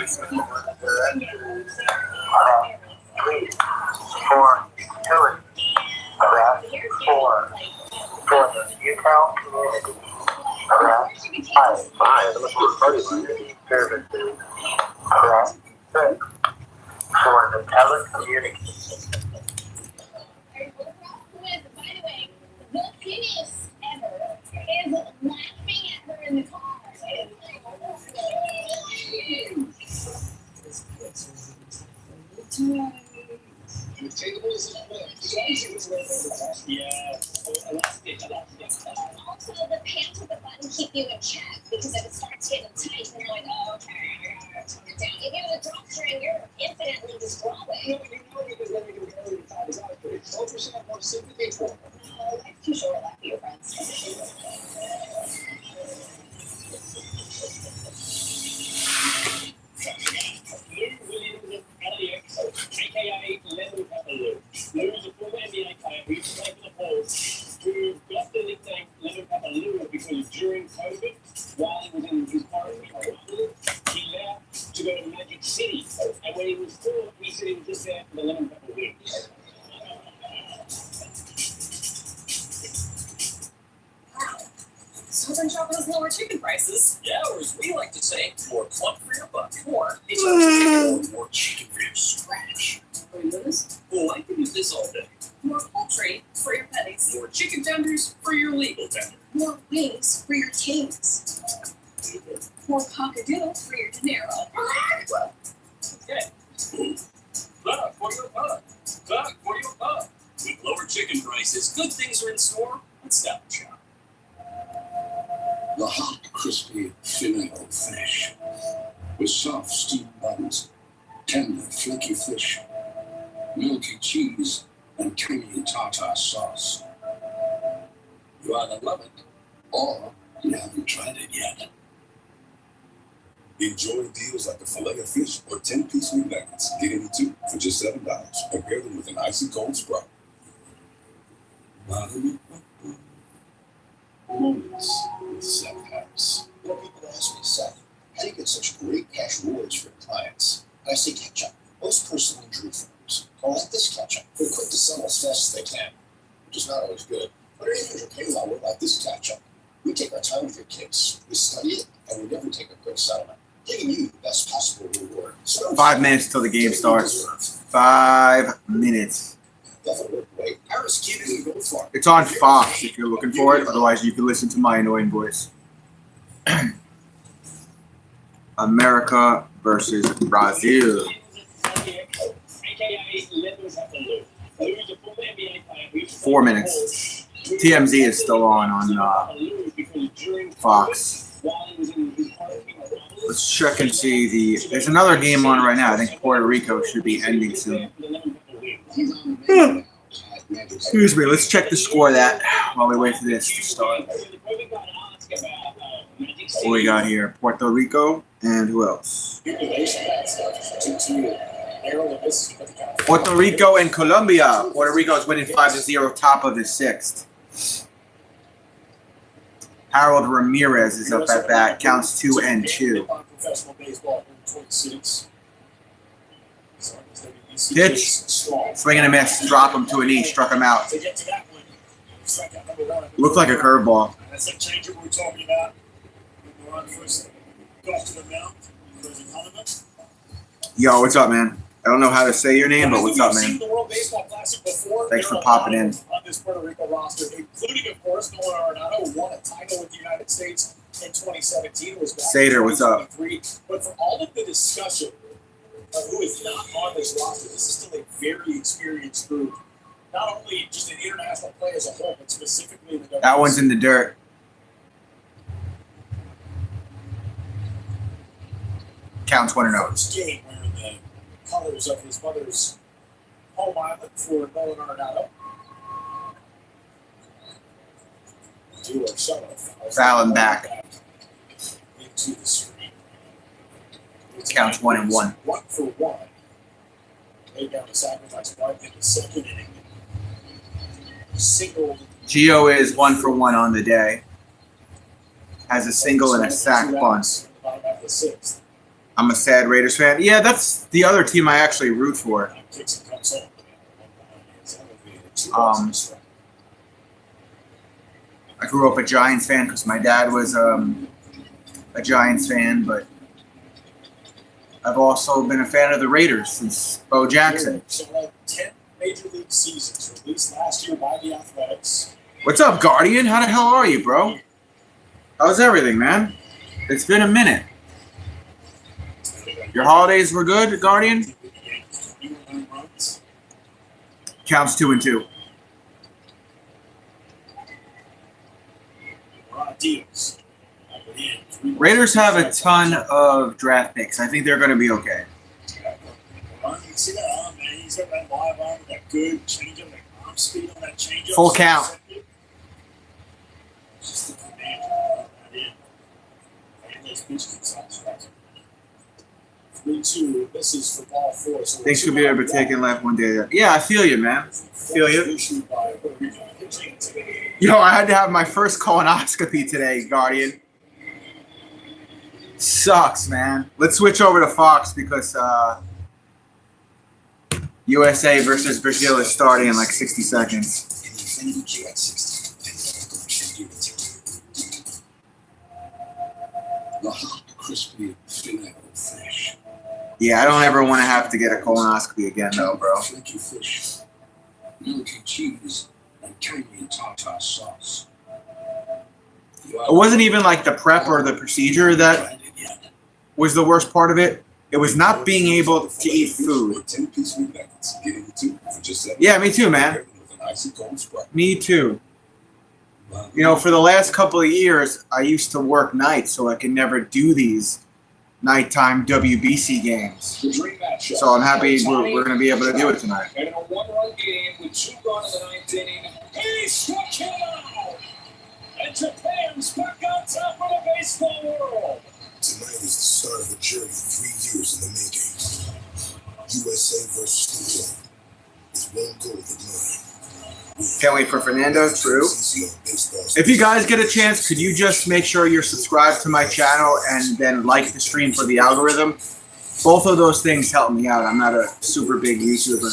For utility, around 4. For the Utah community, around 5. That must be a party line. Services, around 6. For the telecommunications. By the way, the funniest ever is laughing at her in the car. Also, the pants with the button keep you in check because if it starts getting tight, then you're like, oh, okay, I gotta tone it down. If you have a drawstring, you're infinitely just growing. You no, life's too short life for your friends. AKA Leonard Papalou. Lou is a former NBA player who used to play for the Bulls, who got the nickname Leonard Papalou because during COVID, while he was in his quarantine, he left to go to Magic City. And when he was through, he said he was just there for the Leonard Papalou. Southern Chocolate has lower chicken prices. Yeah, or as we like to say, more club for your buck. Or it's more chicken for your scratch. For you lose, Well, I can do this all day. more poultry for your petties. More chicken tenders for your legal tender. More wings for your tings. More cockadoodle for your dinero. Well, okay. Buck for your buck. Buck for your buck. With lower chicken prices, good things are in store at Stop and Shop. The hot, crispy filet fish with soft steamed buns, tender, flaky fish, milky cheese, and tangy tartar sauce. You either love it or you haven't tried it yet. Enjoy deals like the filet of fish or 10-piece meat nuggets. Get any two for just $7 and pair them with an icy cold Sprite. Moments with Seth Harris. People ask me, Seth, how do you get such great cash rewards for your clients? And I say catch up. Most personal injury firms call it this catch up. They're quick to settle as fast as they can, which is not always good. But at 800 Payroll, we're like this catch up. We take our time with your case. We study it, and we never take a quick settlement, giving you the best possible reward. So 5 minutes till the game starts. 5 minutes. It's on Fox if you're looking for it. Otherwise, you can listen to my annoying voice. America versus Brazil. 4 minutes. TMZ is still on Fox. Let's check and see there's another game on right now. I think Puerto Rico should be ending soon. Excuse me, let's check the score of that while we wait for this to start. What we got here? Puerto Rico and who else? Puerto Rico and Colombia. Puerto Rico is winning 5-0, top of the 6th. Harold Ramirez is up at bat, counts 2-2. Pitch, swing and a miss, drop him to a knee, struck him out. Looked like a curveball. That's that change we're talking about. We're on first go to the mound. Yo, what's up, man? I don't know how to say your name, but what's up, man? Thanks for popping in. On this Puerto Rico roster, including, of course, Nolan Arenado, won a title with the United States in 2017. Sater, what's up? But for all of the discussion of who is not on this roster, this is still a very experienced group. Not only just an international play as a whole, but specifically the that one's in the dirt. Counts 1-0. First game wearing the colors of his mother's home island for Nolan Arenado. Fouling back. Into the screen. Counts 1-1. 1-for-1. Laid down a sacrifice bunt in the second inning. Single. Gio is 1-for-1 on the day. Has a single and a sac bunt. The sixth. I'm a sad Raiders fan. Yeah, that's the other team I actually root for. I grew up a Giants fan because my dad was a Giants fan, but I've also been a fan of the Raiders since Bo Jackson. So 10 major league seasons, released last year by the Athletics. What's up, Guardian? How the hell are you, bro? How's everything, man? It's been a minute. Your holidays were good, Guardian? Counts 2-2. Raiders have a ton of draft picks. I think they're going to be okay. Full count. Things could be overtaken left one day. Yeah, I feel you, man. Feel you. Yo, I had to have my first colonoscopy today, Guardian. Sucks, man. Let's switch over to Fox because USA versus Brazil is starting in like 60 seconds. Yeah, I don't ever want to have to get a colonoscopy again, though, bro. It wasn't even like the prep or the procedure that was the worst part of it. It was not being able to eat food. Yeah, me too, man. Me too. You know, for the last couple of years, I used to work nights, so I could never do these nighttime WBC games. So I'm happy we're going to be able to do it tonight. And in a one-run game with 2 gone in the 9th inning, he struck him out! And Japan's back on top of the baseball world! Tonight is the start of a journey 3 years in the making. USA versus Brazil is one goal of 9. Can't wait for Fernando, true. If you guys get a chance, could you just make sure you're subscribed to my channel and then like the stream for the algorithm? Both of those things help me out. I'm not a super big YouTuber.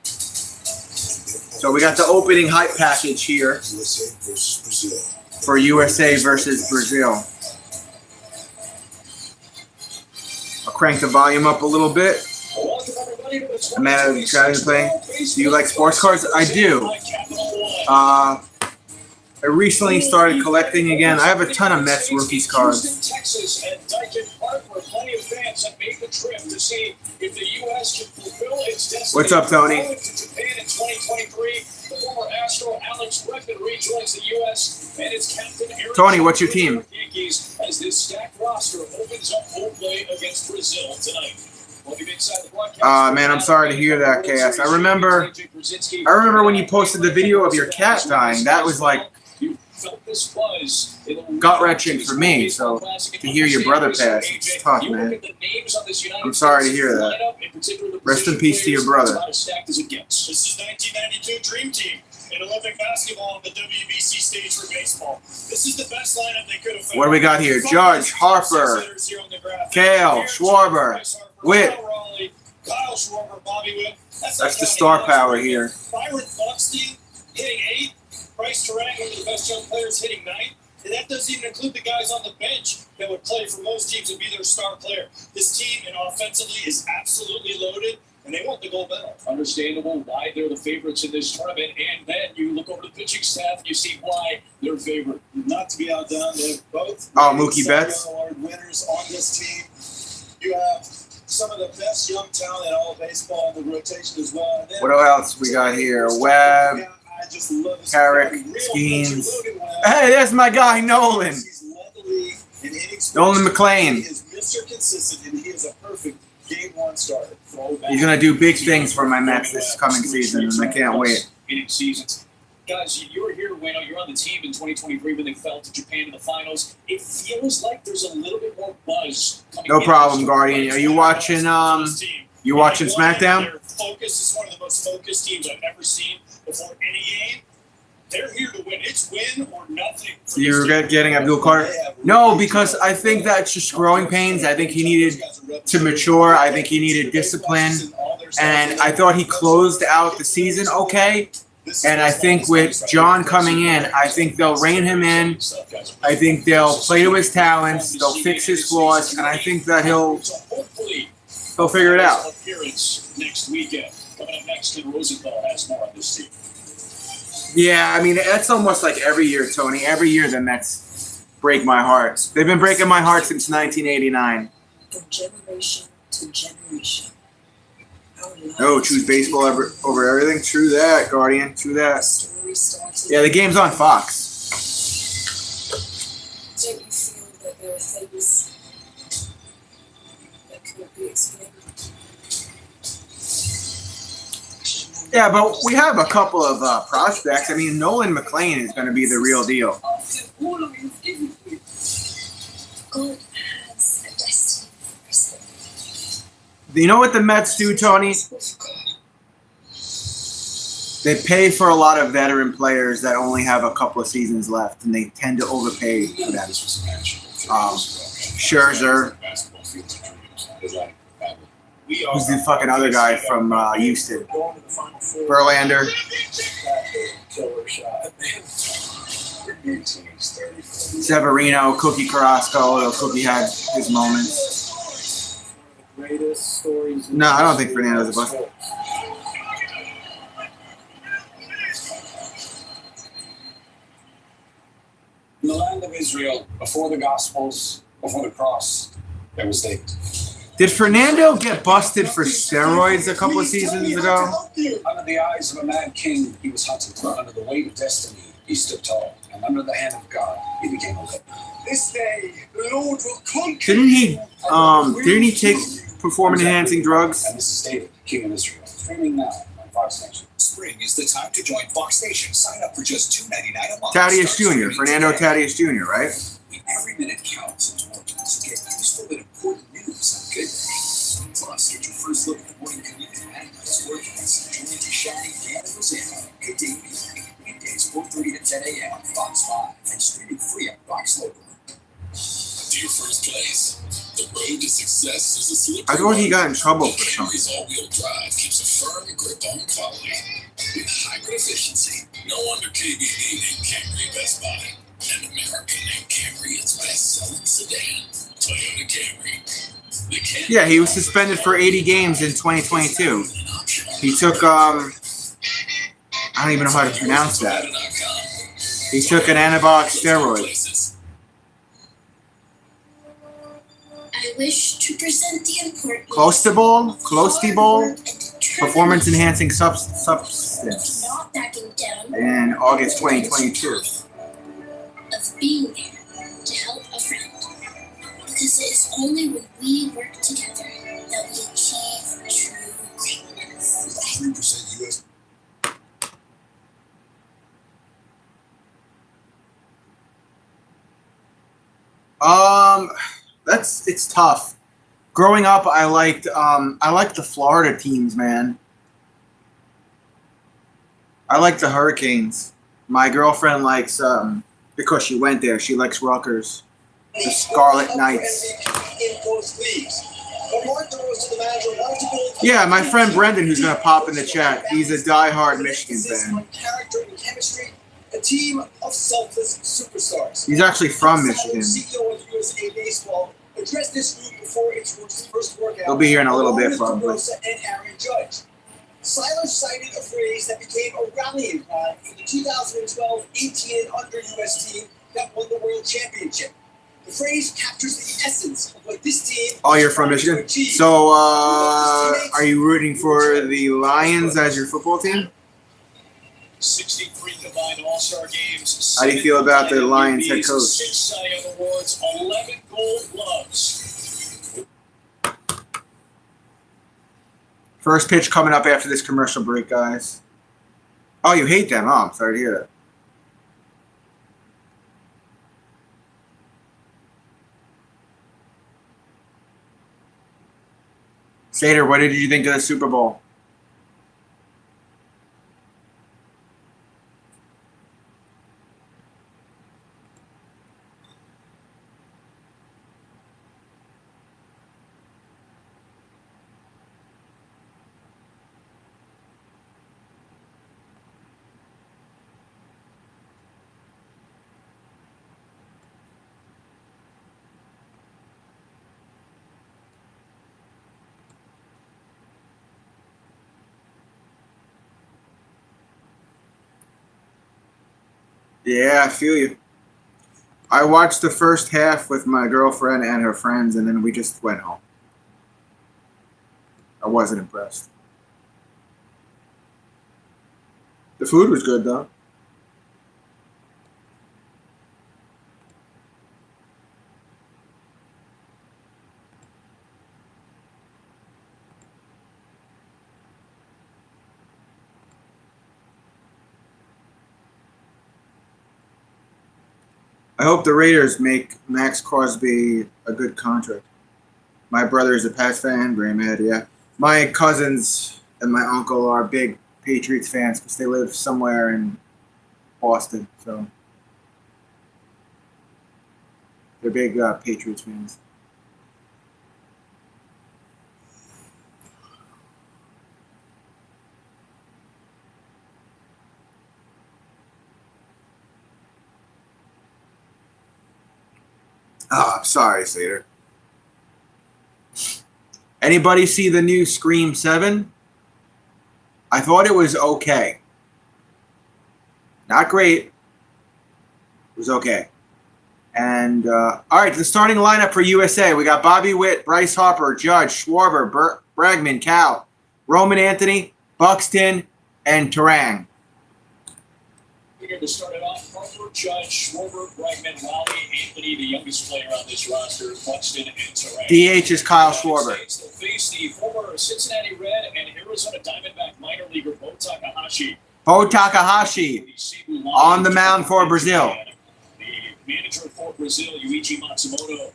So we got the opening hype package here for USA versus Brazil. I'll crank the volume up a little bit. Amanda, trying to play. Do you like sports cards? I do. I recently started collecting again. I have a ton of Mets rookies cards. What's up, Tony? Tony, what's your team? As this stacked roster opens up home play against Brazil tonight. Man, I'm sorry to hear that, KS. I remember when you posted the video of your cat dying. That was like gut-wrenching for me. So to hear your brother pass, it's tough, man. I'm sorry to hear that. Rest in peace to your brother. This is 1992 Dream Team in Olympic basketball on the WBC stage for baseball. This is the best lineup they could have found. What do we got here? Judge, Harper, Kale, Schwarber, Witt. Kyle Schwarber, Bobby Witt. That's the star power here. Byron Buxton hitting 8. Bryce Terang, one of the best young players, hitting 9. And that doesn't even include the guys on the bench that would play for most teams and be their star player. This team, and offensively, is absolutely loaded, and they want the gold medal. Understandable why they're the favorites in this tournament, and then you look over the pitching staff and you see why they're favored. Not to be outdone, they're both Mookie Betts award winners on this team. You have some of the best young talent in all of baseball in the rotation as well. What else we got here? Webb, Carrick, Skeens. Hey, there's my guy, Nolan. Nolan McLean. He is Mr. Consistent, and he is a perfect game 1 starter. He's going to do big things for my Mets this coming season, and I can't wait. Guys, you were here to win. You're on the team in 2023 when they fell to Japan in the finals. It feels like there's a little bit more buzz coming. No problem, Guardian. Are you watching? You watching SmackDown? Their focus is one of the most focused teams I've ever seen before any game. They're here to win. It's win or nothing. Do you regret getting Abdul Carter? No, because I think that's just growing pains. I think he needed to mature. I think he needed discipline. And I thought he closed out the season okay. And I think with John coming in, I think they'll rein him in. I think they'll play to his talents. They'll fix his flaws. And I think that he'll figure it out. Next weekend. Coming up next, Ken Rosenthal has more on this team. Yeah, I mean, that's almost like every year, Tony. Every year the Mets break my heart. They've been breaking my heart since 1989. From generation to generation. No, choose baseball over everything. True that, Guardian. True that. Yeah, the game's on Fox. Don't you feel that there are things that cannot be explained? Yeah, but we have a couple of prospects. I mean, Nolan McLean is going to be the real deal. God has a destiny for us. You know what the Mets do, Tony? They pay for a lot of veteran players that only have a couple of seasons left, and they tend to overpay for them. Scherzer. Who's the fucking other guy from Houston? Verlander. Severino, Cookie Carrasco, although Cookie had his moments. No, I don't think Fernando's a bust. In the land of Israel, before the Gospels, before the cross, there was David. Did Fernando get busted for steroids a couple of seasons ago? Under the eyes of a mad king, he was hunted. Under the weight of destiny, he stood tall. And under the hand of God, he became a legend. This day, the Lord will conquer. Didn't he take performance-enhancing drugs? And this is David, King of Israel. Streaming now on Fox Nation. Spring is the time to join Fox Nation. Sign up for just $2.99 a month. Tatis Jr., Fernando Tatis Jr., right? Every minute counts. It's more time to get useful and important news on good days. Plus, get your first look at the morning commute and nice workouts. Join the shining Dan and Rosanna. Good day music. Weekdays 4:30 to 10 a.m. on Fox 5 and streaming free on Fox Local. Dear First Place, the road to success is a slippery I thought he got in trouble for something. Camry's all-wheel drive keeps a firm grip on quality with hybrid efficiency. No wonder KBB named Camry Best Buy. And America named Camry its best-selling sedan, Toyota Camry. Yeah, he was suspended for 80 games in 2022. He took, I don't even know how to pronounce that. He took an anabolic steroid. I wish to present the important Clostebol, performance-enhancing substance, not backing down in August 2022. of being there to help a friend. Because it is only when we work together that we achieve true greatness. 100% US. It's tough. Growing up, I liked the Florida teams, man. I like the Hurricanes. My girlfriend likes because she went there. She likes Rutgers, the Scarlet Knights. Yeah, my friend Brendan, who's gonna pop in the chat, he's a diehard Michigan fan. A team of selfless superstars. He's actually from Michigan. CEO of USA Baseball addressed this group before its first workout. He'll be here in a little bit, probably. And Aaron Judge. Silas cited a phrase that became a rallying cry for the 2012 18 and under US team that won the World Championship. The phrase captures the essence of what this team. Oh, you're from Michigan? So, are you rooting for the Lions as your football team? 63 combined All-Star games. How do you feel about the Lions head coach? 6 Cy Young Awards, 11 Gold Gloves. First pitch coming up after this commercial break, guys. Oh, you hate them? Oh, I'm sorry to hear that. Sater, what did you think of the Super Bowl? Yeah, I feel you. I watched the first half with my girlfriend and her friends, and then we just went home. I wasn't impressed. The food was good, though. I hope the Raiders make Max Crosby a good contract. My brother is a Pats fan, Graham, yeah. My cousins and my uncle are big Patriots fans because they live somewhere in Boston, so they're big Patriots fans. Oh, sorry, Slater. Anybody see the new Scream 7? I thought it was okay. Not great. It was okay. And, all right, the starting lineup for USA. We got Bobby Witt, Bryce Harper, Judge, Schwarber, Bregman, Cal, Roman Anthony, Buxton, and Turang. Here to start it off, Harper, Judge, Schwarber, Bregman, Wally, Anthony, the youngest player on this roster, Buxton, and Turang. DH is Kyle Schwarber. They'll face the former Cincinnati Red and Arizona Diamondback minor leaguer Bo Takahashi. Bo Takahashi on the mound for Brazil. The manager for Brazil, Yuichi Matsumoto.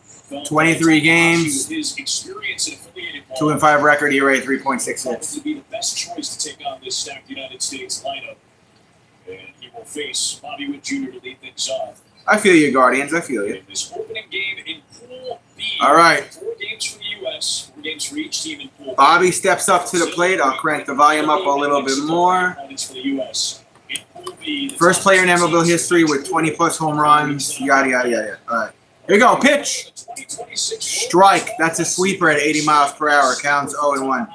23 games, His experience in affiliated ball, 2-5 record, ERA 3.66. probably be the best choice to take on this stacked United States lineup. And he will face Bobby Witt Jr. to lead things off. I feel you, Guardians. I feel you. In this opening game in Pool B. All right. 4 games for the U.S., 4 games for each team in Pool B. Bobby steps up to the plate. I'll crank the volume up a little bit more. For the US. In Pool B, First player in MLB history with 20-plus home runs. Yada, yada, yada. All right. Here you go. Pitch. Strike. That's a sweeper at 80 miles per hour. Counts 0-1.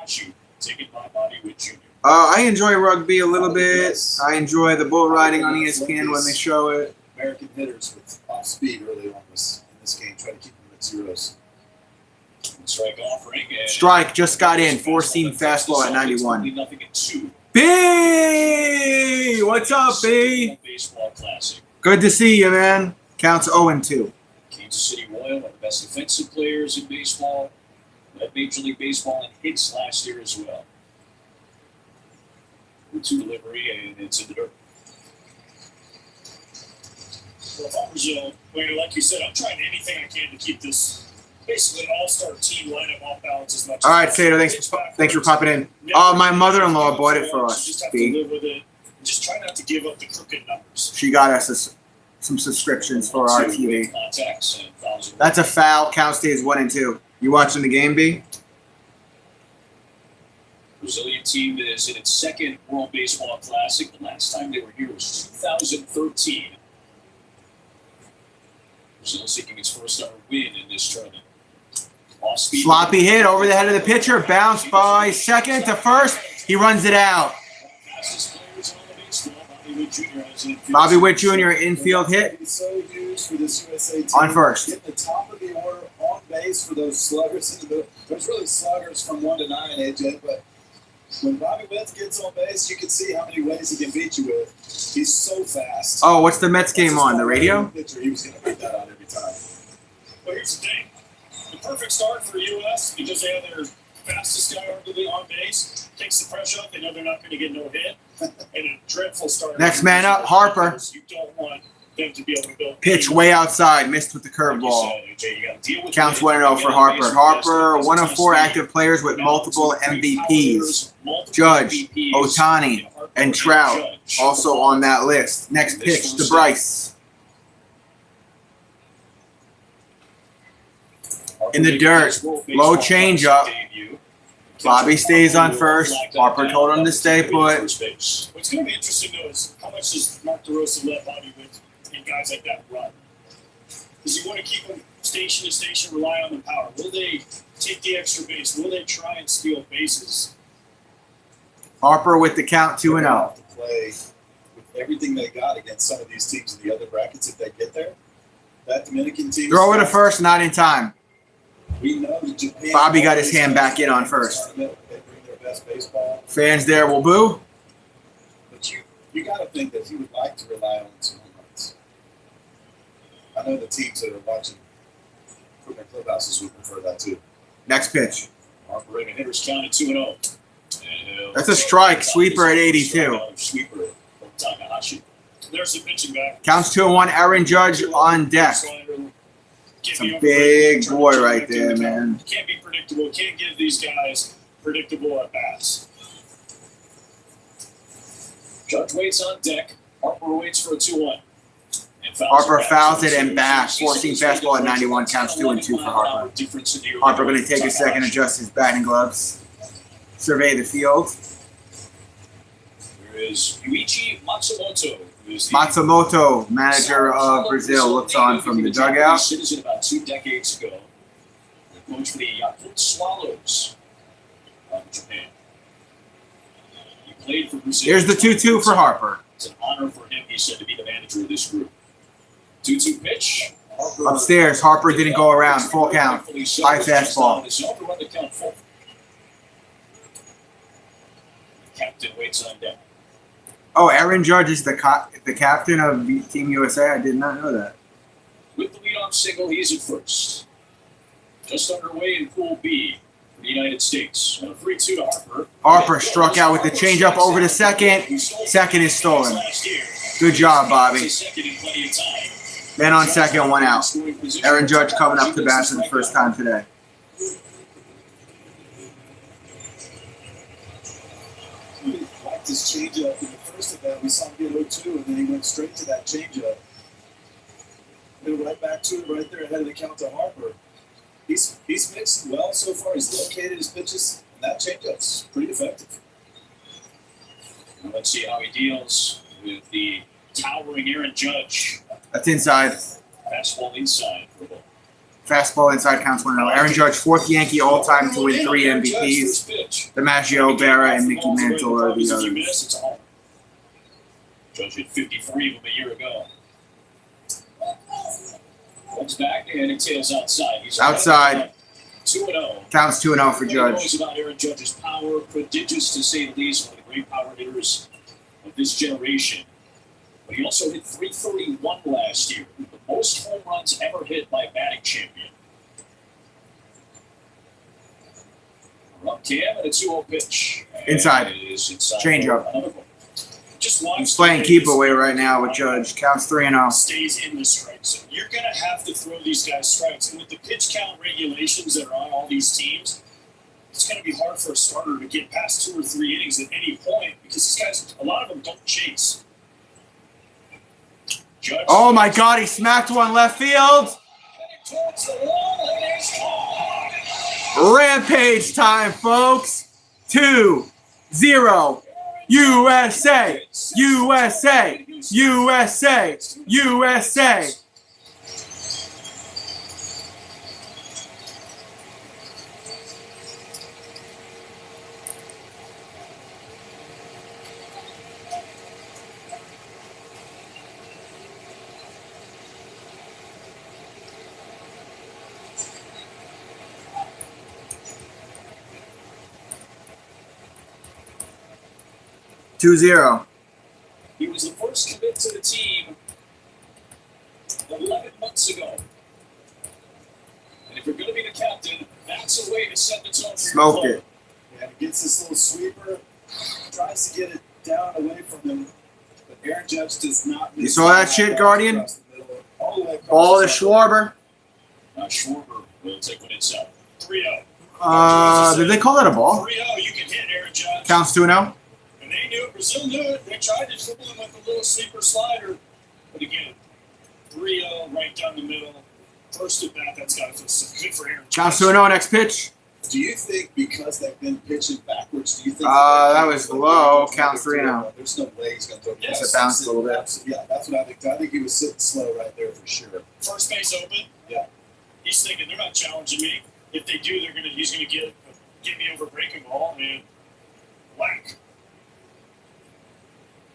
Taken by Bobby Witt Jr. I enjoy rugby a little bit. I enjoy the bull riding on ESPN when they show it. American hitters with off speed early on in this game, try to keep them at zeros. Strike offering. Strike just got in. 4-seam fastball at 91. Nothing in 2. B! What's up, B? Baseball classic. Good to see you, man. Counts 0-2. Kansas City Royal, one of the best defensive players in baseball. Led Major League Baseball in hits last year as well. 2 delivery, and it's in the dirt. Well, if I was, like you said, I'm trying anything I can to keep this basically an all-star team lineup off balance as much. All right, Sato, thanks for popping in. My mother-in-law bought it for us. Just have to live with it. Just try not to give up the crooked numbers. She got us some subscriptions for our TV. That's a foul. Count stays 1-2. You watching the game, B? Brazilian team that is in its second World Baseball Classic. The last time they were here was 2013. Brazil seeking its first ever win in this tournament. Sloppy hit over the head of the pitcher. Bounced by second to first. He runs it out. Bobby Witt Jr. infield hit on first. Getting the top of the order on base for those sluggers. There's really sluggers from 1 to 9, AJ, but when Bobby Witt gets on base, you can see how many ways he can beat you with. He's so fast. Oh, what's the Mets game on? The radio? He was going to beat that out every time. But here's the thing. The perfect start for the U.S. because they have their fastest guy arguably on base. Takes the pressure up. They know they're not going to get no hit. And a dreadful start. Next man up, Harper. You don't want them to be able to build. Pitch way outside. Missed with the curveball. Counts 1-0 for Harper. Harper, 1 of 4 active players with multiple MVPs. Judge, Ohtani, and Trout also on that list. Next pitch to Bryce. In the dirt. Low changeup. Bobby stays on first. Harper told him to stay put. What's going to be interesting, though, is how much does Mark DeRosa let Bobby Witt and guys like that run? Because you want to keep them station to station, rely on the power. Will they take the extra base? Will they try and steal bases? Harper with the count 2-0. Play with everything they got against some of these teams in the other brackets if they get there. That Dominican team. Throw it to first, not in time. We know that Japan. Bobby got his hand back in on first. They bring their best baseball. Fans there will boo. But you got to think that he would like to rely on some home runs. I know the teams that are watching from their clubhouses would prefer that too. Next pitch. Operating hitters counted 2-0. That's a strike. Sweeper at 82. Sweeper from Takahashi. There's the pitching back. Counts 2-1. Aaron Judge on deck. It's a big boy right there, man. Can't be predictable. Can't give these guys predictable at bats. Judge waits on deck. Harper waits for a 2-1. Harper fouls it and back, forcing fastball at 91. Counts 2-2 for Harper. Harper going to take a second, adjust his batting gloves, survey the field. There is Yuichi Matsumoto. Matsumoto, manager of Brazil, looks on from the dugout. Citizen about 2 decades ago. The coach for the Yakult Swallows of Japan. He played for Brazil. Here's the 2-2 for Harper. It's an honor for him, he said, to be the manager of this group. 2-2 pitch. Upstairs, Harper didn't go around. Full count. High fastball. The captain waits on deck. Oh, Aaron Judge is the captain of Team USA? I did not know that. With the leadoff single, he's at first. Just underway in Pool B for the United States. 3-2 to Harper. Harper struck out with the changeup over to second. Second is stolen. Good job, Bobby. Man on second, 1 out. Aaron Judge coming up to bat for the first time today. This changeup in the first of that, we saw him get 0-2, and then he went straight to that changeup. Went right back to it, right there ahead of the count to Harper. He's mixed well so far. He's located his pitches, and that changeup's pretty effective. Now let's see how he deals with the towering Aaron Judge. That's inside. Fastball inside for ball. Fastball inside counts 1-0. Aaron Judge, 4th Yankee all-time to win 3 MVPs. DiMaggio, Berra, and Mickey Mantle are the others. Judge hit 53 of them a year ago. Comes back and it tails outside. He's outside. 2-0. Counts 2-0 for Judge. Knows about Aaron Judge's power, prodigious to say the least, one of the great power hitters of this generation. But he also hit 331 last year, the most home runs ever hit by a batting champion. Up Cam and a 2-0 pitch. Inside. Change up. He's playing keep away right now with Judge. Counts 3-0. Stays in the strike zone. You're going to have to throw these guys strikes. And with the pitch count regulations that are on all these teams, it's going to be hard for a starter to get past 2 or 3 innings at any point because these guys, a lot of them don't chase. Judge, oh my God, he smacked one left field. Rampage time, folks. 2-0. USA. USA. USA. USA. Two 0. He was the first commit to the team 11 months ago. And if you're going to be the captain, that's a way to set the tone for Smoked your it. Yeah, he gets this little sweeper, tries to get it down away from him, but Aaron Judge does not. You saw that shit, Guardian? Ball to Schwarber. Schwarber will take one inside. 3-0. Did they call that a ball? 3-0, you can hit Aaron Judge. Counts 2-0. And they knew it. Brazil knew it. They tried to dribble him with a little sleeper slider. But again, 3-0 right down the middle. First at bat, that's got to feel so good for Aaron Judge. Counts 2-0. Next pitch. Do you think because they've been pitching backwards, do you think that was low. Counts 3-0. There's no way he's going to throw it. Yes. It bounced a little bit. Yeah, that's what I think. I think he was sitting slow right there for sure. First base open. Yeah. He's thinking they're not challenging me. If they do, he's gonna get me over breaking ball and whack.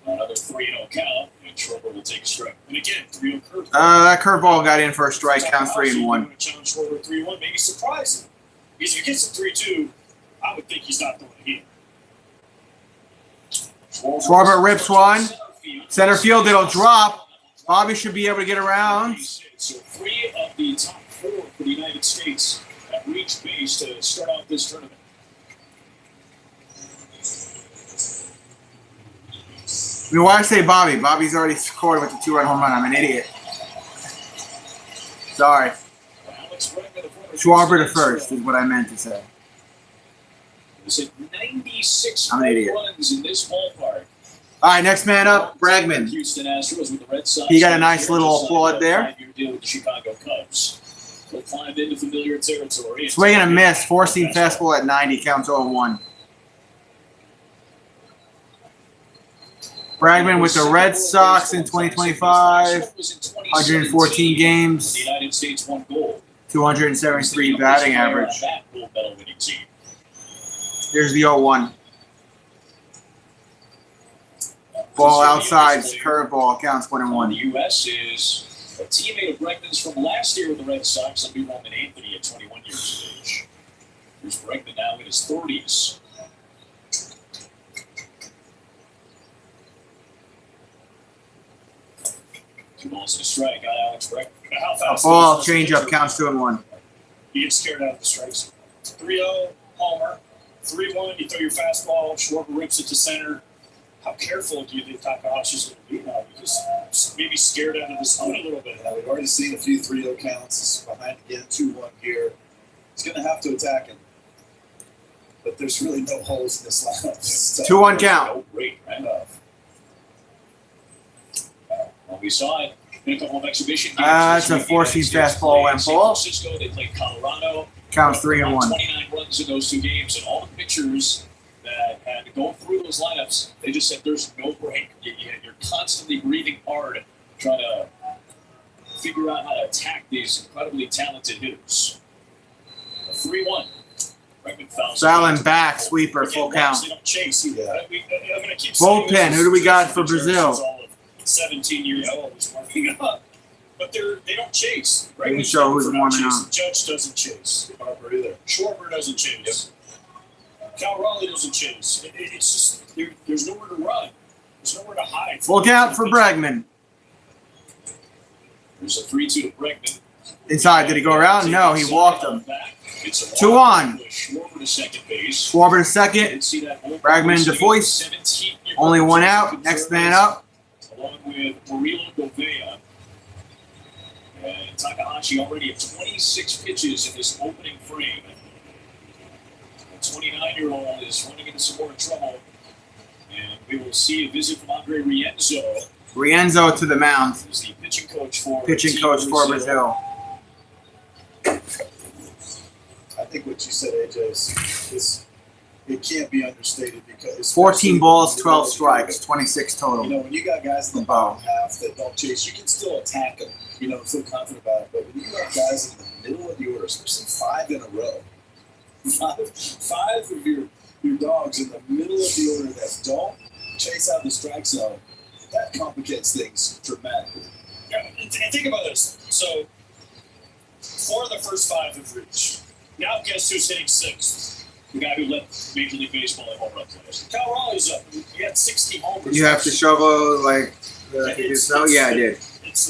Another 3-0 3-0 count, and Schwarber will take a strike. And again, 3-0 curveball. That curveball got in for a strike. Count 3-1. Challenge Schwarber 3-1, maybe surprise him. Because if he gets a 3-2, I would think he's not throwing it here. Schwarber rips one. Center field, it'll drop. Bobby should be able to get around. So 3 of the top 4 for the United States have reached base to start out this tournament. I mean, why I say Bobby? Bobby's already scored with the 2-run home run. I'm an idiot. Sorry. Schwarber to first is what I meant to say. There's 96 I'm an idiot. runs in this ballpark. All right, next man up, Bregman. Houston Astros with the Red Sox. He got a nice little applaud there. 5-year deal with the Chicago Cubs. He'll climb into familiar territory. Swing and a miss. Four-seam fastball at 90. Counts 0-1. Bregman with the Red Sox in 2025. 114 games. The United States won gold. 273 batting average. Here's the 0-1. Ball outside, curveball, counts 1-1. The U.S. is a teammate of Bregman's from last year with the Red Sox, and Roman Anthony at 21 years of age. Here's Bregman now in his 30s. Two balls and a strike. Got Alex Bregman. How fast? Ball, changeup, counts 2-1. You get scared out of the strikes. 3-0, homer. 3-1, you throw your fastball. Schwarber rips it to center. How careful do you think Takahashi's going to be now? Because maybe scared out of the zone a little bit. Yeah, we've already seen a few 3-0 counts. He's behind again, 2-1 here. He's going to have to attack him. But there's really no holes in this lineup. 2-1 count. No break, right enough. Well, we saw it in a couple of exhibition games. It's a four-seam fastball went ball. San Francisco, they played Colorado. Counts 3-1. 29 runs in those 2 games, and all the pitchers that had to go through those lineups, they just said there's no break. You're constantly breathing hard, trying to figure out how to attack these incredibly talented hitters. 3-1. Fallon back, sweeper, full count. They don't chase either. Yeah. I'm gonna keep Bullpen, who do we got for Brazil? 17 years old is warming up. But they don't chase. They didn't show who's warming up. Judge doesn't chase. Harper either. Schwarber doesn't chase. Cal Raleigh doesn't chase. It's just there's nowhere to run. There's nowhere to hide. Full count for Bregman. There's a 3-2 to Bregman. Inside, did he go around? No, he walked him. 2-1. Schwarber to second base. Schwarber to second. Bregman to voice. Only one out. Next man up. Along with Murilo Gouveia. And Takahashi already at 26 pitches in this opening frame. The 29-year-old is running into some more trouble. And we will see a visit from Andre Rienzo. Rienzo to the mound. He's the pitching coach for Brazil. I think what you said, AJ, is it can't be understated because 14 balls, 12 strikes, 26 total. You know, when you got guys in the bottom half that don't chase, you can still attack them. You know, feel confident about it. But when you have guys in the middle of the order, especially 5 in a row, five of your dogs in the middle of the order that don't chase out the strike zone, that complicates things dramatically. Yeah, and think about this. So, 4 of the first 5 have reached. Now guess who's hitting 6th? The guy who led Major League Baseball in home run players. Cal Raleigh's up. He had 60 homers. You have to shovel like yeah, I did. It's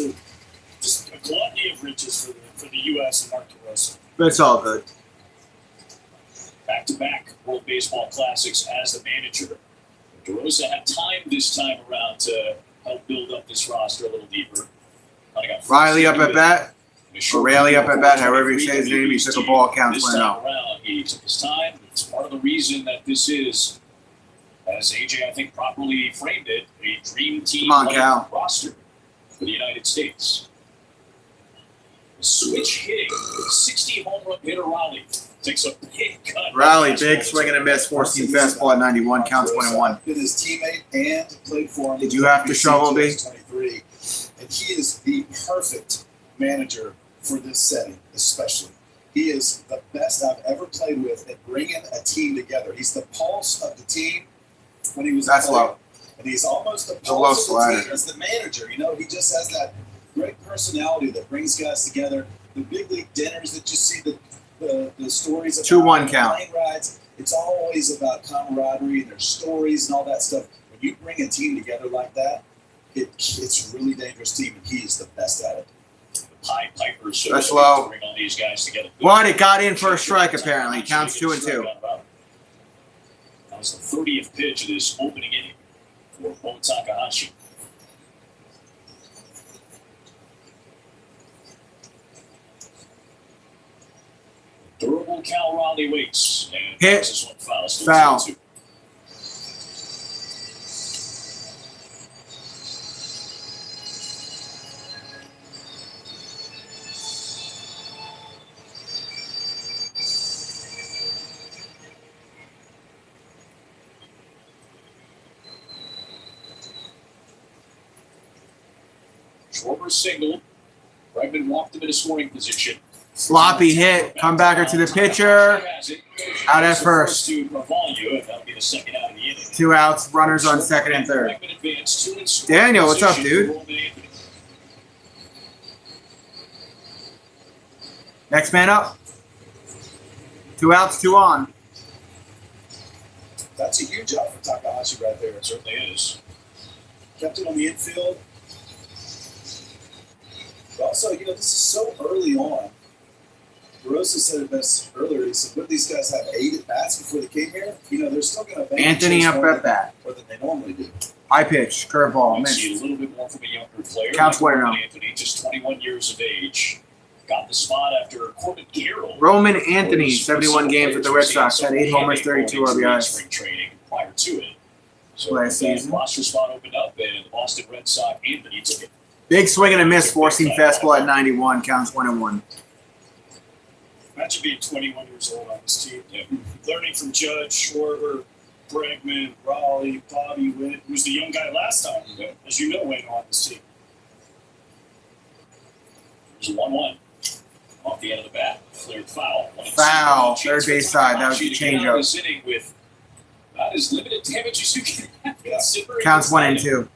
just a gluttony of riches for the U.S. and Mark DeRosa. But it's all good. Back-to-back World Baseball Classics as the manager. DeRosa had time this time around to help build up this roster a little deeper. Riley up at bat. Or Rayleigh up at bat, however you say his name, he took a ball, counts this 1-0. time around, he took his time. It's part of the reason that this is, as AJ I think properly framed it, a dream team roster for the United States. Switch hitting, 60 home run hitter Raleigh takes a big cut. Raleigh, big swing and a miss, 4-seam fastball at 91, counts 1-1. Been his teammate and played for him. Did you have to shovel, B? And he is the perfect manager for this setting, especially. He is the best I've ever played with at bringing a team together. He's the pulse of the team when he was That's low. And And he's almost the low pulse of the slider. team as the manager. You know, he just has that great personality that brings guys together. The big league dinners that you see, the stories of 2-1 count. plane rides, it's always about camaraderie and their stories and all that stuff. When you bring a team together like that, it's a really dangerous team, and he is the best at it. Pied Pipers should That's low. bring all these guys together. What? It got in for a strike, apparently. Counts 2-2. That was the 30th pitch of this opening inning for Bo Takahashi. Durable Cal Raleigh waits. And Hit. this one foul. Still Foul. 2-2. Schwarber singled. Bregman walked him into scoring position. Sloppy hit. Come back to the pitcher. Out at first. 2 outs. Runners on second and third. Daniel, what's up, dude? Next man up. 2 outs, 2 on. That's a huge job for Takahashi right there. It certainly is. Kept it on the infield. But also, you know, this is so early on. Rosa said it best earlier. He said, "What these guys have 8 at bats before they came here? You know, they're still going to Anthony up at bat. more than they normally do." High pitch. Curveball. You see a Missed. little bit more from a younger player. Counts like 1-0. Anthony, just 21 years of age. Got the spot after Corbin Carroll. Roman Anthony, 71 games with the Red Sox. Had 8 homers, 32 RBIs. Spring training prior to it. So Last that season. roster spot opened up, and the Boston Red Sox, Anthony took it. Big swing and a miss. Forcing fastball at 91. Counts 1-1. Imagine being 21 years old on this team. Yeah. Learning from Judge, Schwarber, Bregman, Raleigh, Bobby Witt, who was the young guy last time. Yeah. As you know, Wayne, on this team. It was a 1-1. Off the end of the bat. Cleared foul. Foul. Third base side. That was the changeup. Sitting with about as limited damage as you can have. Considering Counts this 1-2.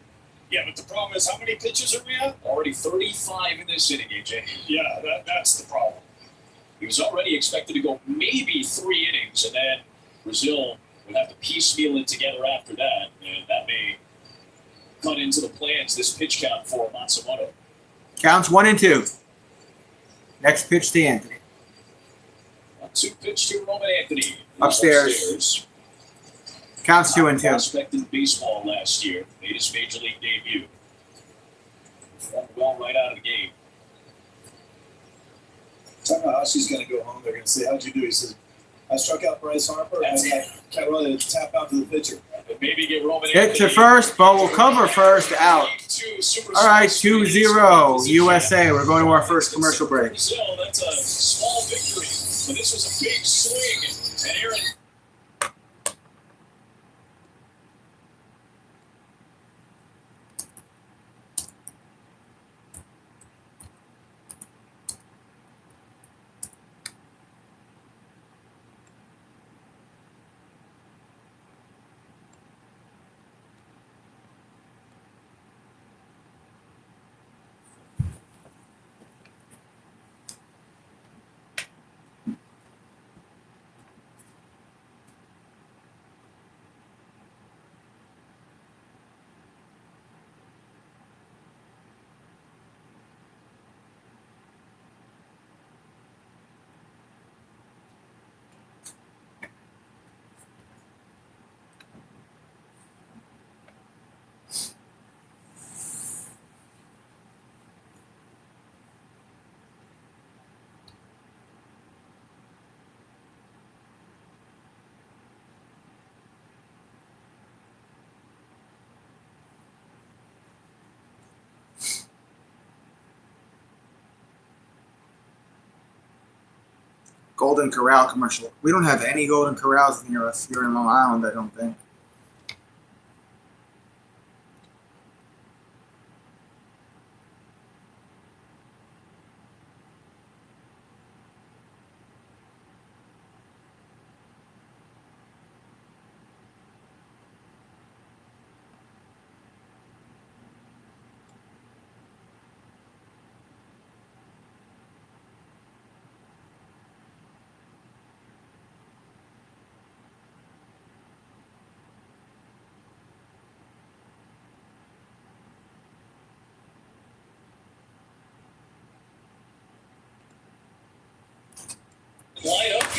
Yeah, but the problem is, how many pitches are we at? Already 35 in this inning, AJ. Yeah, that's the problem. He was already expected to go maybe 3 innings, and then Brazil would have to piecemeal it together after that, and that may cut into the plans this pitch count for Matsumoto. Counts 1-2. Next pitch to Anthony. 1-2 pitch to Roman Anthony. Upstairs. Counts 2-2. Prospect in baseball last year. Made his major league debut. Performed well right out of the game. Takahashi's going to go home. They're going to say, "How'd you do?" He says, "I struck out Bryce Harper, and I can't really tap out to the pitcher." But maybe get Roman Hit to first. Bo will cover first. Out. All right, 2-0 USA. We're going to our first commercial break. Brazil, that's a small victory, but this was a big swing. And Aaron. Golden Corral commercial. We don't have any Golden Corrals near us here in Long Island, I don't think.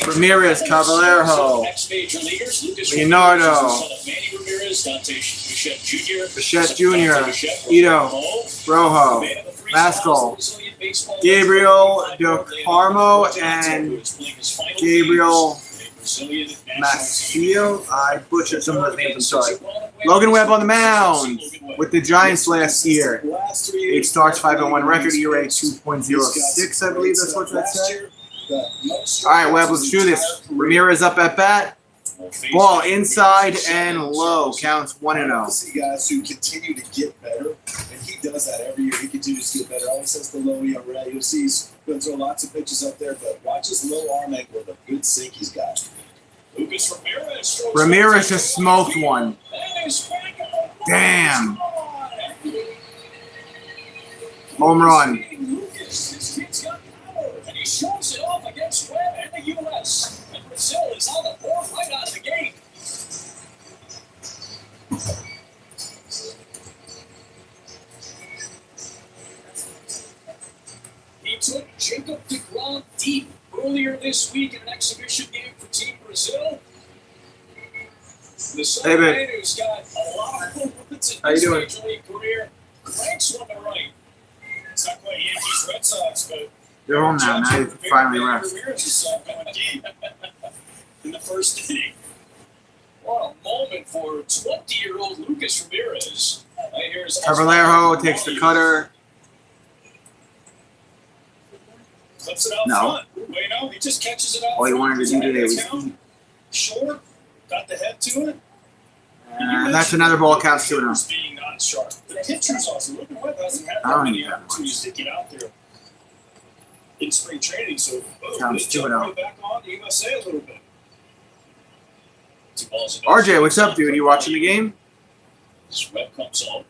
Ramirez, Caballero, Ex-major leaguers, Lucas Leonardo, Ramirez, son of Manny Ramirez, Dante Bichette Jr., Bichette Jr., Ito, Rojo, Mascal, Gabriel Del Carmo, and Gabriel Macio. I butchered some of those names, I'm sorry. Logan Webb on the mound with the Giants last year. 8 starts, 5-1 record, ERA 2.06, I believe that's what that said. All right, Webb, let's do this. Ramirez up at bat. Ball inside and low. Counts 1-0. See guys who continue to get better, and he does that every year. He continues to get better. Always has the low ERA. You'll see he's going to throw lots of pitches up there, but watch his low arm angle with a good sink he's got. Lucas Ramirez just smoked one. Damn. Home run. And he shows it off against Webb and the U.S. And Brazil is on the board right out of the gate. He took Jacob deGrom deep earlier this week in an exhibition game for Team Brazil. The Southern who's got a lot of movements in his major league career, cranks one to right. It's not quite Yankees Red Sox, but they're home now. Now you can finally rest. In the first inning. What a moment for 20-year-old Lucas Ramirez. Caballero takes the cutter. Clips it out front. Wait, no, he just catches it out. All he wanted to do today was eat. Short, got the head to it. And that's another ball, counts 2-0. Being not sharp. The pitcher's also looking at doesn't have that many opportunities to get out there in spring training, so counts 2-0. Right back on the USA a little bit. RJ, what's up, dude? You watching the game? This Webb comes on.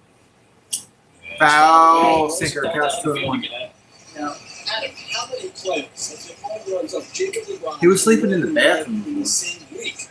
Foul, sinker, counts 2-1. Now, Adam, how many players has the home runs of Jacob deGrom? He was sleeping in the bathroom in the same week?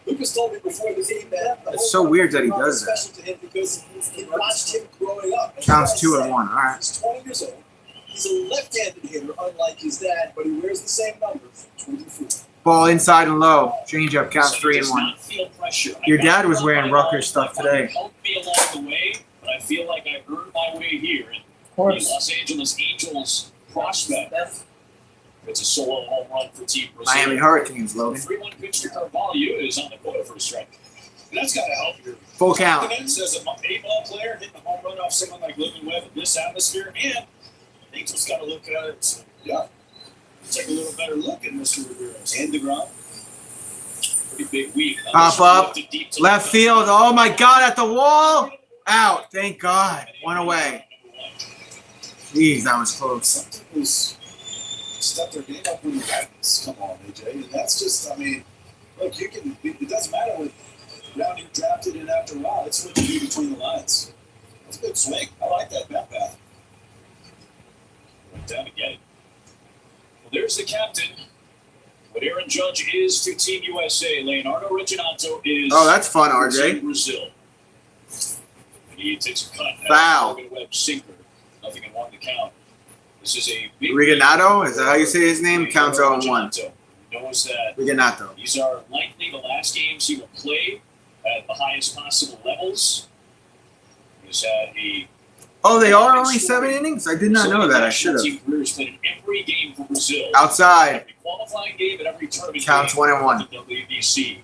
Lucas told me before the game that it's so weird that he does that. Special to him because he watched him growing up. Counts 2-1. All right. He's 20 years old. He's a left-handed hitter, unlike his dad, but he wears the same number, 24. Ball inside and low. Change up. Counts 3-1. Your dad was wearing Rutgers stuff today. Helped me along the way, but I feel like I earned my way here. Of course. The Los Angeles Angels prospect. It's a solo home run for Team Brazil. Miami Hurricanes, Logan. 3-1 pitch to Carvalho is on the quota for a strike. And that's got to help your full count. Confidence as a baseball player hitting a home run off someone like Logan Webb in this atmosphere, and Angels got to look at it. So, yeah, take a little better look at Mr. Ramirez and deGrom. Pretty big week. Pop up, left field. Oh my God, at the wall. Out. Thank God. One away. Jeez, that was close. Something was stepped their game up when the guidance come on, AJ. And that's just, I mean, look, you can, it doesn't matter what round you drafted in after a while. It's what you do between the lines. That's a good swing. I like that bat path. Went down to get it. Well, there's the captain. What Aaron Judge is to Team USA, Leonardo Reginato is. Oh, that's fun, RJ. Brazil. He takes a cut. Foul. Webb sinker. Nothing in one to count. This is a big. Reginato? Is that how you say his name? Counts 0-1. Knows that Reginato. These are likely the last games he will play at the highest possible levels. He's had a. Oh, they are only 7 innings? I did not know that. I should have. Played in every game for Brazil. Outside. Every qualifying game and every tournament. Counts 1-1. The WBC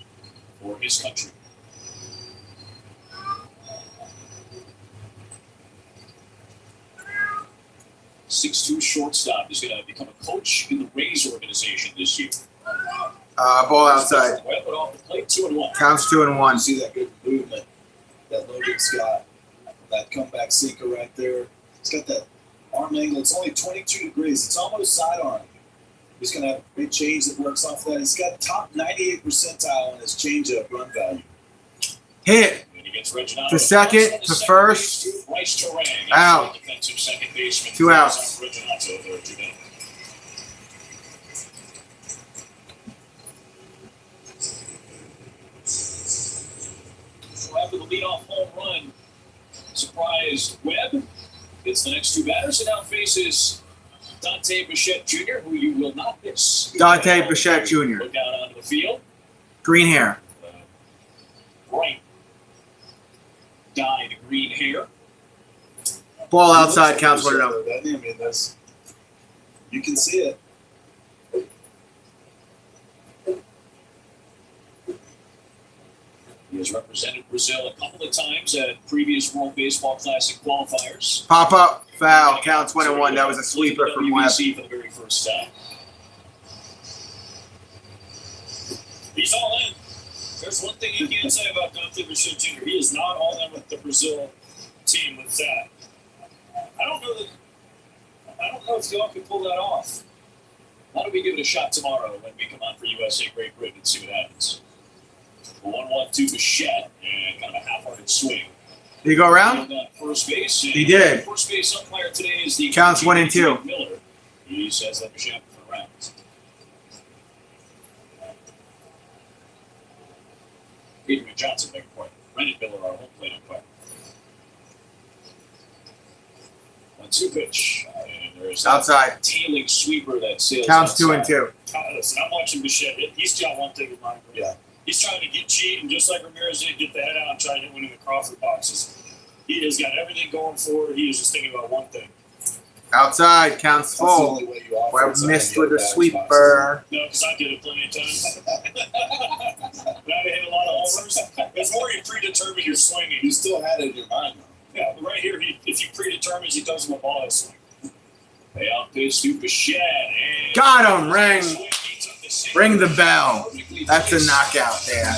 for his country. .62 shortstop is going to become a coach in the Rays organization this year. Ball outside. Webb off the plate, 2-1. Counts 2-1. You see that good movement that Logan's got, that comeback sinker right there. He's got that arm angle. It's only 22 degrees. It's almost sidearm. He's going to have a great change that works off that. He's got top 98 percentile on his changeup run value. Hit. To second, to first. Out. 2 outs. So after the leadoff home run, surprised Webb. Gets the next 2 batters and now faces Dante Bichette Jr., who you will not miss. Dante Bichette Jr. Go down onto the field. Green hair. Bright dyed green hair. Ball outside, counts 1-0. I mean, that's, you can see it. He has represented Brazil a couple of times at previous World Baseball Classic qualifiers. Pop up, foul, counts 1-1. That was a sweeper from Webb. WBC for the very first time. He's all in. There's one thing you can't say about Dante Bichette Jr. He is not all in with the Brazil team with that. I don't know if y'all can pull that off. Why don't we give it a shot tomorrow when we come on for USA Great Britain and see what happens? 1-1 to Bichette and kind of a half-hearted swing. Did he go around? First base. He did. First base umpire today is the counts 1 and 2. Miller. He says that Bichette for rounds. Adrian Johnson make a point. Brendan Miller, our home plate umpire. 1-2 pitch. And there's Outside. Tailing sweeper that sails Counts 2 and outside. 2. Listen, I'm watching Bichette. He's got one thing in mind. Yeah. He's trying to get cheat, and just like Ramirez did, get the head out and try to win in the Crawford boxes. He has got everything going for it. He is just thinking about one thing. Outside, counts full. Webb missed with a sweeper. No, because I did it plenty of times. But I hit a lot of homers. It's more you predetermine your swinging. You still had it in your mind, though. Yeah, but right here, if he predetermines, he does him a ball swing. They outpitch to Bichette. Got him, ring the bell. That's a knockout there.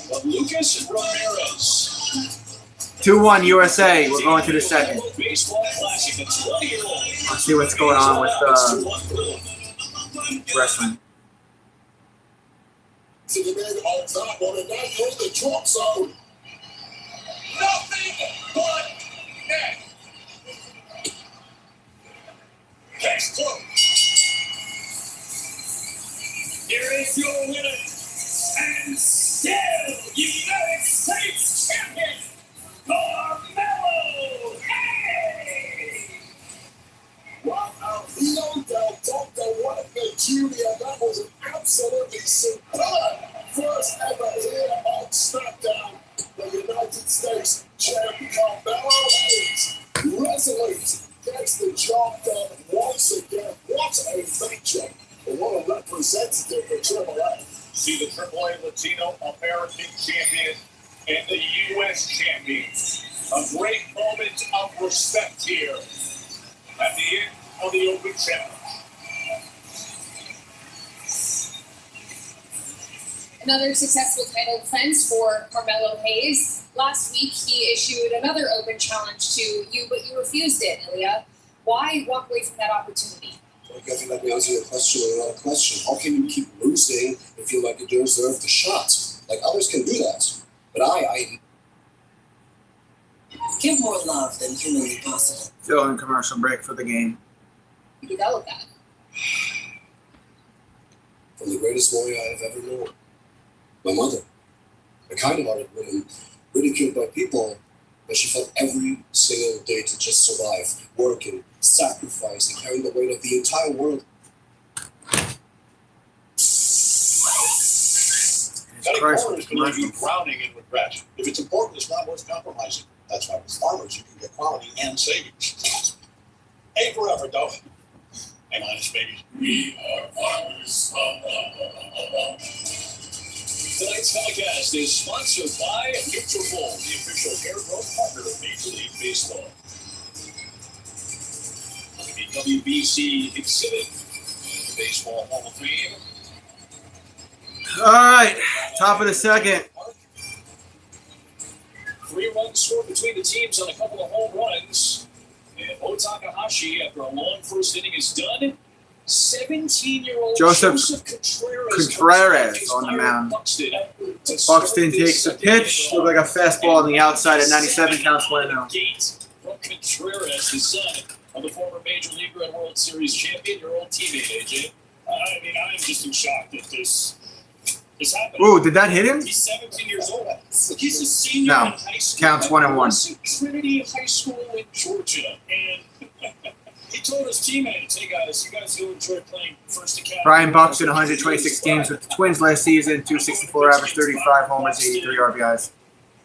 But Lucas Ramirez. 2-1 USA. We're going to the second. Baseball Classic, the 20-year-old. Let's see what's going on with wrestling. To the man on top on the night in the chalk zone. Nothing but net. Case closed. Here is your winner, and still United States champion, Carmelo Hayes. Wow, no doubt, Dr. Wagner Jr., that was an absolutely superb first ever here on SmackDown. The United States champion Carmelo Hayes resolute gets the job done once again. What a matchup. And what a representative for Triple A. See the AAA Latino American champion and the U.S. champion. A great moment of respect here at the end of the Open Challenge. Another successful title defense for Carmelo Hayes. Last week, he issued another Open Challenge to you, but you refused it, Ilya. Why walk away from that opportunity? I think let me answer your question with another question. How can you keep losing if you like you deserve the shot? Like others can do that. But I give more love than humanly possible. Still in commercial break for the game. You develop that. From the greatest warrior I have ever known. My mother. A kind-hearted woman, ridiculed by people, but she fought every single day to just survive, working, sacrificing, carrying the weight of the entire world. Cutting corners can leave you drowning in regret. If it's important, it's not worth compromising. That's why with farmers you can get quality and savings. Ain't forever, though. Hang on, baby. We are farmers. Tonight's telecast is sponsored by Nutrafol, the official hair growth partner of Major League Baseball. The WBC exhibit in the Baseball Hall of Fame. All right, top of the second. 3 runs scored between the teams on a couple of home runs. And Mo Takahashi, after a long first inning, is done. 17-year-old Joseph Contreras on the mound. Buxton takes the pitch. Looked like a fastball on the outside at 97, counts 1-0. From Contreras, the son of the former Major Leaguer and World Series champion, your old teammate, AJ. I mean, I'm just in shock that this happened. Ooh, did that hit him? He's 17 years old. He's a senior in high school. Counts 1-1. Trinity High School in Georgia. And He told his teammates, "Hey guys, you guys who enjoy playing first academy." Brian Buxton, 126 games with the Twins last season, 264 average, 35 homers, 83 RBIs.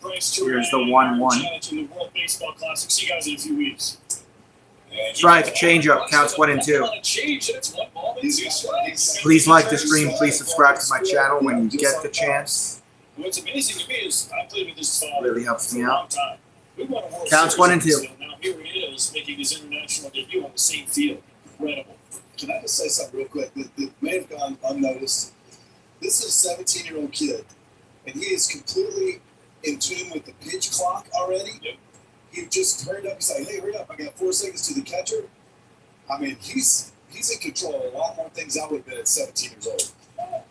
Here's the 1-1. To the World Baseball Classic. See you guys in a few weeks. Strike, changeup, counts 1 and 2. Please like the stream. Please subscribe to my channel when you get the chance. What's amazing to me is I played with this father. Really helps me for a long out. time. We won a World Counts Series 1 and 2. so now here he is making his international debut on the same field. Incredible. Can I just say something real quick that may have gone unnoticed? This is a 17-year-old kid, and he is completely in tune with the pitch clock already. Yep. He just hurried up. He's like, "Hey, hurry up! I got 4 seconds to the catcher." I mean, he's in control of a lot more things I would have been at 17 years old.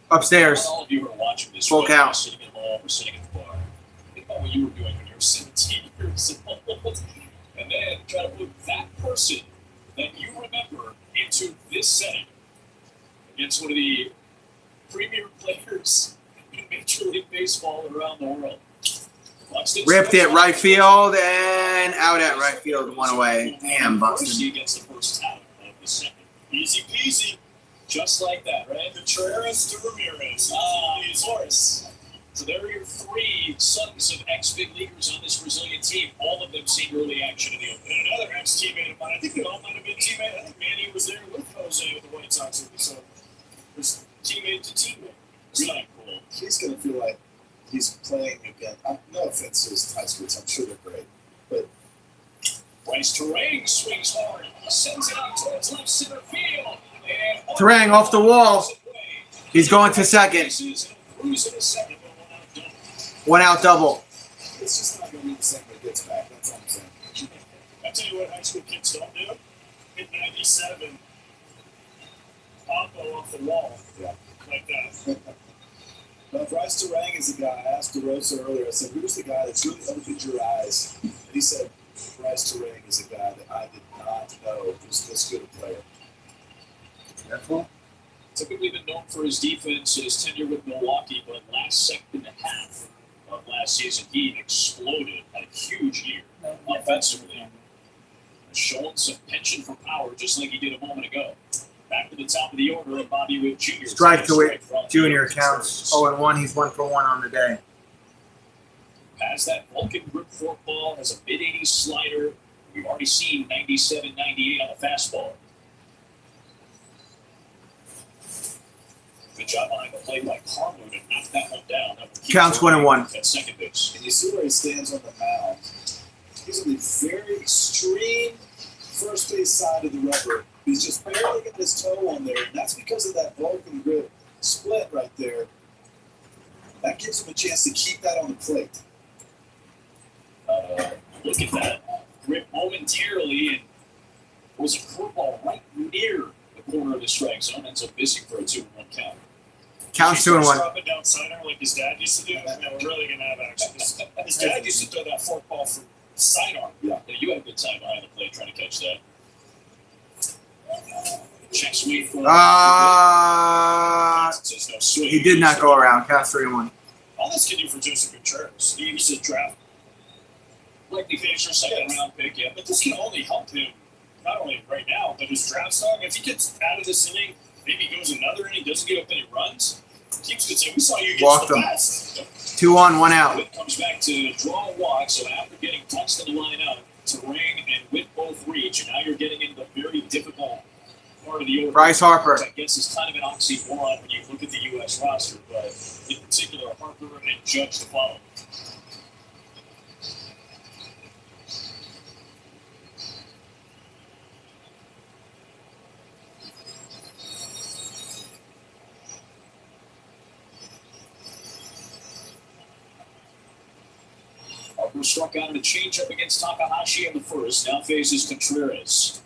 Upstairs. All of you are watching this. Full count. Sitting at home or sitting at the bar. Think about what you were doing when you were 17 years old, and then try to put that person that you remember into this setting against one of the premier players in Major League Baseball around the world. Ripped it right field and out at right field, 1 away. Damn, Buxton. Against the first out of the second. Easy peasy. Just like that, right? Contreras to Ramirez. Of course. So there are your 3 sons of ex-big leaguers on this Brazilian team. All of them seen early action in the open. And another ex-teammate of mine, I think they all might have been teammates. I think Manny was there with Jose with the White Sox. So there's teammate to teammate. It's not cool. He's going to feel like he's playing again. No offense to his high schools. I'm sure they're great. But Bryce Terang swings hard. Sends it out towards left center field. And Terang off the wall. He's going to second. One out double. it's just not going to be the same when it gets back. That's all I'm saying. I tell you what high school kids don't do. In 97, Pablo off the wall. Yeah. Like that. Now, Bryce Terang is the guy. I asked DeRosa earlier. I said, "Who's the guy that's really opened your eyes?" And he said, "Bryce Terang is a guy that I did not know was this good a player." Careful. Typically been known for his defense and his tenure with Milwaukee, but last second and a half of last season, he exploded. Had a huge year offensively. Showing some penchant for power, just like he did a moment ago. Back to the top of the order, and Bobby Witt Jr. Strike to Witt Jr. counts 0-1. He's 1 for 1 on the day. Has that Vulcan grip forkball, has a mid-80s slider. We've already seen 97, 98 on the fastball. Good job behind the plate by Carlo to knock that one down. That one Counts 1-1. At second base. And you see where he stands on the mound. He's on the very extreme first base side of the rubber. He's just barely getting his toe on there, and that's because of that Vulcan grip split right there. That gives him a chance to keep that on the plate. Look at that. Grip momentarily, and was a curveball right near the corner of the strike zone. Ends up missing for a 2-1 count. Counts 2-1. Dropping down cider like his dad used to do. Yeah, we're really going to have action. His dad used to throw that forkball from sidearm. Yeah. You had a good time behind the plate trying to catch that. Check swing for he did not go around. Counts 3-1. All this can do for Joseph Contreras. He's a draft likely finisher, second round pick, yeah. But this can only help him, not only right now, but his draft stock. If he gets out of this inning, maybe goes another inning, doesn't get up any runs, keeps good saying, we saw you Walked against the him. best. 2 on, 1 out. Witt comes back to draw a walk, so after getting touched in the lineup, Terang and Witt both reach, and now you're getting into the very difficult part of the order. Bryce Harper. I guess it's kind of an oxymoron when you look at the U.S. roster, but in particular, Harper and Judge to follow. Harper struck out in a changeup against Takahashi in the first. Now faces Contreras.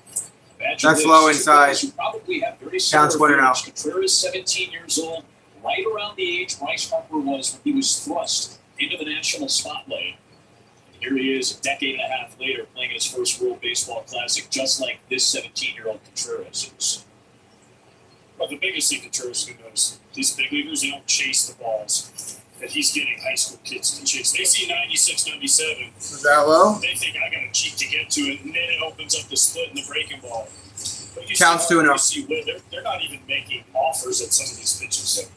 That's low inside. Who probably have very Counts similar 1-0. feelings. Contreras, 17 years old, right around the age Bryce Harper was when he was thrust into the national spotlight. And here he is, a decade and a half later, playing his first World Baseball Classic, just like this 17-year-old Contreras is. Well, the biggest thing Contreras is going to notice, these big leaguers, they don't chase the balls. that he's getting high school kids to chase. They see 96, 97. Was that low? They think I got to cheat to get to it, and then it opens up the split and the breaking ball. But you Counts see, 2-0. you see, they're not even making offers at some of these pitches. So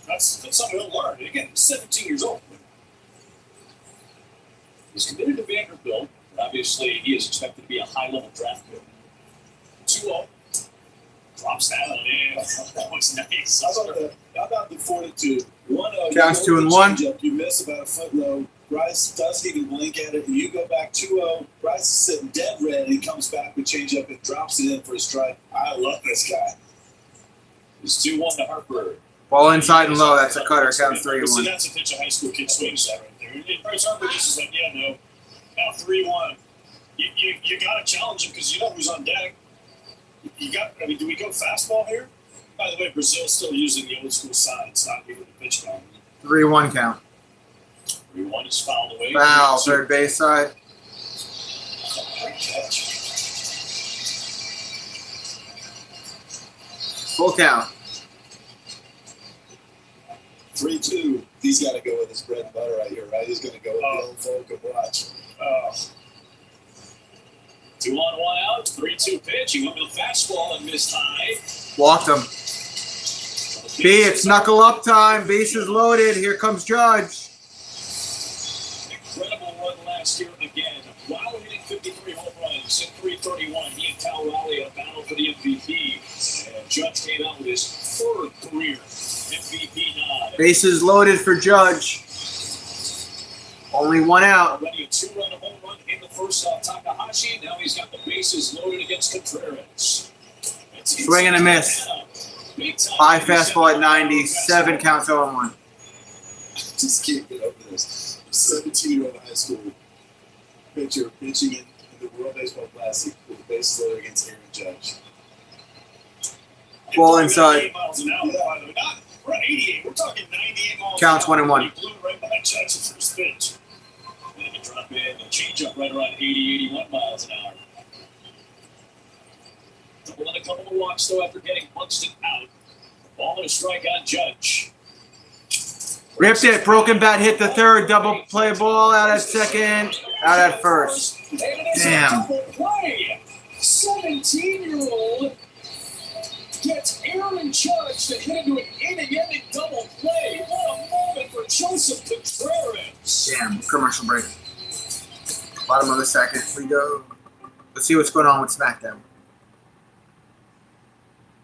that's something he'll learn. And again, he's 17 years old. He's committed to Vanderbilt. Obviously, he is expected to be a high-level draft pick. 2-0. Drops that one in. That was nice. How about the 42? 1-0. Counts 2-1. You miss about a foot low. Bryce doesn't even blink at it, and you go back 2-0. Bryce is sitting dead red, and he comes back with changeup and drops it in for a strike. I love this guy. It's 2-1 to Harper. Ball inside and low. That's a cutter. Counts 3-1. See, that's a pitch a high school kid swings at right there. And Bryce Harper just is like, yeah, no. Now 3-1. You got to challenge him because you know who's on deck. Do we go fastball here? By the way, Brazil's still using the old school side. It's not even the pitch count. 3-1 count. 3-1 is fouled away. Foul, third base side. Great catch. Full count. 3-2. He's got to go with his bread and butter right here, right? He's going to go with the old folk and watch. 2-1, 1 out. 3-2 pitch. He went with a fastball and missed high. Walked him. B, it's knuckle up time. Bases loaded. Here comes Judge. Incredible run last year again. While hitting 53 home runs in 331, he and Cal Raleigh a battle for the MVP. And Judge came out with his third career MVP nod. Bases loaded for Judge. Only 1 out. Already a 2-run home run in the first off Takahashi. Now he's got the bases loaded against Contreras. Swing and a miss. High fastball at 90. 7 counts 0-1. Just can't get over this. 17-year-old high school pitcher pitching in the World Baseball Classic with the bases loaded against Aaron Judge. Ball inside. 88 miles an hour, by the way. We're at 88. We're talking 98 miles Count an hour. 21. He blew right by Judge at first pitch. And then he drop in a changeup right around 80, 81 miles an hour. Double and a couple of walks, though, after getting punched it out. Ball and a strike on Judge. Ripped it. Broken bat hit the third. Double play ball out at second. Out at first. Damn. 17-year-old gets Aaron Judge to hit into an inning-ending double play. What a moment for Joseph Contreras. Damn. Commercial break. Bottom of the second. We go. Let's see what's going on with SmackDown.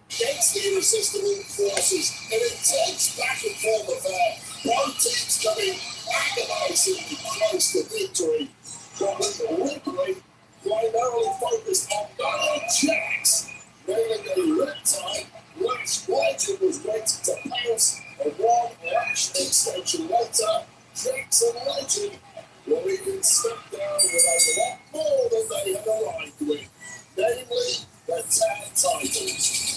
Thanks to irresistible forces and intense back and forth affair. Both teams coming agonizingly close to victory. But with the replay primarily focused on Donald Jacks, nailing a riptide, Lash Legend was waiting to pounce, and one Lash extension later, Jacks and Legend will even step down with a lot more than they had arrived with, namely the tag titles.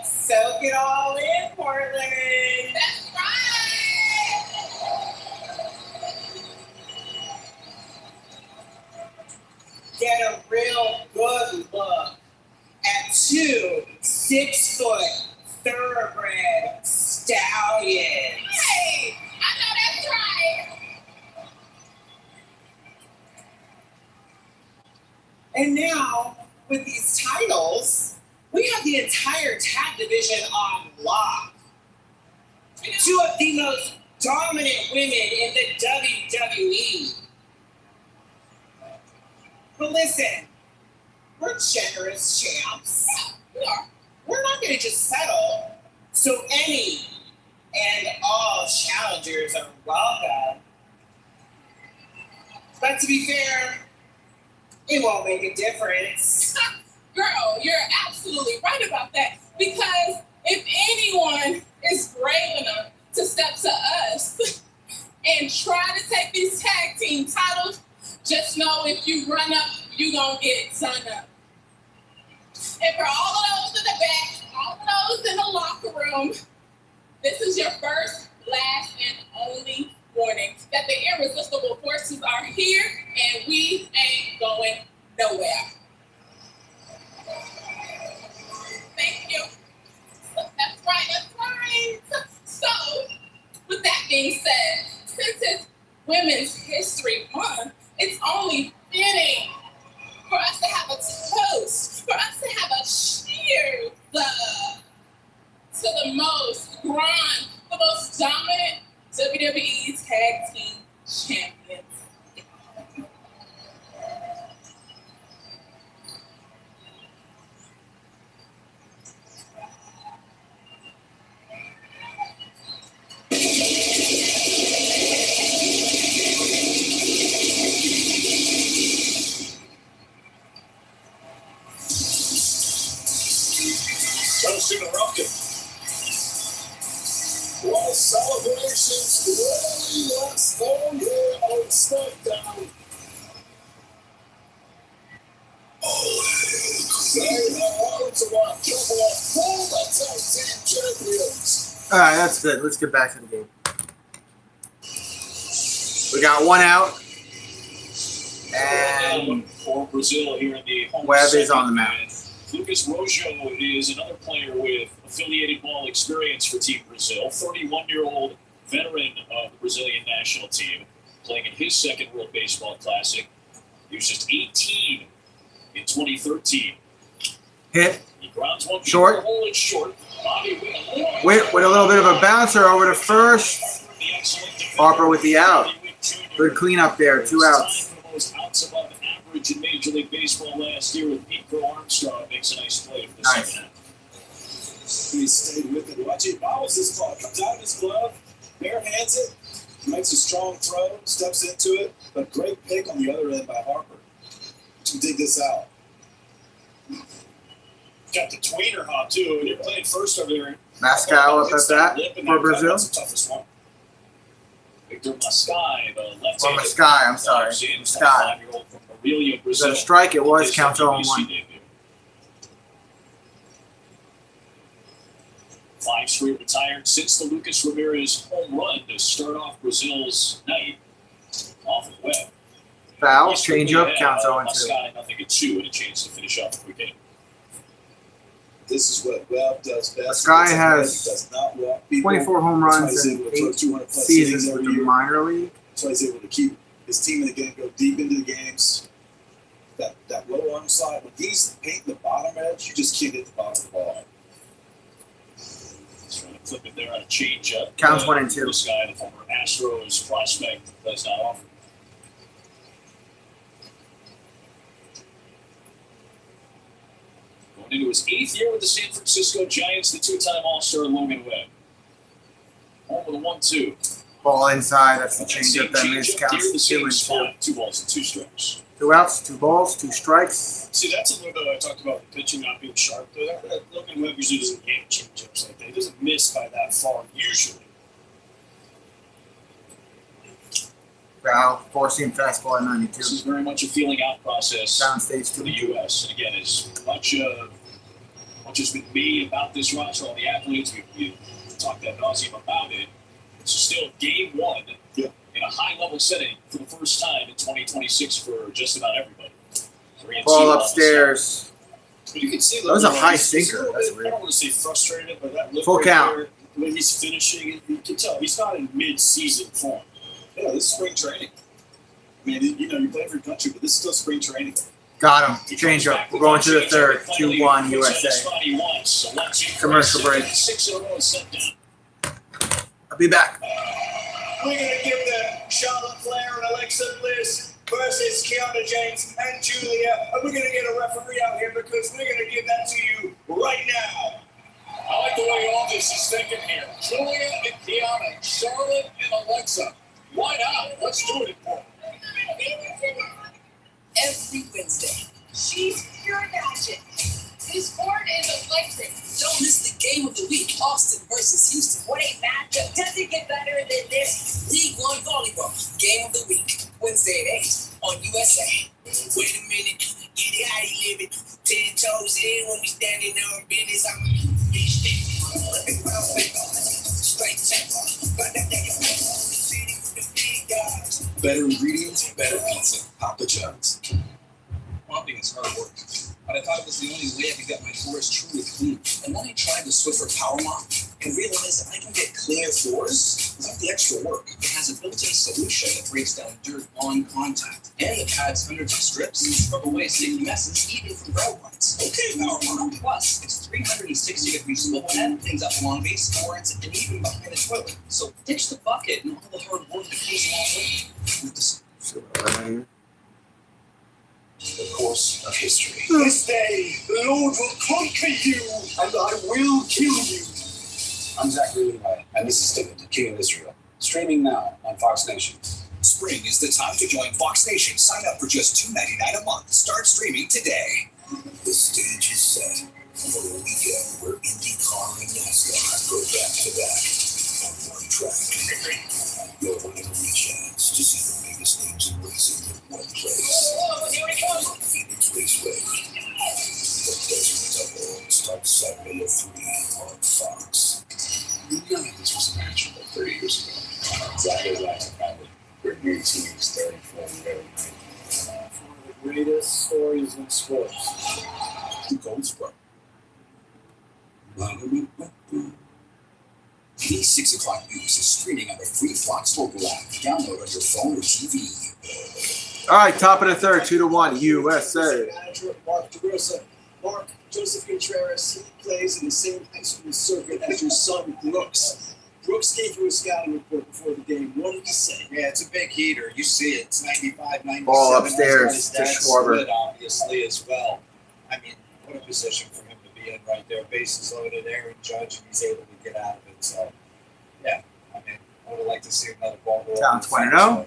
Soak it all in, Portland. That's right. Get a real good look at 2 6-foot thoroughbred stallions. Hey, I know that's right. And now, with these titles, we have the entire tag division on lock. 2 of the most dominant women in the WWE. But listen, we're generous champs. We're not going to just settle. So any and all challengers are welcome. But to be fair, it won't make a difference. Girl, you're absolutely right about that. Because if anyone is brave enough to step to us and try to take these tag team titles, just know if you run up, you gonna get sun up. And for all of those in the back, all of those in the locker room, this is your first, last, and only warning that the irresistible forces are here and we ain't going nowhere. Thank you. That's right. So, with that being said, since it's Women's History Month, it's only fitting for us to have a toast, for us to have a cheers to the most grand, the most dominant WWE Tag Team Champions. Toast interrupted. While celebrations really last all year on SmackDown. Say hello to our couple of former tag team champions. All right, that's good. Let's get back to the game. We got one out, and for Brazil here in the home Webb is segment. on the mound. Lucas Rojo is another player with affiliated ball experience for Team Brazil, 31-year-old veteran of the Brazilian national team, playing in his second World Baseball Classic. He was just 18 in 2013. Hit. He grounds one Short. Short. Bobby With a little bit of a bouncer over to first. Harper with the out. Good cleanup there. 2 outs. Outs above average in Major League Baseball last year with Nico Armstrong makes a nice play for the second half. He stayed with it. Watch, he bobbles this ball. Comes out of his glove, bare hands it, makes a strong throw, steps into it, but great pick on the other end by Harper to dig this out. Got the tweener hop too, and you're playing first over there. Mascal up at that for Brazil. That's the toughest one. Victor Mascai, the left-handed. Mascai, I'm sorry. Mascai. Was that a strike? It was. Counts 0-1. 5 straight retired since the Lucas Ramirez home run to start off Brazil's night off of Webb. Foul. Change up. Counts 0-2. Mascai, nothing at 2 and a chance to finish off the quick game. This is what Webb does best. Mascai has does not walk people. 24 home runs in 8 seasons with the minor league. So he's able to keep his team in the game, go deep into the games. That low arm slide, when he's painting the bottom edge, you just can't hit the bottom of the ball. Just trying to flip it there on a changeup. Counts 1-2. This guy, the former Astros prospect, does not offer. Going into his 8th year with the San Francisco Giants, the 2-time All-Star Logan Webb. Home with a 1-2. Ball inside. That's the changeup that missed. Counts 2-2. 2 balls and 2 strikes. 2 outs, 2 balls, 2 strikes. See, that's a little bit I talked about the pitching not being sharp. That Logan Webb usually doesn't get changeups like that. He doesn't miss by that far usually. Foul. 4-seam fastball at 92. This is very much a feeling out process Down stage for the U.S. And again, as much has been made about this roster, all the athletes, we talked ad nauseum about it. It's still game 1 in a high-level setting for the first time in 2026 for just about everybody. Ball upstairs. But you can see that was a high sinker. That's weird. I don't want to say frustrated, but that look Full right count. there, the way he's finishing, you can tell he's not in mid-season form. Yeah, this is spring training. I mean, you play for your country, but this is still spring training. Got him. Change up. We're going to the third. 2-1 USA. Commercial break. 6 in a row set down. I'll be back. We're going to give them Charlotte Flair and Alexa Bliss versus Kiana James and Julia. And we're going to get a referee out here because we're going to give that to you right now. I like the way all this is thinking here. Julia and Kiana, Charlotte and Alexa. Why not? Let's do it for them. Every Wednesday. She's pure magic. This board is electric. Don't miss the game of the week, Austin versus Houston. What a matchup. Does it get better than this? League One Volleyball, game of the week, Wednesday at 8 on USA. Wait a minute, get it how you live it. 10 toes in when we standing on business. I'm a straight check. Better ingredients, better pizza. Papa John's. Mopping is hard work, but I thought it was the only way I could get my floors truly clean. And then I tried the Swiffer Power Mop and realized that I can get cleaner floors without the extra work. It has a built-in solution that breaks down dirt on contact, and it adds hundreds of strips to scrub away sticky messes, even from grout lines. Okay, Power Mop. Plus, it's 360-degree swivel and things up along baseboards and even behind the toilet. So ditch the bucket and all the hard work that goes along with this. The course of history. This day, the Lord will conquer you, and I will kill you. I'm Zach Levi, and this is David, King of Israel. Streaming now on Fox Nation. Spring is the time to join Fox Nation. Sign up for just $2.99 a month. Start streaming today. The stage is set for a weekend where IndyCar and NASCAR go back to back on one track. You'll have every chance to see the biggest names in racing in one place. On Phoenix Raceway. The Desert Double starts Saturday at 3 on Fox. You know this was a match about 30 years ago. Exactly like a family. We're new teams 34 every night. One of the greatest stories in sports. The Goldsboro. The 6 o'clock news is streaming on the free Fox mobile app. Download on your phone or TV. All right, top of the third, 2-1, USA. Manager Mark DeRosa. Mark, Joseph Contreras plays in the same high school circuit as your son Brooks. Brooks gave you a scouting report before the game. What did he say? Yeah, it's a big heater. You see it. It's 95, 97. Ball upstairs to Schwarber. Split, obviously, as well. I mean, what a position for him to be in right there. Bases loaded, Aaron Judge, and he's able to get out of it. So, yeah, I mean, I would have liked to see another ball go Down 20-0.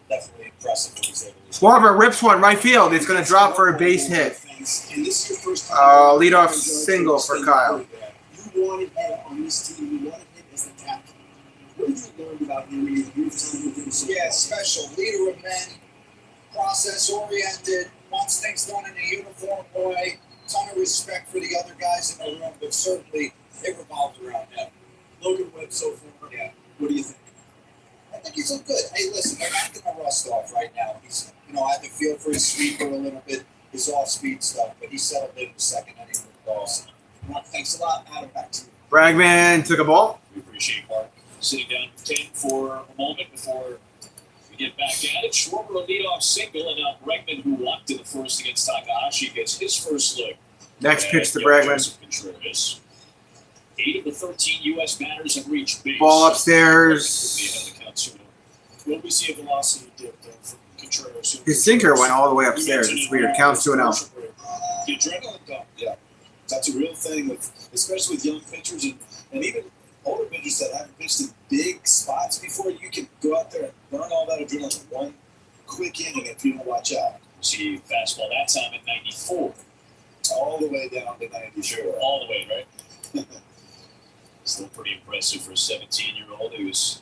Definitely impressive what he's able to do. Schwarber rips one right field. It's going to drop for a base hit. And this is your first time. Leadoff single for Kyle. You wanted him on this team. You wanted him as the captain. What have you learned about him in your time with him so far? Yeah, special. Leader of men. Process-oriented. Wants things done in a uniform way. Ton of respect for the other guys in the room, but certainly it revolves around him. Logan Webb so far. Yeah. What do you think? I think he's looked good. Hey, listen, they're not going to rust off right now. He's, I had to feel for his sweeper a little bit, his off-speed stuff, but he settled in the second inning with the balls. Mark, thanks a lot. Adam, back to you. Bregman took a ball. We appreciate Mark sitting down at 10 for a moment before we get back at it. Schwarber a leadoff single, and now Bregman, who walked in the first against Takahashi, gets his first look. Next pitch to Bregman. 8 of the 13 U.S. batters have reached base. Ball upstairs. Will we see a velocity dip though from Contreras? His sinker went all the way upstairs. It's weird. Counts 2-0. The adrenaline dump. Yeah, that's a real thing, especially with young pitchers and even older pitchers that haven't pitched in big spots before. You can go out there and burn all that adrenaline in one quick inning if you don't watch out. See fastball that time at 94. All the way down to 94. All the way, right? Still pretty impressive for a 17-year-old who's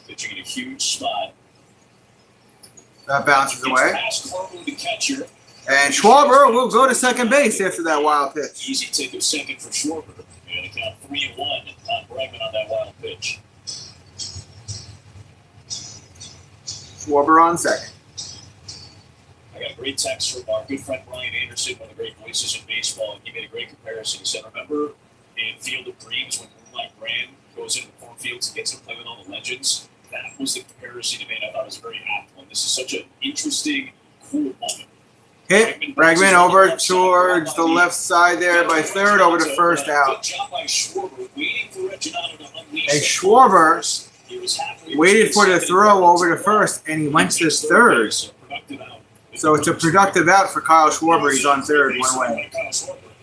pitching in a huge spot. That bounces away. Past Carver, the catcher. And Schwarber will go to second base after that wild pitch. Easy take of second for Schwarber. They're going to count 3-1 on Bregman on that wild pitch. Schwarber on second. I got a great text from our good friend Brian Anderson, one of the great voices in baseball, and he made a great comparison. He said, remember in Field of Dreams when Moonlight Brand goes into the cornfields and gets to play with all the legends? That was the comparison he made. I thought it was very apt one. This is such an interesting, cool moment. Hit. Bregman over towards the left side there by third, over to first out. Good job by Schwarber, waiting for Reginado to unleash. And Schwarber waited for the throw over to first, and he went to third. So it's a productive out for Kyle Schwarber. He's on third, one away.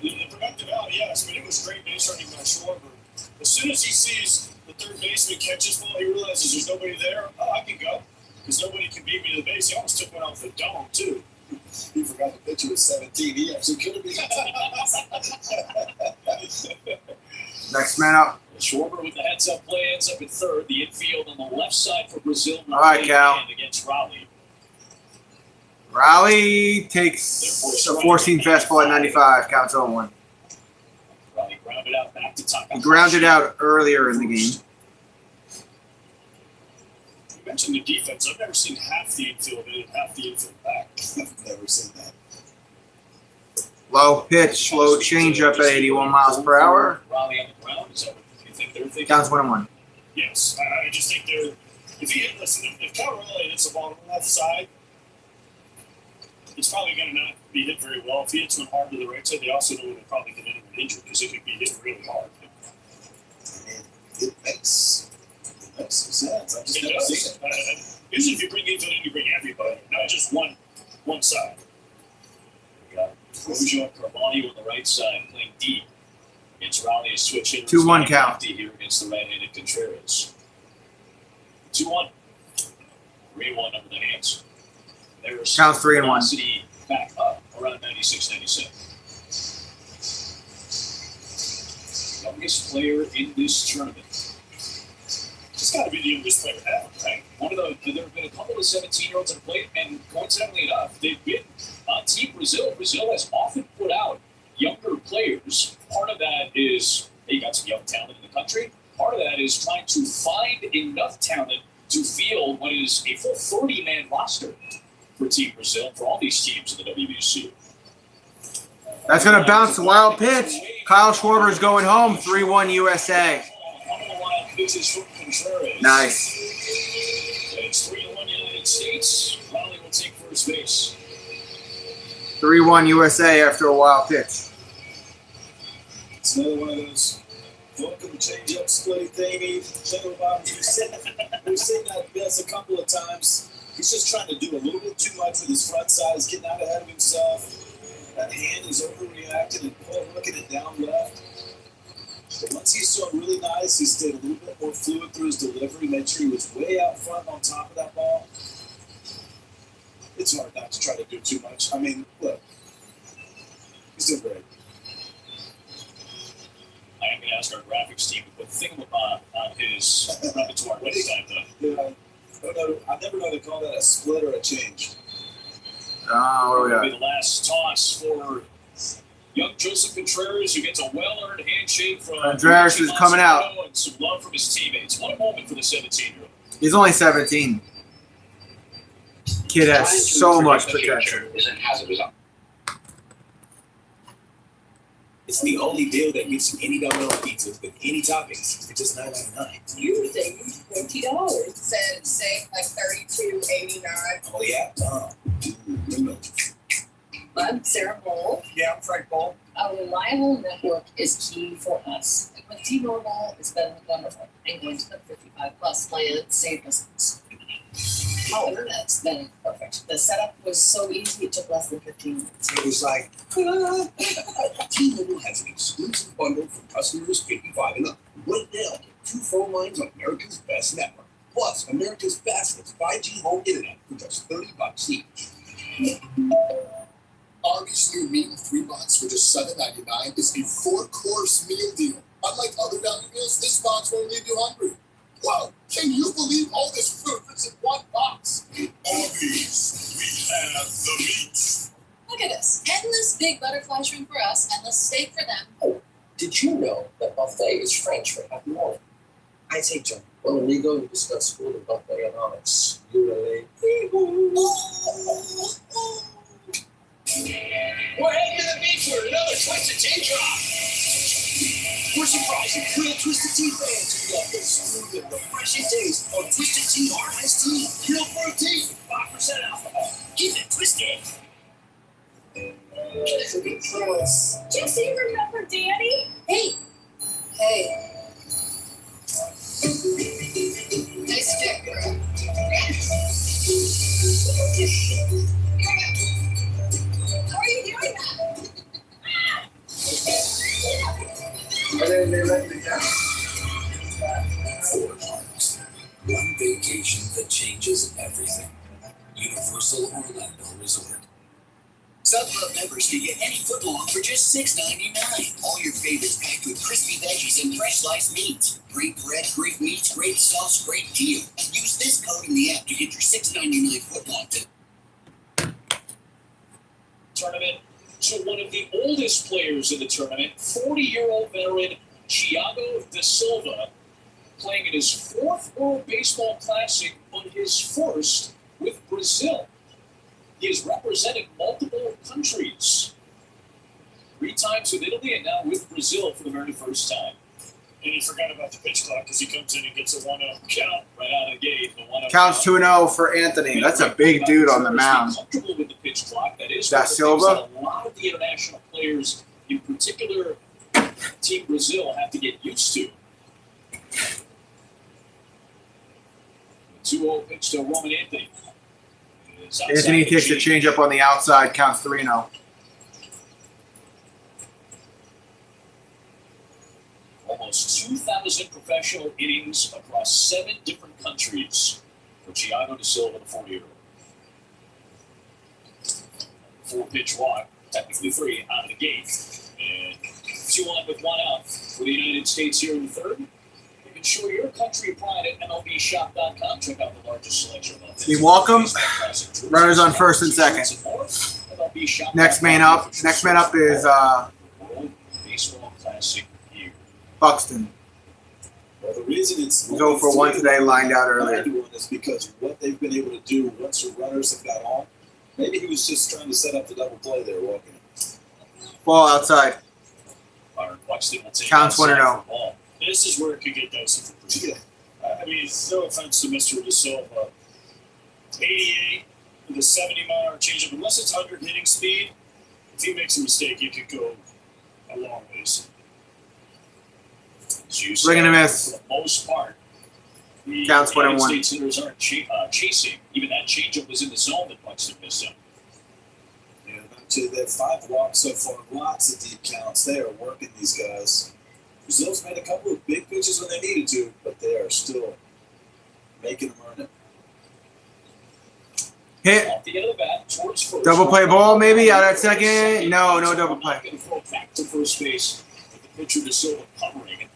The productive out, yes, but it was great base running by Schwarber. As soon as he sees the third baseman catch his ball, he realizes there's nobody there. Oh, I can go. Because nobody can beat me to the base. He almost took one off the dome, too. He forgot the pitcher was 17. He actually could have been. Next man up. Schwarber with the heads-up play ends up in third. The infield on the left side for Brazil. All right, Cal. Against Raleigh. Raleigh takes a 4-seam fastball at 95. Counts 0-1. Raleigh grounded out back to Takahashi. He grounded out earlier in the game. You mentioned the defense. I've never seen half the infield in and half the infield back. I've never seen that. Low pitch, low changeup at 81 miles per hour. Raleigh on the ground. Is that what you think they're thinking? Counts 1-1. Yes. I just think they're. If Cal Raleigh hits the ball on the left side, it's probably going to not be hit very well. If he hits one hard to the right side, they also know they probably get anyone injured because it could be hit really hard. It makes some sense. I've just never seen it. Usually, if you bring infield in, you bring everybody, not just one side. We got Rojo and Carvalho on the right side playing deep. Against Raleigh, a switch hitter. 2-1 count. Here against the right-handed Contreras. 2-1. 3-1 over the hands. There's Counts 3-1. velocity back up around 96, 97. Youngest player in this tournament. It's got to be the youngest player ever, right? There have been a couple of 17-year-olds that played, and coincidentally enough, they've been on Team Brazil. Brazil has often put out younger players. Part of that is they got some young talent in the country. Part of that is trying to find enough talent to field what is a full 30-man roster for Team Brazil, for all these teams in the WBC. That's going to bounce the wild pitch. Kyle Schwarber is going home. 3-1 USA. One of the wild pitches from Contreras. Nice. It's 3-1 United States. Raleigh will take first base. 3-1 USA after a wild pitch. It's another one of those welcome change-up splitting thing about him. We've seen that Bills a couple of times. He's just trying to do a little bit too much with his front side. He's getting out ahead of himself. That hand is overreacting and looking it down left. But once he saw really nice, he stayed a little bit more fluid through his delivery, made sure he was way out front on top of that ball. It's hard not to try to do too much. I mean, look, he's doing great. I am going to ask our graphics team to put Thingamabob on his repertoire next time, though. Yeah, I never know to call that a split or a change. Oh, It'll be yeah. the last toss for young Joseph Contreras, who gets a well-earned handshake from Contreras is coming out. And some love from his teammates. What a moment for the 17-year-old. He's only 17. Kid has so much potential. It's the only deal that gets you any Domino's pizza with any toppings for just $9.99. You saved $20. Save like $32.89. Oh yeah. I'm Sarah Bull. Yeah, I'm Frank Ball. A reliable network is key for us. With T-Mobile, it's been wonderful. And going to the 55+ plan saved us. Our internet's been perfect. The setup was so easy, it took less than 15 minutes. It was like, T-Mobile has an exclusive bundle for customers 55 and up. Right now, get 2 phone lines on America's best network. Plus, America's fastest 5G home internet for just $30 each. Arby's new meat and 3 bucks for just $7.99 is a 4-course meal deal. Unlike other value meals, this box won't leave you hungry. Wow, can you believe all this food fits in one box? Arby's, we have the meat. Look at this. Endless big butterfly shrimp for us, endless steak for them. Oh, did you know that buffet is French for happy morning? I take John. Well, amigo, we discuss school and buffet economics. We're heading to the beach for another Twisted Tea drop. We're surprising real Twisted Tea fans who love the smooth and refreshing taste of Twisted Tea Hard Iced Tea. Real fruit tea, 5% alcohol. Keep it twisted. Jesse, remember Danny? Hey. Nice fit, girl. How are you doing that? They let me down. 4 parks. One vacation that changes everything. Universal Orlando Resort. Sub Club members can get any footlong for just $6.99. All your favorites packed with crispy veggies and fresh sliced meats. Great bread, great meats, great sauce, great deal. Use this code in the app to get your $6.99 footlong tournament to one of the oldest players in the tournament, 40-year-old veteran Thiago da Silva, playing in his 4th World Baseball Classic on his first with Brazil. He has represented multiple countries, 3 times with Italy and now with Brazil for the very first time. And he forgot about the pitch clock because he comes in and gets a 1-0 count right out of the gate. Counts 2-0 for Anthony. That's a big dude on the mound. Comfortable with the pitch clock. That is Da Silva. a lot of the international players, in particular Team Brazil, have to get used to. 2-0 pitch to Roman Anthony. Anthony takes the changeup on the outside, counts 3-0. Almost 2,000 professional innings across 7 different countries for Thiago da Silva, the 40-year-old. 4-pitch walk, technically 3 out of the gate, and 2-1 with 1 out for the United States here in the 3rd. You can show your country pride at MLBshop.com. Check out the largest selection of offensive. You welcome. Runners on 1st and 2nd. Next man up is Baseball Classic. Buxton. Well, the reason it's 0 for 1 today, lined out earlier. Is because of what they've been able to do once the runners have got on. Maybe he was just trying to set up the double play there, walking. Ball outside. Counts 1-0. This is where it could get dicey for Brazil. I mean, no offense to Mr. Da Silva. 88 with a 70-mile-an-hour changeup. Unless it's 100 hitting speed, if he makes a mistake, it could go a long ways. Swing and a miss. For the most part, the Counts 1-1. United States hitters aren't chasing. Even that changeup was in the zone that Buxton missed him. Yeah, they've had 5 walks so far, lots of deep counts. They are working these guys. Brazil's made a couple of big pitches when they needed to, but they are still making them earn it. Hit. Off the end of the bat, towards first. Double play ball, maybe out at second. No double play. Going to throw back to first base with the pitcher Da Silva covering.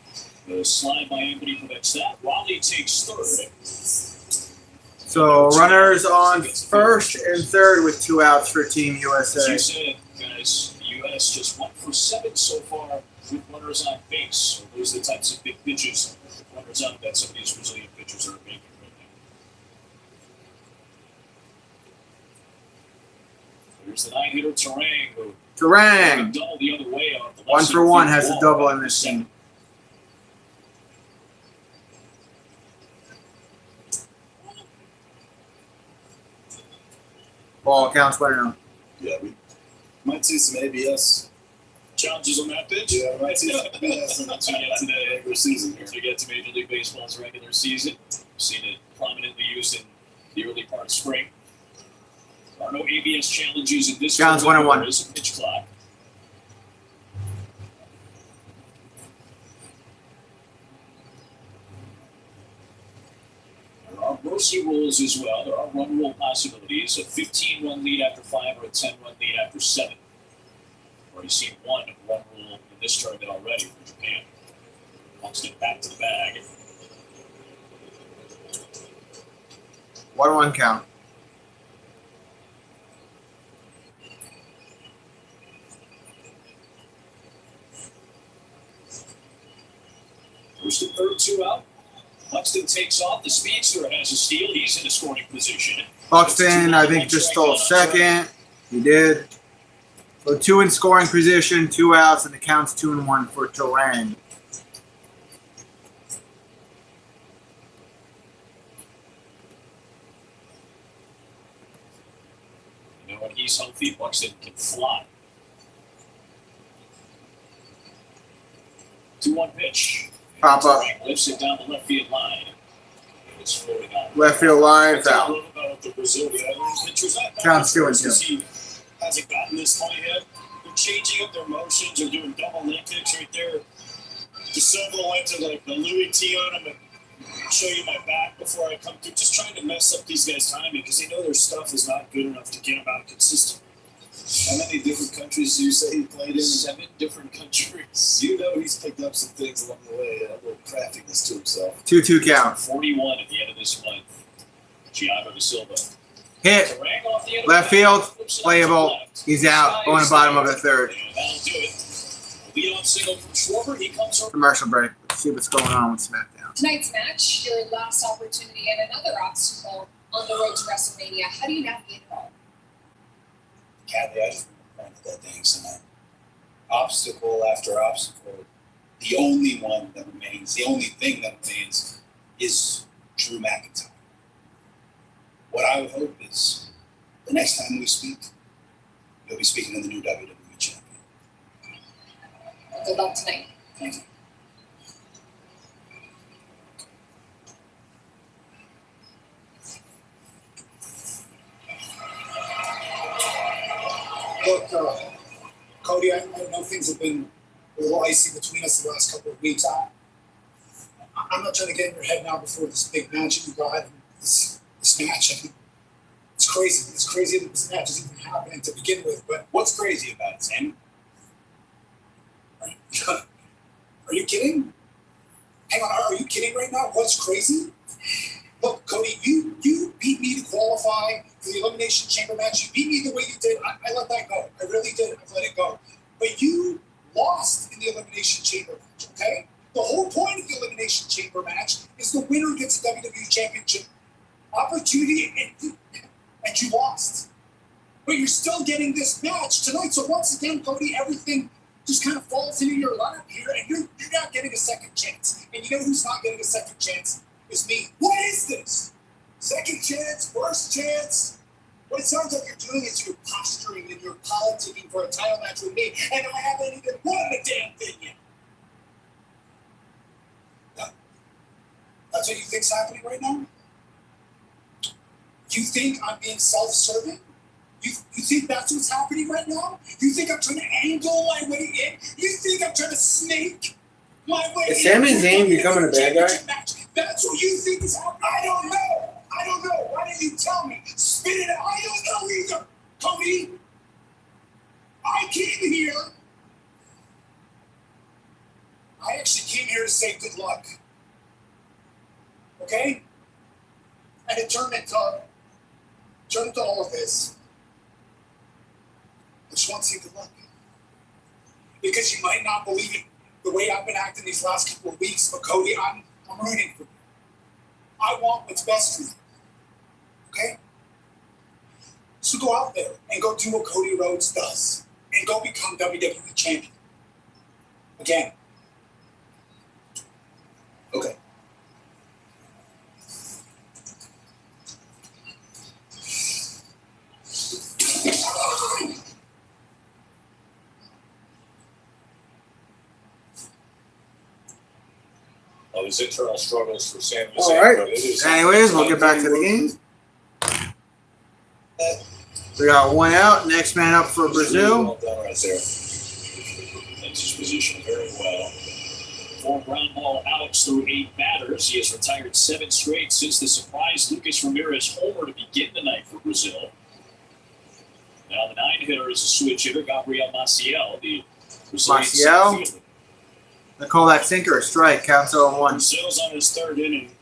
The slide by Anthony prevents that. Raleigh takes 3rd. So runners on 1st and 3rd with 2 outs for Team USA. As you said, guys, the U.S. just 1 for 7 so far with runners on base. So those are the types of big pitches with runners on that some of these Brazilian pitchers are making right now. There's the 9-hitter Terang, who double the other way on the 1 for 1 has a double in this team. Ball counts 1-0. Yeah, we might see some ABS challenges on that pitch. Yeah, might see some ABS in today. Regular season here. As we get to Major League Baseball's regular season, we've seen it prominently used in the early part of spring. There are no ABS challenges in this. Counts 1-1. There is a pitch clock. There are mercy rules as well. There are run rule possibilities. A 15-run lead after 5 or a 10-run lead after 7. We've already seen one run rule in this tournament already for Japan. Buxton back to the bag. 1-1 count. First and third, 2 out. Buxton takes off. The speedster has a steal. He's in a scoring position. Buxton, I think, just stole second. He did. So 2 in scoring position, 2 outs, and the count's 2-1 for Terang. You know, when he's healthy, Buxton can fly. 2-1 pitch. Pop up. Lifts it down the left field line. It's floating out. Left field line, foul. Counts 2-2. He hasn't gotten this point yet. They're changing up their motions or doing double leg kicks right there. De Silva went to like the Louis T on him and show you my back before I come through. Just trying to mess up these guys' timing because they know their stuff is not good enough to get them out consistently. How many different countries do you say he played in? 7 different countries. You know he's picked up some things along the way, a little craftiness to himself. 2-2 count. 41 at the end of this month. Gianni Da Silva. Hit. Left field. Playable. He's out on the bottom of the third. And that'll do it. Lead-off single from Schwarber. He comes over. Commercial break. Let's see what's going on with SmackDown. Tonight's match, your last opportunity and another obstacle on the road to WrestleMania. How do you navigate it all? Kathy, I just pointed that thing tonight. Obstacle after obstacle. The only one that remains, the only thing that remains is Drew McIntyre. What I would hope is the next time we speak, you'll be speaking to the new WWE champion. Good luck tonight. Thank you. Look, Cody, I know things have been a little icy between us the last couple of weeks. I'm not trying to get in your head now before this big match that you got and this match. I mean, it's crazy. It's crazy that this match is even happening to begin with. But What's crazy about it, Sam? are you kidding? Hang on, are you kidding right now? What's crazy? Look, Cody, you beat me to qualify for the Elimination Chamber match. You beat me the way you did. I let that go. I really did. I let it go. But you lost in the Elimination Chamber match, okay? The whole point of the Elimination Chamber match is the winner gets a WWE Championship opportunity, and you lost. But you're still getting this match tonight. So once again, Cody, everything just kind of falls into your lap here, and you're not getting a second chance. And you know who's not getting a second chance? Is me. What is this? Second chance, first chance? What it sounds like you're doing is you're posturing and you're politicking for a title match with me, and I haven't even won the damn thing yet. That's what you think's happening right now? You think I'm being self-serving? You think that's what's happening right now? You think I'm trying to angle my way in? You think I'm trying to snake my way in? Is Sami Zayn becoming a bad guy? That's what you think is happening? I don't know. Why didn't you tell me? Spit it out. I don't know either. Cody, I came here. I actually came here to say good luck. Okay? And it turned into all of this. I just want to say good luck. Because you might not believe it the way I've been acting these last couple of weeks, but Cody, I'm rooting for you. I want what's best for you. Okay? So go out there and go do what Cody Rhodes does. And go become WWE champion. Again. Okay. There's internal struggles for Sami Zayn. All right. Anyways, we'll get back to the game. We got one out. Next man up for Brazil. Well done right there. Takes his position very well. 4 ground ball outs through 8 batters. He has retired 7 straight since the surprise Lucas Ramirez homer to begin the night for Brazil. Now the 9-hitter is a switch hitter, Gabriel Maciel, the Brazilian center fielder. They call that sinker a strike. Counts 0-1. Brazil's on his third inning.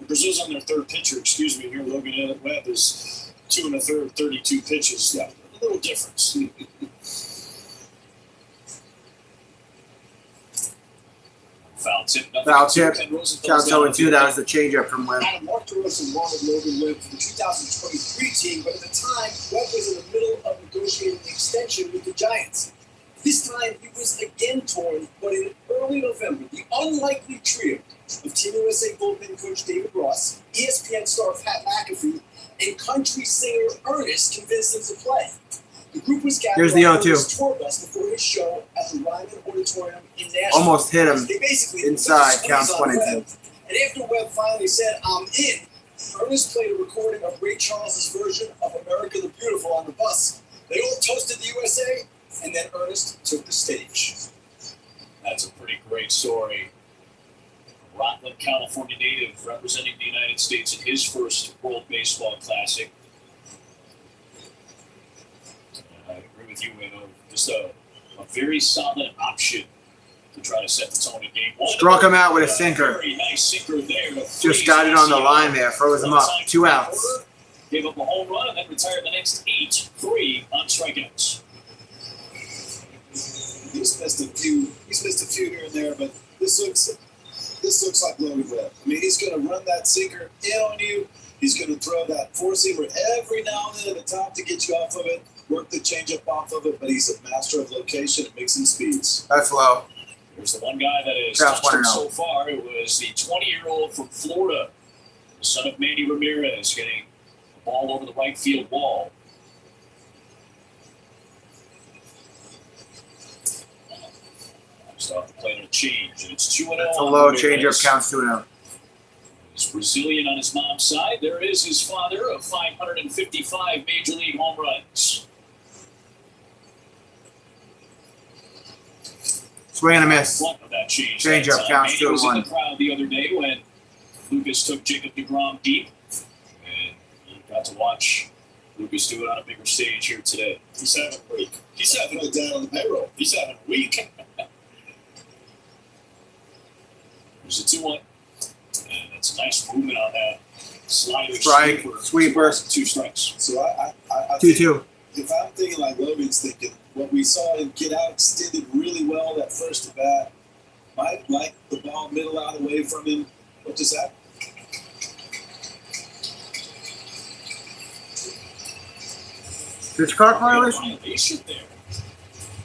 Brazil's on their third pitcher, excuse me. Here, Logan Webb is 2 1/3, 32 pitches. Yeah, a little difference. Foul tip. Foul tip. Counts 0-2. That was the changeup from Webb. Adam Mark DeRosa wanted Logan Webb for the 2023 team, but at the time, Webb was in the middle of negotiating an extension with the Giants. This time, he was again torn, but in early November, the unlikely trio of Team USA bullpen coach David Ross, ESPN star Pat McAfee, and country singer Ernest convinced him to play. The group was gathered on Ernest's tour bus before his show at the Ryman Auditorium in Nashville. Almost hit him inside. Counts 1 and 2. And after Webb finally said, "I'm in," Ernest played a recording of Ray Charles' version of America the Beautiful on the bus. They all toasted the USA, and then Ernest took the stage. That's a pretty great story. Rockland, California native representing the United States in his first World Baseball Classic. I agree with with you in just a very solid option to try to set the tone in game one. Struck him out with a sinker. Very nice sinker there. Just got it on the line there. Froze him up. 2 outs. Gave up a home run and then retired the next 8-3 on strikeouts. He's missed a few here and there, but this looks like Logan Webb. I mean, he's going to run that sinker in on you. He's going to throw that four-seamer every now and then at the top to get you off of it, work the changeup off of it, but he's a master of location and mixing speeds. That's low. There's the one guy that has touched him so far. It was the 20-year-old from Florida, the son of Manny Ramirez, getting the ball over the right field wall. Off the plate on a change, and it's 2-0. That's a low changeup, counts 2-0. He's Brazilian on his mom's side. There is his father of 555 major league home runs. Swing and a miss. Changeup counts 2-1. Was in the crowd the other day when Lucas took Jacob deGrom deep, and you got to watch Lucas do it on a bigger stage here today. He's having a week. He's having a down on the payroll. He's having a week. There's a 2-1, and it's a nice movement on that slider sweeper. 2 strikes. So I 2-2. If I'm thinking like Logan's thinking, what we saw him get out extended really well that first at bat, might like the ball middle out away from him. What does that? Pitch clock violation?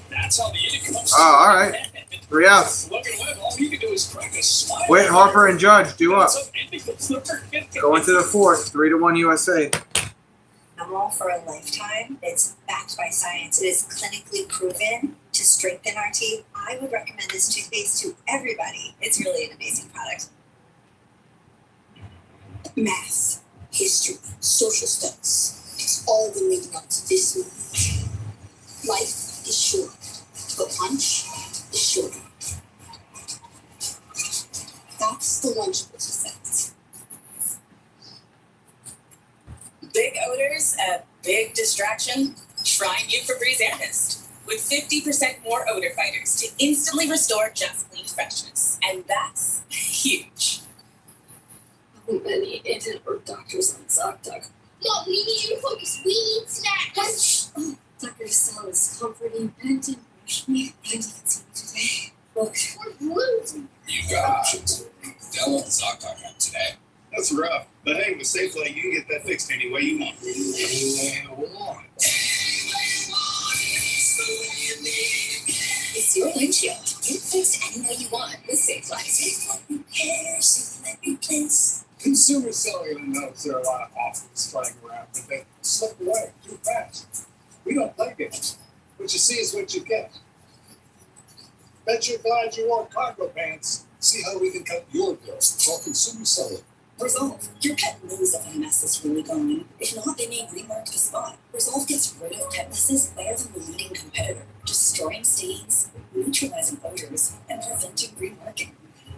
That's how the inning comes. Oh, all right. 3 outs. Witt, Harper, and Judge due up. Going to the 4th. 3-1 USA. Animal for a lifetime. It's backed by science. It is clinically proven to strengthen our teeth. I would recommend this toothpaste to everybody. It's really an amazing product. Math, history, social studies. It's all been leading up to this moment. Life is short, but punch is shorter. That's the lunchable effect. Big odors, a big distraction? Try new Febreze Air Mist. With 50% more odor fighters to instantly restore just clean freshness. And that's huge. How many anti-work doctors on ZocDoc? Look, we need you to focus. We need snacks. Oh, Dr. Sal is comforting and didn't rush me. I didn't see you today. Look, we're losing. You've got options. Download the ZocDoc app today. That's rough. But hey, with SafeLay, you can get that fixed any way you want. It's your windshield. Get fixed any way you want with SafeLay. SafeLay repairs, SafeLay replace. Consumers selling knows there are a lot of offers flying around, but they slip away too fast. We don't play games. What you see is what you get. Bet you're glad you wore cargo pants. See how we can cut your bills. Call Consumer Selling. Resolve. Your pet knows if a mess is really gone. If not, they may remark the spot. Resolve gets rid of pet messes better than the leading competitor, destroying stains, neutralizing odors, and preventing remarking.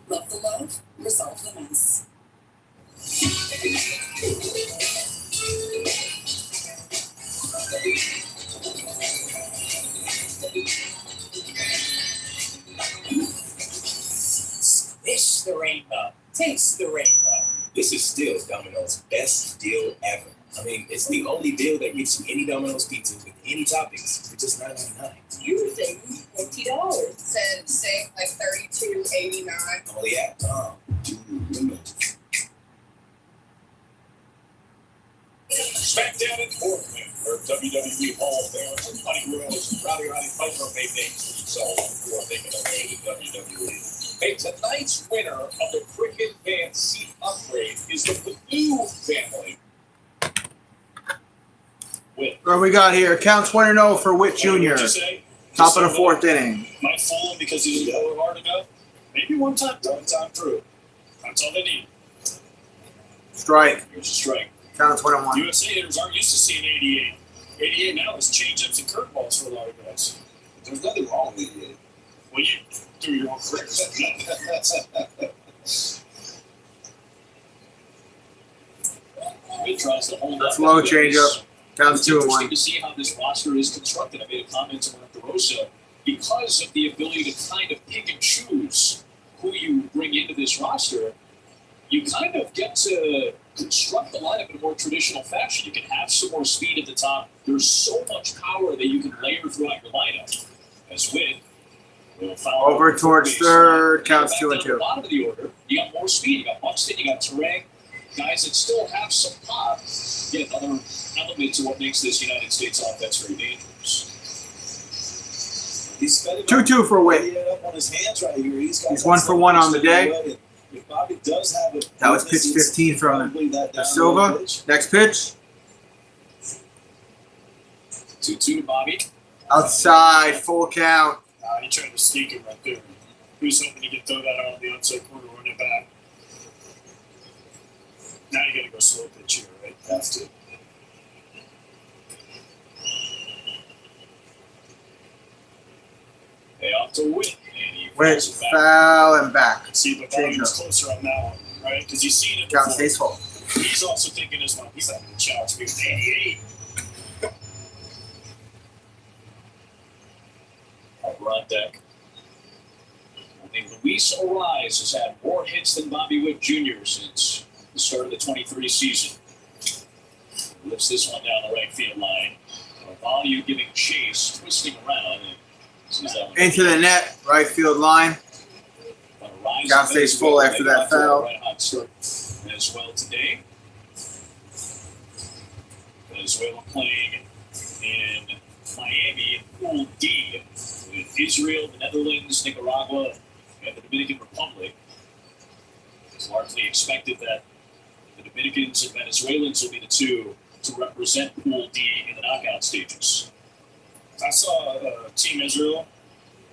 Love the love, resolve the mess. Squish the rainbow. Taste the rainbow. This is still Domino's best deal ever. I mean, it's the only deal that gets you any Domino's pizza with any toppings for just $9.99. You're saving $20. Said save like $32.89. Oh yeah, Smackdown in Portland, where WWE Hall of Famers and Buddy Rose and Rowdy Piper made names for themselves before making their way to WWE. Hey, tonight's winner of the Cricket Fan Seat Upgrade is the Purdue family. What we got here? Counts 1-0 for Witt Jr. Top of the 4th inning. Might fool him because he didn't go hard enough. Maybe one time through. That's all they need. Strike. Here's a strike. Counts 1-1. USA hitters aren't used to seeing 88. 88 now is change-ups and curveballs for a lot of guys. There's nothing wrong with 88. Well, you do your own tricks. Witt tries to hold up. Slow changeup. Counts It's 2-1. interesting to see how this roster is constructed. I made a comment on Rosa because of the ability to kind of pick and choose who you bring into this roster. You kind of get to construct the lineup in a more traditional fashion. You can have some more speed at the top. There's so much power that you can layer throughout your lineup. As with over towards third, counts 2-2. At the bottom of the order, you got more speed. You got Buxton, you got Terang, guys that still have some pop. Yet another element to what makes this United States offense very dangerous. He's 2-2 for Witt. On his hands right here. He's 1 for 1 on the day. If Bobby does have a That was pitch 15 from Da Silva. Next pitch. 2-2 to Bobby. Outside, full count. He tried to sneak him right there. He was hoping he could throw that out on the outside corner, run it back. Now you got to go slow pitch here, right? Have to. They off to Witt. Witt, foul and back. See, but Bobby was closer on that one, right? Because he's seen it Count before. stays full. He's also thinking as well. He's not going to challenge me with 88. We're on deck. I think Luis Ariz has had more hits than Bobby Witt Jr. since the start of the 23 season. Lifts this one down the right field line. Value giving chase, twisting around. Into the net, right field line. Count stays full after that foul. Right hot start as well today. Venezuela playing in Miami, Pool D, with Israel, the Netherlands, Nicaragua, and the Dominican Republic. It's largely expected that the Dominicans and Venezuelans will be the two to represent Pool D in the knockout stages. I saw Team Israel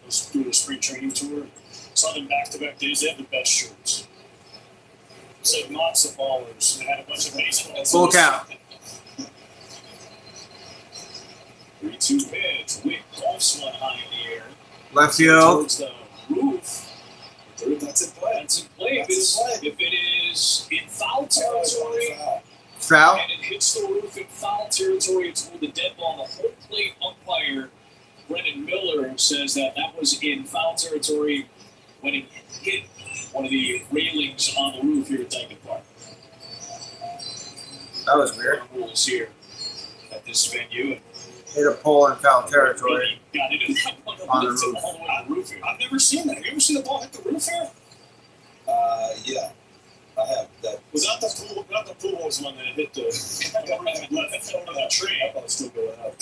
was doing a spring training tour. Saw them back-to-back days. They have the best shirts. It said lots of ballers. They had a bunch of baseball. Full count. 3-2 pitch. Witt golfs one high in the air. Left field. Towards the roof. That's in play. That's in play. If it is in foul territory, foul. and it hits the roof in foul territory, it's ruled a dead ball. The whole plate umpire, Brendan Miller, says that was in foul territory when it hit one of the railings on the roof here at Dyken Park. That was weird. Rules here at this venue. Hit a pole in foul territory. Got it on the roof. All the way on the roof here. I've never seen that. Have you ever seen the ball hit the roof here? Yeah. I have that. Was that the pool was one that hit the left over that tree? I thought it was still going up.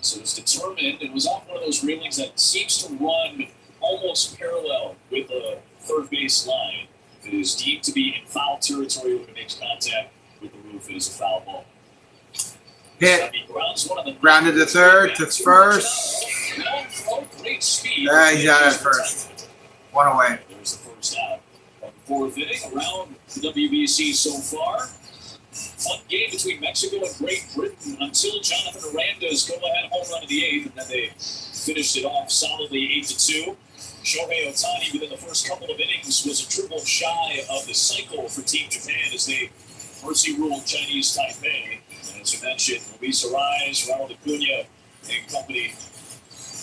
So it's determined. It was off one of those railings that seems to run almost parallel with the third base line. If it is deemed to be in foul territory when it makes contact with the roof, it is a foul ball. Hit. Grounded to third, to first. Great speed. He's out at first. One away. There's the first out. Fourth inning around the WBC so far. Fun game between Mexico and Great Britain until Jonathan Aranda's go-ahead home run in the eighth, and then they finished it off solidly 8-2. Shohei Ohtani within the first couple of innings was a triple shy of the cycle for Team Japan as they mercy ruled Chinese Taipei. And as you mentioned, Luis Ariz, Ronald Acuna, and company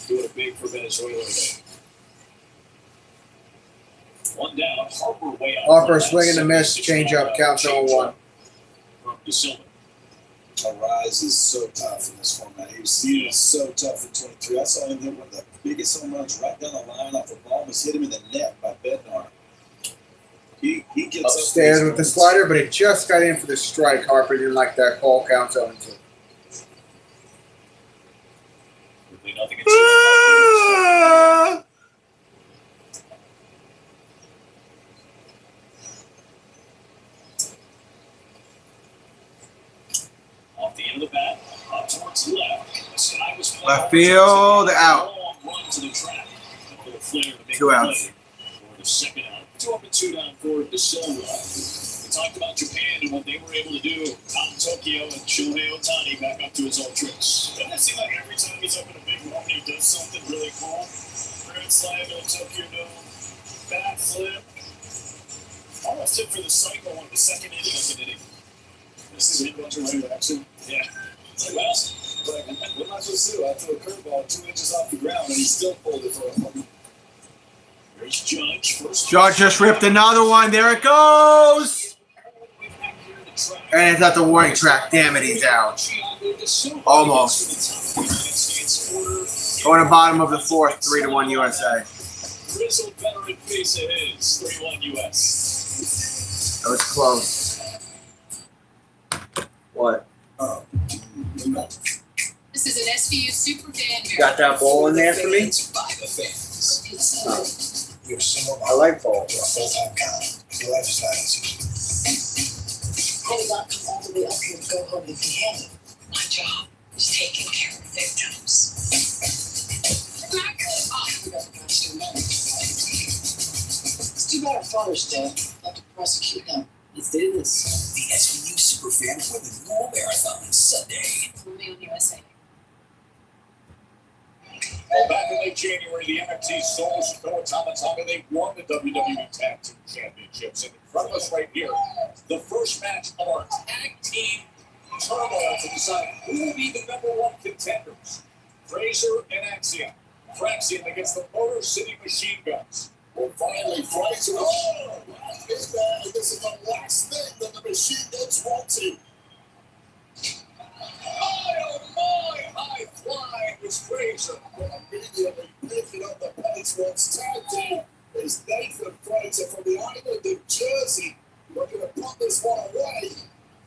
doing it big for Venezuela today. One down, Harper way out. Harper swing and a miss, change up, counts 0-1. From Da Silva. Ariz is so tough in this format. He was so tough in 23. I saw him hit one of the biggest home runs right down the line off the ball. Almost hit him in the net by Bednar. He gets upstairs with the slider, but it just got in for the strike. Harper didn't like that call. Counts 0-2. Off the end of the bat, up towards the left. The sky was Left field, out. Run to the track. Two outs. For the second out. 2 up and 2 down for Da Silva. We talked about Japan and what they were able to do out in Tokyo, and Shohei Ohtani back up to his old tricks. Doesn't it seem like every time he's up in a big moment, he does something really cool? Grand slam to Tokyo Dome, bat flip. Almost hit for the cycle on the second inning of the inning. This is a bunch of action. Yeah. It's like, well, what am I supposed to do? I threw a curveball 2 inches off the ground, and he still pulled it for a home. There's Judge. First Judge just ripped another one. There it goes. And it's at the warning track. Damn it, he's out. Almost. Going to bottom of the fourth, 3-1 USA. Grizzled veteran face of his, 3-1 US. That was close. What? This is an SVU super fan. You got that ball in there for me? I like balls. Full-time guy. Your life is not easy. I did not come all the way up here to go home empty-handed. My job is taking care of victims. Not good. Oh, we got the guys to know. It's too bad our father's dead. Have to prosecute him. Let's do this. The SVU Superfan Women's Goal Marathon Sunday. Only on USA. Well, back in late January, the NXT sold Dakota Tamatanga. They won the WWE Tag Team Championships. And in front of us right here, the first match of our tag team turmoil to decide who will be the #1 contenders. Fraser and Axiom. Fraxium against the Motor City Machine Guns. Well, finally, Fraser. Oh, this is the last thing that the Machine Guns want to. Oh my, high flying was Fraser. Well, immediately picking up the pace once tag team is Nathan Fraser from the island of Jersey. Looking to put this one away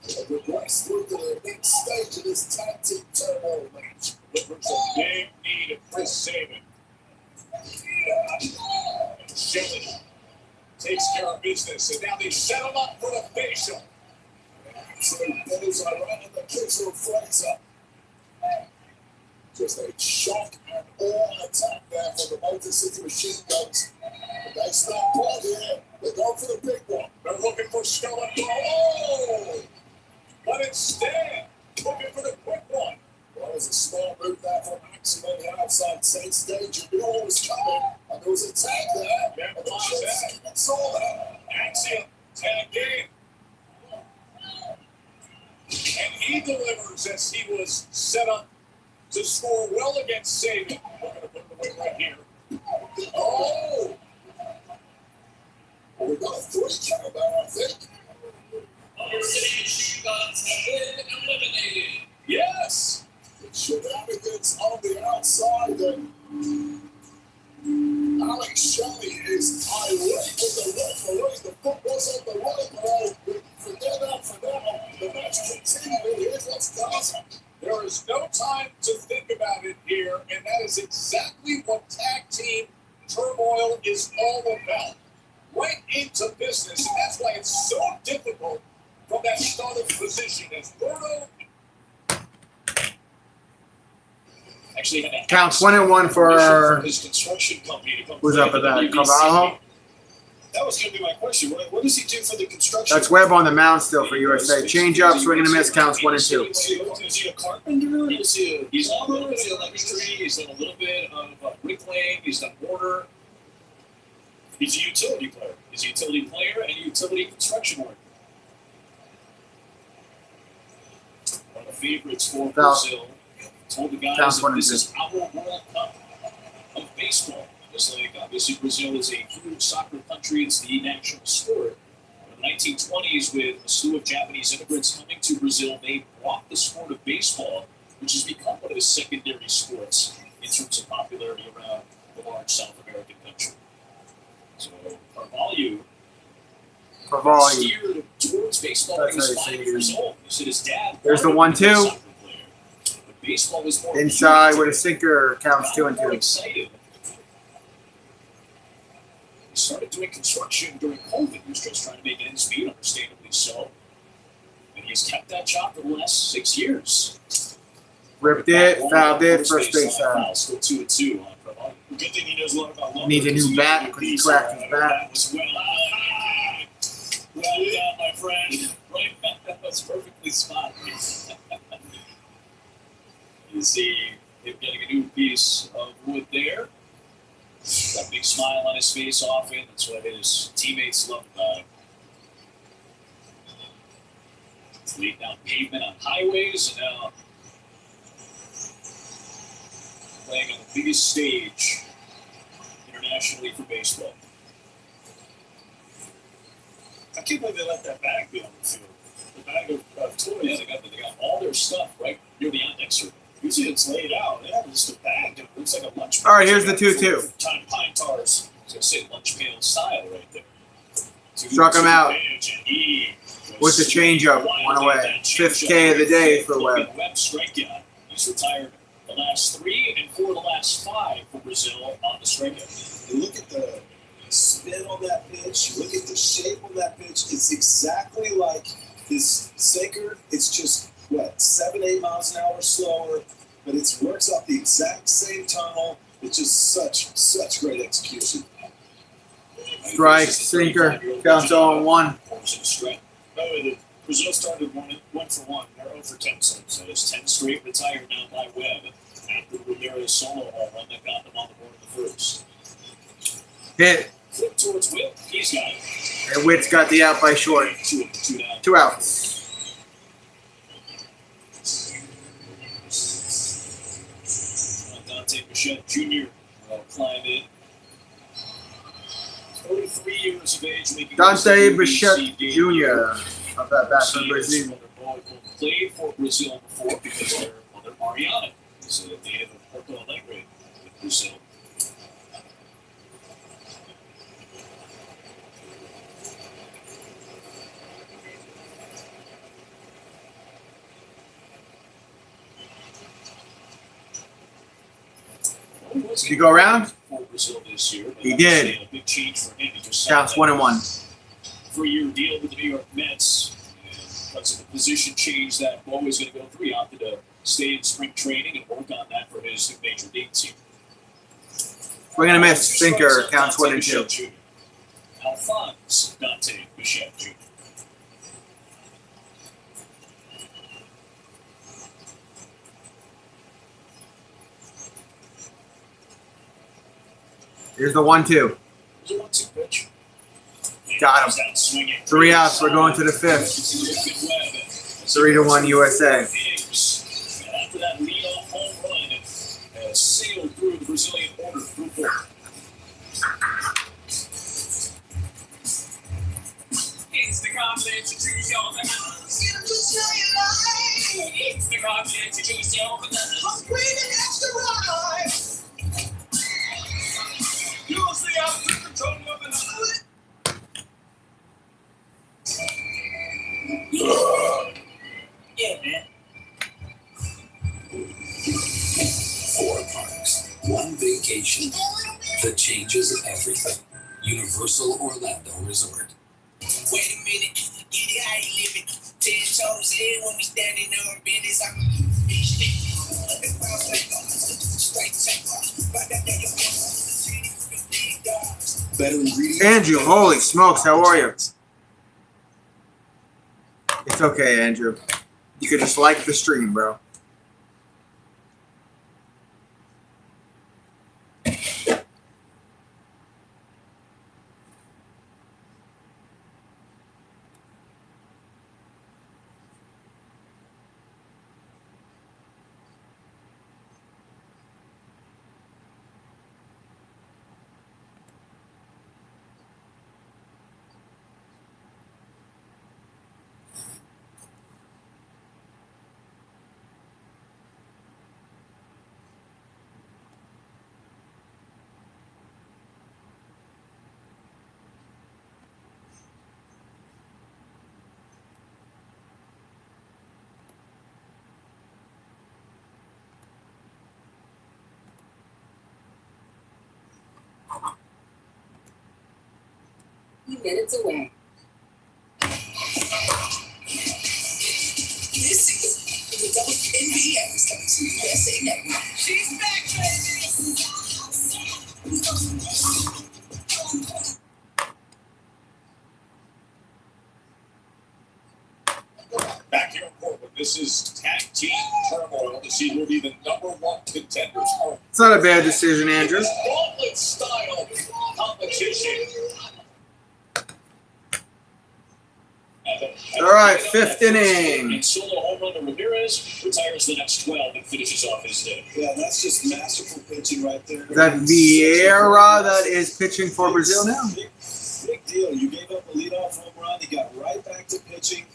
and progress through to the next stage of this tag team turmoil match. Looking for some big need of Chris Sabin. And Shelley takes care of business, and now they set him up for the facial. So those are right in the kitchen of Fraser. Just a shock and awe attack there for the Motor City Machine Guns. But they start playing here. They go for the big one. They're looking for Skull and Oh! But instead, looking for the quick one. Well, there's a small move there from Axiom on the outside stage. You knew what was coming. And there was a tag there. Yeah, and the Chiefs saw that. Axiom, tag game. And he delivers as he was set up to score well against Sabin. We're going to put the win right here. Oh! Well, we got a 3 count there, I think. Motor City Machine Guns have been eliminated. Yes! Shenanigans on the outside, and Alex Shelley is irate with the referee. The football's on the right, but forget that for now. The match continues. Here's what's going. There is no time to think about it here, and that is exactly what tag team turmoil is all about. Right into business, and that's why it's so difficult from that starting position as Bruno actually had Counts 1-1 for his construction company to come. who's up at that? Cavallo? That was going to be my question. What does he do for the construction? That's Webb on the mound still for USA. Change up, swing and a miss, counts 1 and 2. Is he a carpenter? He's a plumber? He's an electrician. He's done a little bit of bricklaying. He's done mortar. He's a utility player. He's a utility player and utility construction worker. One of the favorites for Brazil. Told the guys that this is our World Cup of baseball. Just like obviously Brazil is a huge soccer country. It's the national sport. In the 1920s, with a slew of Japanese immigrants coming to Brazil, they brought the sport of baseball, which has become one of the secondary sports in terms of popularity around the large South American country. So Carvalho steered towards baseball when he was 5 years old. He said his dad. There's the 1-2. Baseball was more inside with a sinker, counts 2 and 2. Excited. He started doing construction during COVID. He was just trying to make ends meet, understandably so. And he's kept that job for the last 6 years. Ripped it, fouled it, first base foul. Still 2-2 on Carvalho. Good thing he knows a lot about lumber. Needs a new bat because he cracked his bat. Well done, my friend. Right, that was perfectly spotted. You see him getting a new piece of wood there. Got a big smile on his face often. That's what his teammates love about him. laid down pavement on highways, and now playing on the biggest stage internationally for baseball. I can't believe they let that bag be on the field. The bag of toys. Yeah, they got all their stuff right near the on-deck circle. Usually it's laid out. They have just a bag. It looks like a lunch pail. All right, here's the 2-2. Pine tars. I was going to say lunch pail style right there. Struck him out with the changeup, one away. 5th K of the day for Webb. Webb strikeout. He's retired the last 3 and 4 of the last 5 for Brazil on the strikeout. You look at the spin on that pitch, you look at the shape of that pitch, it's exactly like his sinker. It's just, 7-8 miles an hour slower, but it works off the exact same tunnel. It's just such great execution. Strike, sinker, counts 0-1. By the way, Brazil started 1 for 1. They're 0 for 10 so it's 10 straight retired now by Webb after Ramirez's solo home run that got them on the board in the first. Hit. Flip towards Witt. He's got it. And Witt's got the out by short. 2 outs. Dante Bichette Jr. will climb in. 33 years of age, making Dante Bichette Jr. of that bat from Brazil. Played for Brazil before because their mother Mariana is a native of Porto Alegre in Brazil. Did he go around? He did. Counts 1-1. 3-year deal with the New York Mets. And because of the position change, that Bo is going to go 3. Opted to stay in spring training and work on that for his major league team. We're going to miss. Sinker. Counts 1-2. Alphonse Dante Bichette Jr. Here's the 1-2. Got him. 3 outs. We're going to the 5th. 3-1 USA. After that leadoff home run, sailed through the Brazilian border through 4. It's the confidence to choose your It's the confidence to choose your You'll see how to control of another. Yeah, man. 4 parks, 1 vacation that changes everything. Universal Orlando Resort. Wait a minute, get it how you live it. 10 toes in when we standing on business. Better ingredients. Andrew, holy smokes, how are you? It's okay, Andrew. You could just like the stream, bro. Minutes away. This is the WNBA is coming to USA Network. She's back, Back here in Portland, this is tag team turmoil to see who will be the #1 contenders. It's not a bad decision, Andrew. Gauntlet style competition. All right, 5th inning. And solo home run to Ramirez, retires the next 12 and finishes off his day. Yeah, that's just masterful pitching right there. Is that Vieira that is pitching for Brazil now? Big deal. You gave up a leadoff home run. He got right back to pitching.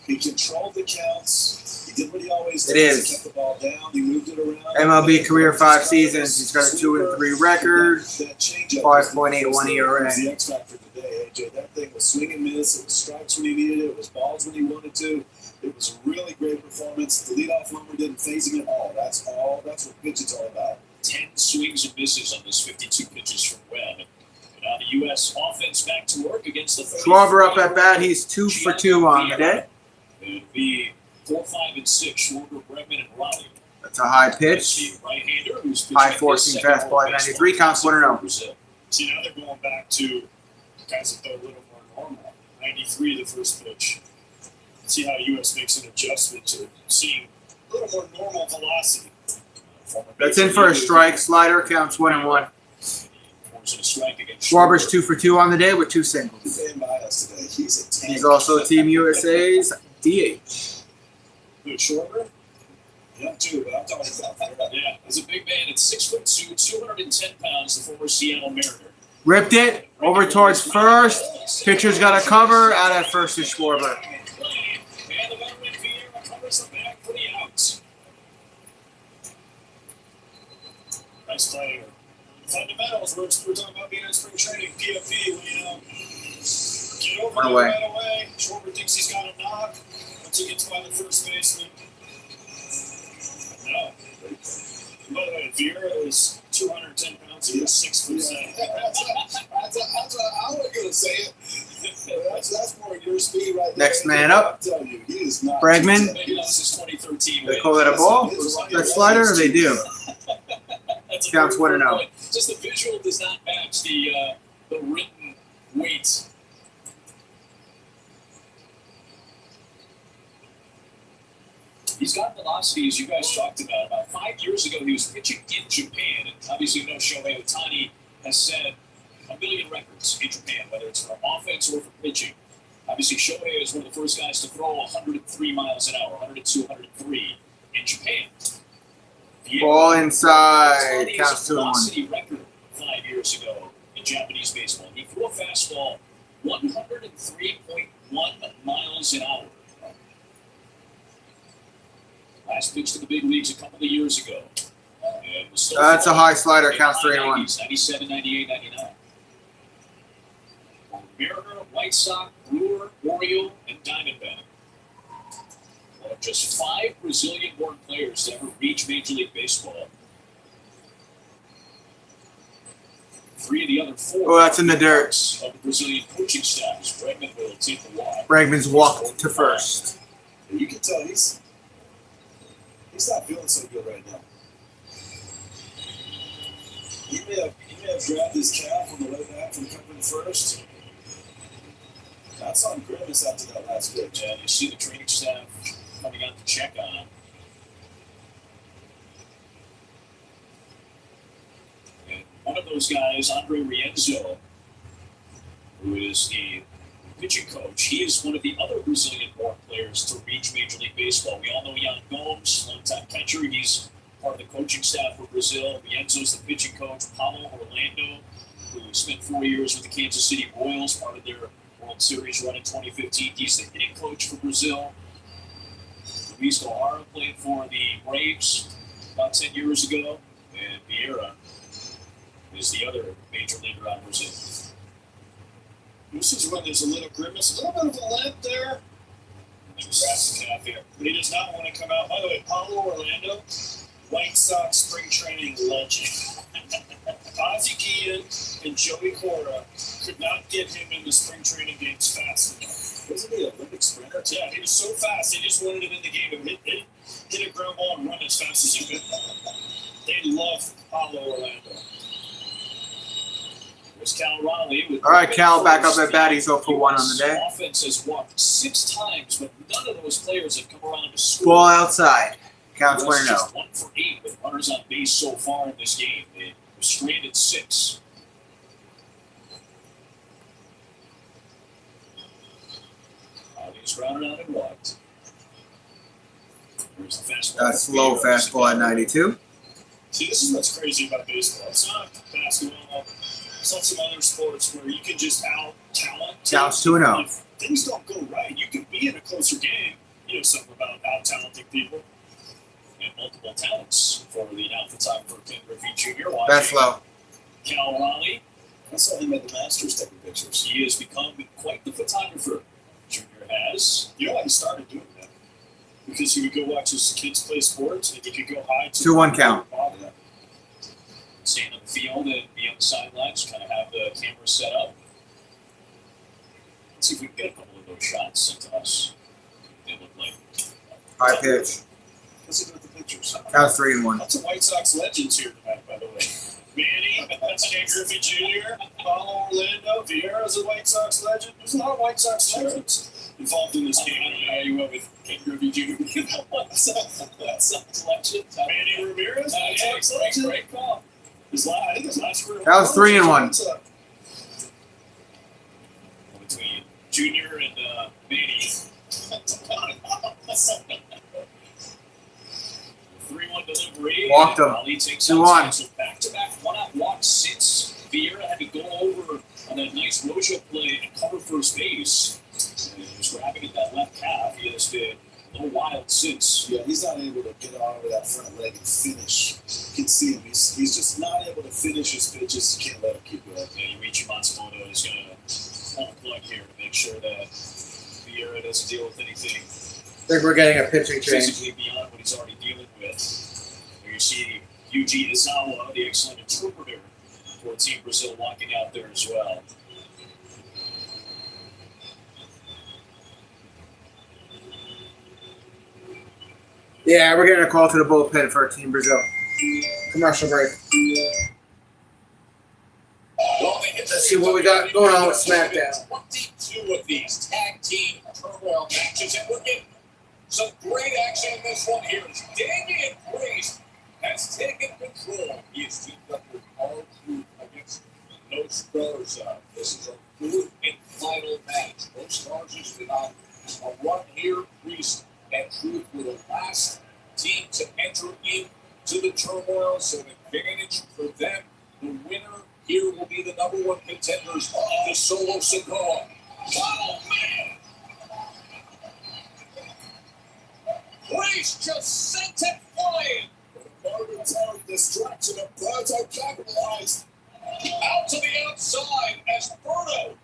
He controlled the counts. He did what he always does. It is. He kept the ball down. He moved it around. MLB career 5 seasons. He's got a 2-3 record. 5.81 ERA. The X factor today, AJ. That thing was swing and miss. It was strikes when he needed it. It was balls when he wanted to. It was a really great performance. The leadoff homer didn't phase him at all. That's what pitching's all about. 10 swings and misses on those 52 pitches from Webb. And now the U.S. offense back to work against the Schwarber up at bat. He's 2 for 2 on the day. It would be 4, 5, and 6. Schwarber, Bregman, and Raleigh. That's a high pitch. Right-hander who's High forcing fastball at 93. Counts 1-0. See, now they're going back to guys that throw a little more normal. 93, the first pitch. See how U.S. makes an adjustment to seeing a little more normal velocity. That's in for a strike. Slider counts 1-1. Schwarber's 2 for 2 on the day with 2 singles. He's also Team USA's DH. Good Schwarber? Yeah, too, but I'm talking about that. Yeah, as a big man at 6'2", 210 pounds, the former Seattle Mariner. Ripped it over towards first. Pitcher's got a cover. Out at first is Schwarber. And the veteran Vieira covers the back for the out. Nice play here. Fundamentals, we're talking about being in spring training, PFP, get over there right away. Schwarber thinks he's got a knock once he gets by the first baseman. No. By the way, Vieira is 210 pounds, he's 6'7". I was going to say it. That's more your speed right there. Next man up. Bregman. They call that a ball? That slider? They do. Counts 1-0. Just the visual does not match the written weight. He's got velocity, as you guys talked about. About 5 years ago, he was pitching in Japan. And obviously, you know, Shohei Ohtani has set a million records in Japan, whether it's for offense or for pitching. Obviously, Shohei is one of the first guys to throw 103 miles an hour, 102, 103 in Japan. Ball inside. Counts 2-1. Velocity record 5 years ago in Japanese baseball. He threw a fastball 103.1 miles an hour. Last pitch to the big leagues a couple of years ago. That's a high slider. Counts 3-1. 97, 98, 99. Mariner, White Sox, Brewer, Oriole, and Diamondback. One of just 5 Brazilian-born players to ever reach Major League Baseball. 3 of the other 4. Oh, that's in the dirt. Of the Brazilian coaching staff. Bregman will take the walk. Bregman's walked to first. You can tell he's not feeling so good right now. He may have grabbed his calf on the way back from covering first. I saw him grimace after that last pitch. Yeah, you see the training staff coming out to check on him. And one of those guys, Andre Rienzo, who is the pitching coach, he is one of the other Brazilian-born players to reach Major League Baseball. We all know Yan Gomes, longtime catcher. He's part of the coaching staff for Brazil. Rienzo's the pitching coach. Paulo Orlando, who spent 4 years with the Kansas City Royals, part of their World Series run in 2015. He's the hitting coach for Brazil. Luis Gohara played for the Braves about 10 years ago. And Vieira is the other major leaguer on Brazil. This is when there's a little grimace, a little bit of a limp there. But he does not want to come out. By the way, Paulo Orlando, White Sox spring training legend. Ozzie Guillen and Joey Cora could not get him in the spring training games fast enough. Wasn't he an Olympic sprinter? Yeah, he was so fast, they just wanted him in the game and hit a ground ball and run as fast as he could. They love Paulo Orlando. Cal Raleigh. All right, Cal back up at bat. He's 0 for 1 on the day. Offense has walked 6 times, but none of those players have come around to score. Ball outside. Counts 1-0. Just 1 for 8 with runners on base so far in this game. They were stranded 6. is grounded out and walked. There's the fastball. That slow fastball at 92. See, this is what's crazy about baseball. It's not basketball. It's not some other sports where you can just out-talent. Counts 2-0. If things don't go right, you can be in a closer game. You know something about out-talenting people. And multiple talents for the now photographer Ken Griffey Jr. That's low. Cal Raleigh. I saw him at the Masters taking pictures. He has become quite the photographer. Junior has. You know why he started doing that? Because he would go watch his kids play sports, and he could go hide. 2-1 count. Stand on the field and be on the sidelines, kind of have the camera set up. Let's see if we can get a couple of those shots sent to us. They look like High pitch. Let's look at the pictures. Counts 3-1. Lots of White Sox legends here tonight, by the way. Manny, that's Ken Griffey Jr., Paulo Orlando, Vieira's a White Sox legend. There's a lot of White Sox legends involved in this game. I don't know how you went with Ken Griffey Jr. White Sox legend. Manny Ramirez, White Sox legend. Great call. I think his last career. That was 3-1. Between Junior and Manny. 3-1 delivery. Walked him. Ali takes 2-1. So back-to-back one-out walks since Vieira had to go over on that nice Rojo play and cover first base. And he was grabbing at that left calf. He has been a little wild since. Yeah, he's not able to get on with that front leg and finish. You can see him. He's just not able to finish his pitches. You can't let him keep going. Yeah, Yuichi Matsumoto is going to pull the plug here to make sure that Vieira doesn't deal with anything I think we're getting a pitching change. physically beyond what he's already dealing with. There you see Yuji Izawa, the excellent interpreter for Team Brazil, walking out there as well. Yeah, we're getting a call to the bullpen for Team Brazil. Commercial break. Let's see what we got going on with SmackDown. 22 of these tag team turmoil matches, and we're getting some great action in this one here. Damian Priest has taken control. He is teamed up with R-Truth against No Stars. This is a fourth and final match. No Stars is without a run here. Priest and Truth were the last team to enter into the turmoil, so an advantage for them. The winner here will be the #1 contenders of the Solo Sikoa. Oh, man! Priest just sent it flying. With a momentary distraction, Berto capitalized. Out to the outside as Berto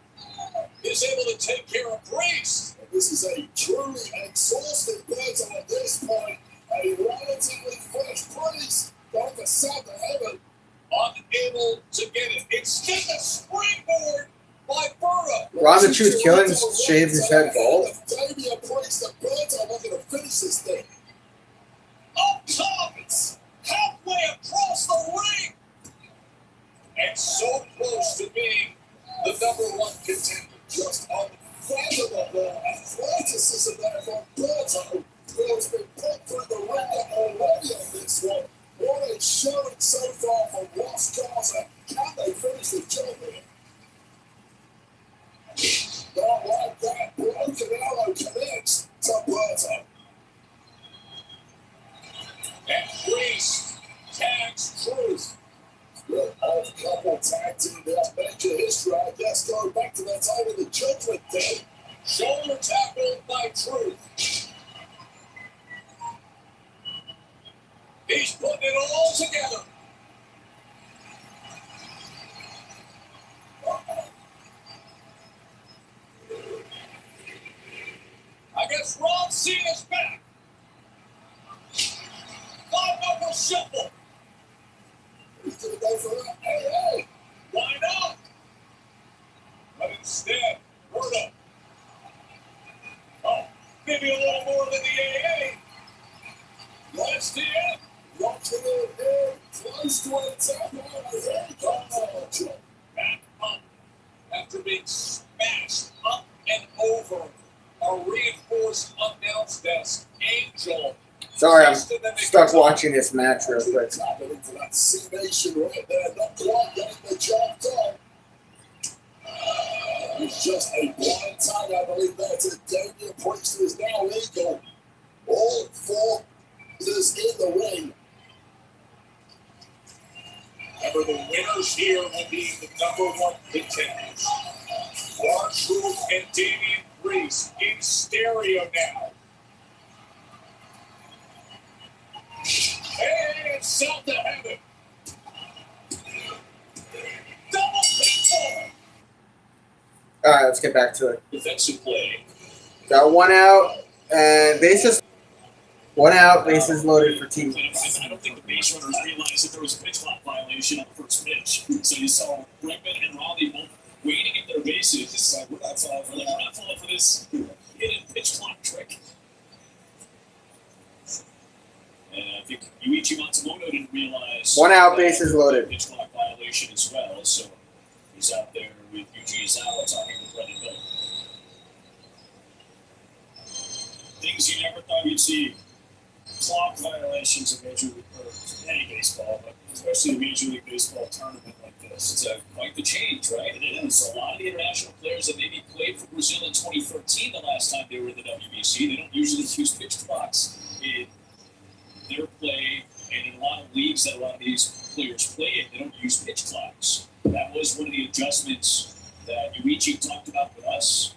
is able to take care of Priest. This is a truly exhausted Berto at this point. A relatively fresh Priest going for south of heaven. Unable to get it. Extend a springboard by Berto. Ron the Truth Killing shaved his head bald. Damian Priest and Berto looking to finish this thing. Up top, it's halfway across the ring. And so close to being the #1 contender. Just unfathomable athleticism there from Berto, who has been put through the ringer already on this one. What a showing so far from Ross Garza. Can they finish the job here? Not like that. Broken arrow connects to Berto. And Priest tags Truth. Well, off-couple tag team there. Major history, I guess, going back to that time of the Judgment Day. Shoulder tackle by Truth. He's putting it all together. I guess Ron Cena's back. 5-number shuffle. He's going to go for that. Hey. Why not? But instead, Berto. Oh, maybe a little more than the AA. Let's see it. Watching it here. Close to a tap on. Here he comes. Back up after being smashed up and over a reinforced announce desk. Angel. Sorry, I'm stuck watching this match real quick. Into that C-Nation right there. Not quite getting the job done. It's just a blind tag, I believe, there to Damian points to his now legal. All four is in the ring. Remember, the winners here will be the #1 contenders. R-Truth and Damian Priest in stereo now. And south to heaven. Double pinfall. All right, let's get back to it. Defensive play. Got one out and bases. One out, bases loaded for team. I don't think the base runners realized that there was a pitch clock violation on the first pitch. So you saw Bregman and Raleigh both waiting at their bases. It's like, we're not falling for this hidden pitch clock trick. And I think Yuichi Matsumoto didn't realize. One out, bases loaded. Pitch clock violation as well. So he's out there with Yuji Izawa talking with Brendan Hill. Things you never thought you'd see. Clock violations of Major League or any baseball, but especially a Major League Baseball tournament like this. It's quite the change, right? It is. A lot of the international players that maybe played for Brazil in 2013, the last time they were in the WBC, they don't usually use pitch clocks in their play, and in a lot of leagues that a lot of these players play in, they don't use pitch clocks. That was one of the adjustments that Yuichi talked about with us.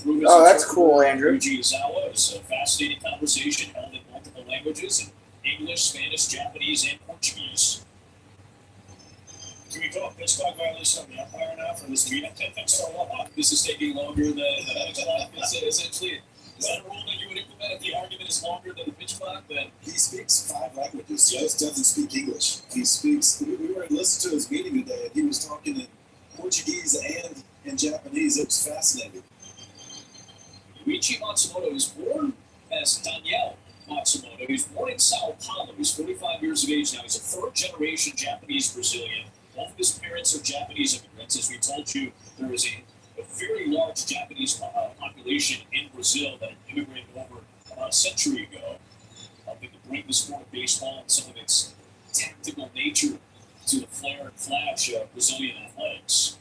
Oh, that's cool, Andrew. Yuji Izawa. It was a fascinating conversation held in multiple languages, in English, Spanish, Japanese, and Portuguese. Can we call pitch clock violation on the umpire now for this meeting? This is taking longer than essentially. Is that a rule that you would implement if the argument is longer than the pitch clock? Then he speaks 5 languages. He just doesn't speak English. He speaks. We were listening to his meeting today, and he was talking in Portuguese and in Japanese. It was fascinating. Yuichi Matsumoto was born as Daniel Matsumoto. He was born in Sao Paulo. He's 45 years of age now. He's a third-generation Japanese-Brazilian. Both of his parents are Japanese immigrants. As we told you, there is a very large Japanese population in Brazil that immigrated over about a century ago. They could bring the sport of baseball and some of its tactical nature to the flair and flash of Brazilian athletics.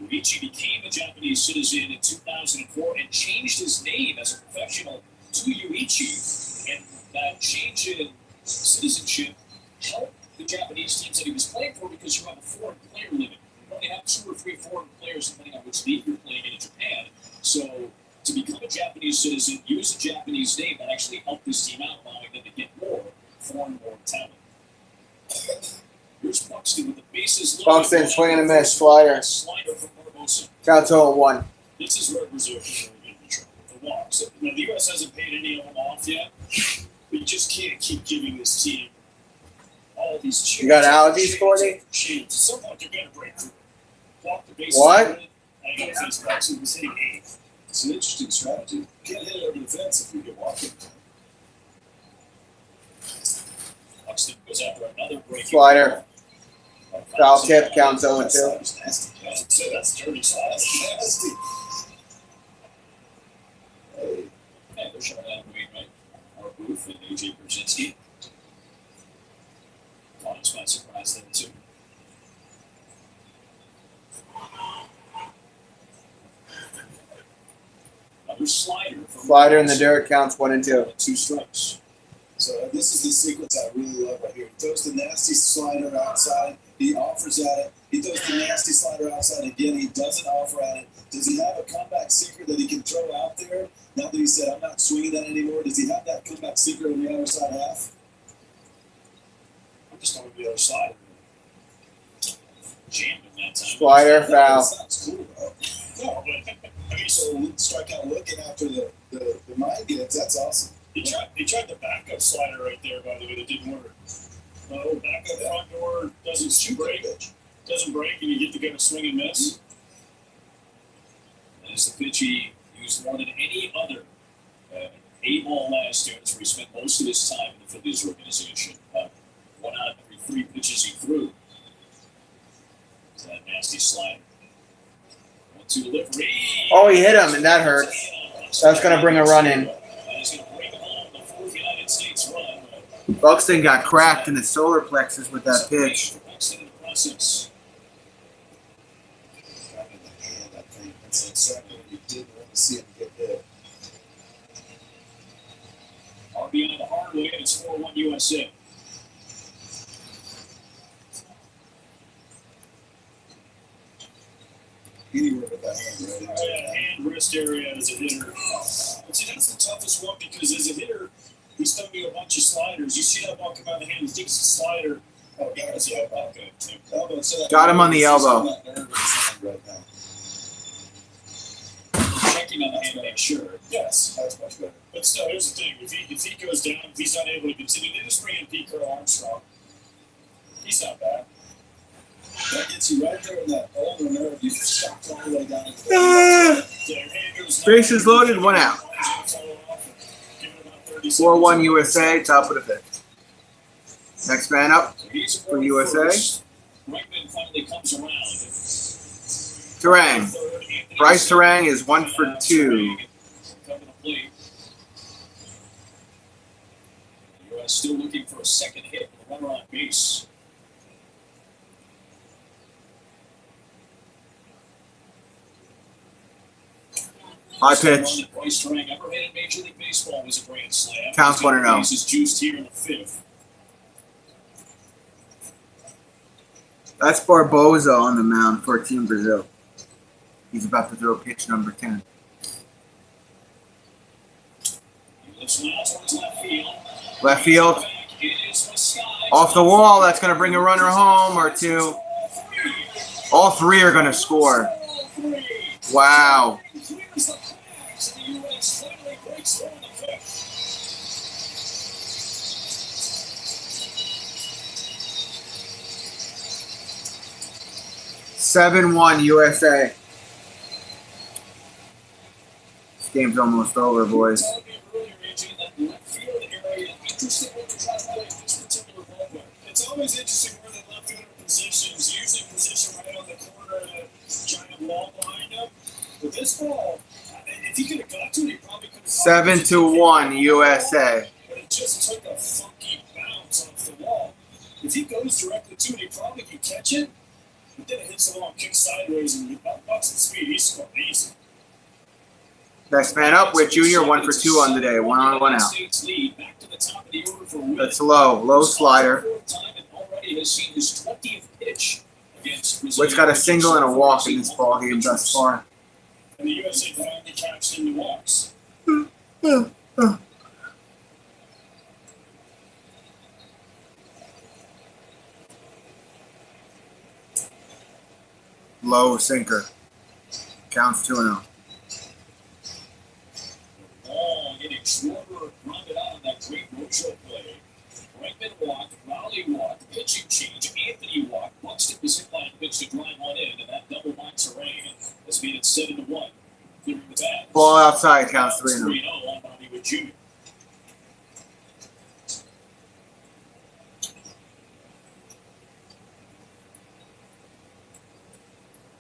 Yuichi became a Japanese citizen in 2004 and changed his name as a professional to Yuichi. And that change in citizenship helped the Japanese teams that he was playing for because you have a foreign player limit. You only have 2 or 3 foreign players depending on which league you're playing in Japan. So to become a Japanese citizen, use a Japanese name that actually helped this team out, allowing them to get more foreign-born talent. Here's Buxton with the bases loaded. Buxton swing and a miss, slider. Slider from Barbosa. Count 0-1. This is where Brazil can really get in trouble. The walks. Now, the U.S. hasn't paid any of them off yet, but you just can't keep giving this team all these chances. You got allergies, Courtney? At some point, they're going to break through. Walk the bases. What? I got to face Buxton was hitting 8th. It's an interesting strategy. You can't hit it over the fence if you get walking. Buxton goes after another break. Slider. Foul tip, count 0-2. So that's dirty side. That's nasty. Hey, they're showing that in right? Mark Booth and AJ Brzezinski. Collins might surprise them too. Another slider. Slider in the dirt, counts 1 and 2. 2 strikes. So this is the sequence I really love right here. He throws the nasty slider outside. He offers at it. He throws the nasty slider outside again. He doesn't offer at it. Does he have a comeback secret that he can throw out there? Now that he said, I'm not swinging that anymore, does he have that comeback secret on the other side half? I'm just going to the other side. Jammed him that time. Slider, foul. That sounds cool, though. No, but I mean, so strike out looking after the mind games. That's awesome. He tried the backup slider right there, by the way, that didn't work. No, backup front door doesn't break. Doesn't break, and you get to get a swing and miss. That is the pitch he used more than any other A-ball last year. That's where he spent most of his time in the Phillies organization. 1 out of every 3 pitches he threw. It's that nasty slider. 1-2 delivery. Oh, he hit him, and that hurts. That's going to bring a run in. Buxton got cracked in the solar plexus with that pitch. That's exactly what you didn't want to see him get hit. 2-1 USA. Anywhere with that hand, right? Hand, wrist area as a hitter. But see, that's the toughest one because as a hitter, he's throwing you a bunch of sliders. You see that ball come out of the hand, he thinks it's a slider. Oh, guys, yeah, okay. Got him on the elbow. Right now. Checking on the hand to make sure. Yes, That's much better. but still, here's the thing: if he goes down, if he's not able to continue, they just bring in Pete Carl Armstrong. He's not bad. That gets you right there in that ulnar nerve. You shocked all the way down into the Bases loaded, 1 out. 4-1 USA, top of the 5th. Next man up for USA. Bregman finally comes around. Terang. Bryce Terang is 1 for 2. U.S. still looking for a second hit with a runner on base. High pitch. Bryce Terang ever hit in Major League Baseball was a grand slam. Counts 1-0. Bases juiced here in the 5th. That's Barboza on the mound for Team Brazil. He's about to throw pitch number 10. He looks now towards left field. Left field. Off the wall. That's going to bring a runner home or 2. All 3 are going to score. Wow. 7-1 USA. This game's almost over, boys. It's always interesting where the left fielder positions. Usually position right on the corner of the giant wall behind him. With this ball, if he could have got to it, he probably could have. 7-1 USA. But it just took a funky bounce off the wall. If he goes directly to it, he probably could catch it. But then it hits the wall, kicks sideways, and bucks at speed. He's scored easy. Next man up with Junior, 1 for 2 on the day. 1 on, 1 out. That's low slider. Which got a single and a walk in this ball game thus far. And the USA finally cashed in the walks. Low sinker. Counts 2-0. Oh, getting Schwarber grounded out on that great no-show play. Bregman walked, Rowley walked, pitching change, Anthony walked. Buxton was hit line pitch to drive one in, and that double by Terang has made it 7-1. Clearing the bat. Ball outside, counts 3-0. 3-0 on Hollywood Junior.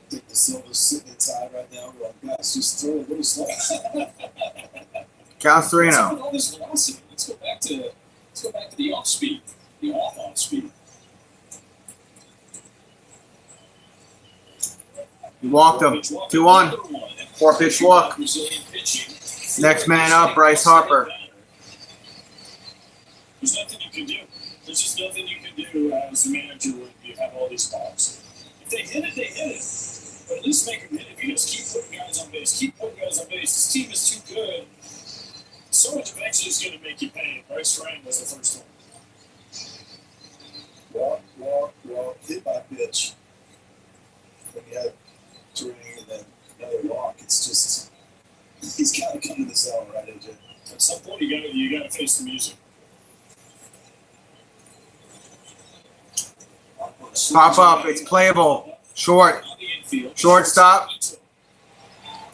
I think the Silver's sitting inside right now. We're like, guys, just throw a little slow. Counts 3-0. All this velocity. Let's go back to the off speed, the off speed. He walked him. 2-1. 4-pitch walk. Next man up, Bryce Harper. There's nothing you can do. There's just nothing you can do as a manager when you have all these balls. If they hit it, they hit it. But at least make them hit it. If you just keep putting guys on base, This team is too good. So much eventually is going to make you pay. Bryce Terang was the first one. Walk, hit by pitch. When you have Terang and then another walk, it's just, he's got to come to the zone right into it. At some point, you got to face the music. Pop up. It's playable. Short. Shortstop.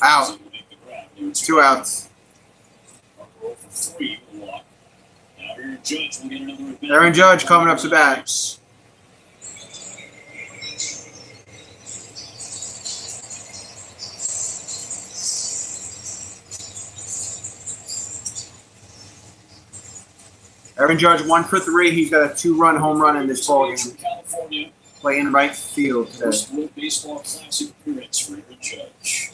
Out. 2 outs. Aaron Judge coming up to bat. Aaron Judge 1 for 3. He's got a 2-run home run in this ball game. Playing right field today. First World Baseball Classic appearance for Aaron Judge.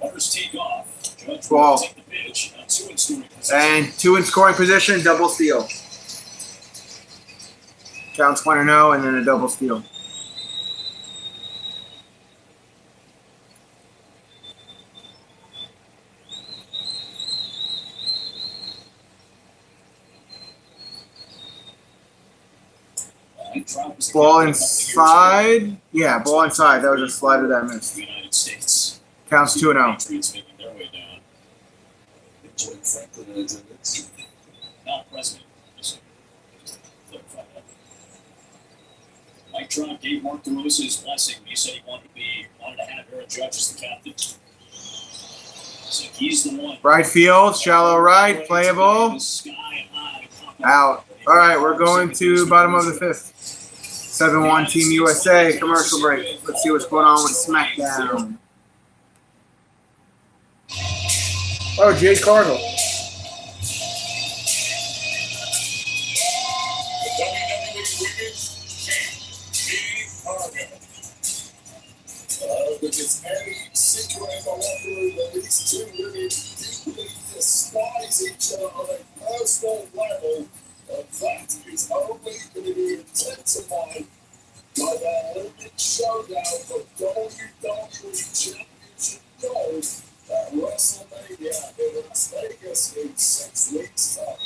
Runners take off. Judge Ball. Take the pitch. 2 in scoring position. And 2 in scoring position, double steal. Counts 1-0 and then a double steal. Ball inside. Yeah, ball inside. That was a slider that missed. United States. Counts 2-0. Patriots making their way down. Jordan Franklin in attendance. Not president. Just clarify that. Mike Trout gave Mark DeRosa his blessing. He said he wanted to have Aaron Judge as the captain. So he's the one. Right field, shallow right, playable. Out. All right, we're going to bottom of the 5th. 7-1 Team USA, commercial break. Let's see what's going on with SmackDown. Oh, Jade Cargill. With his heavy secret and that these two women deeply despise each other on a personal level, and that is only going to be intensified by their epic showdown for WWE Championship Gold at WrestleMania in Las Vegas in 6 weeks' time.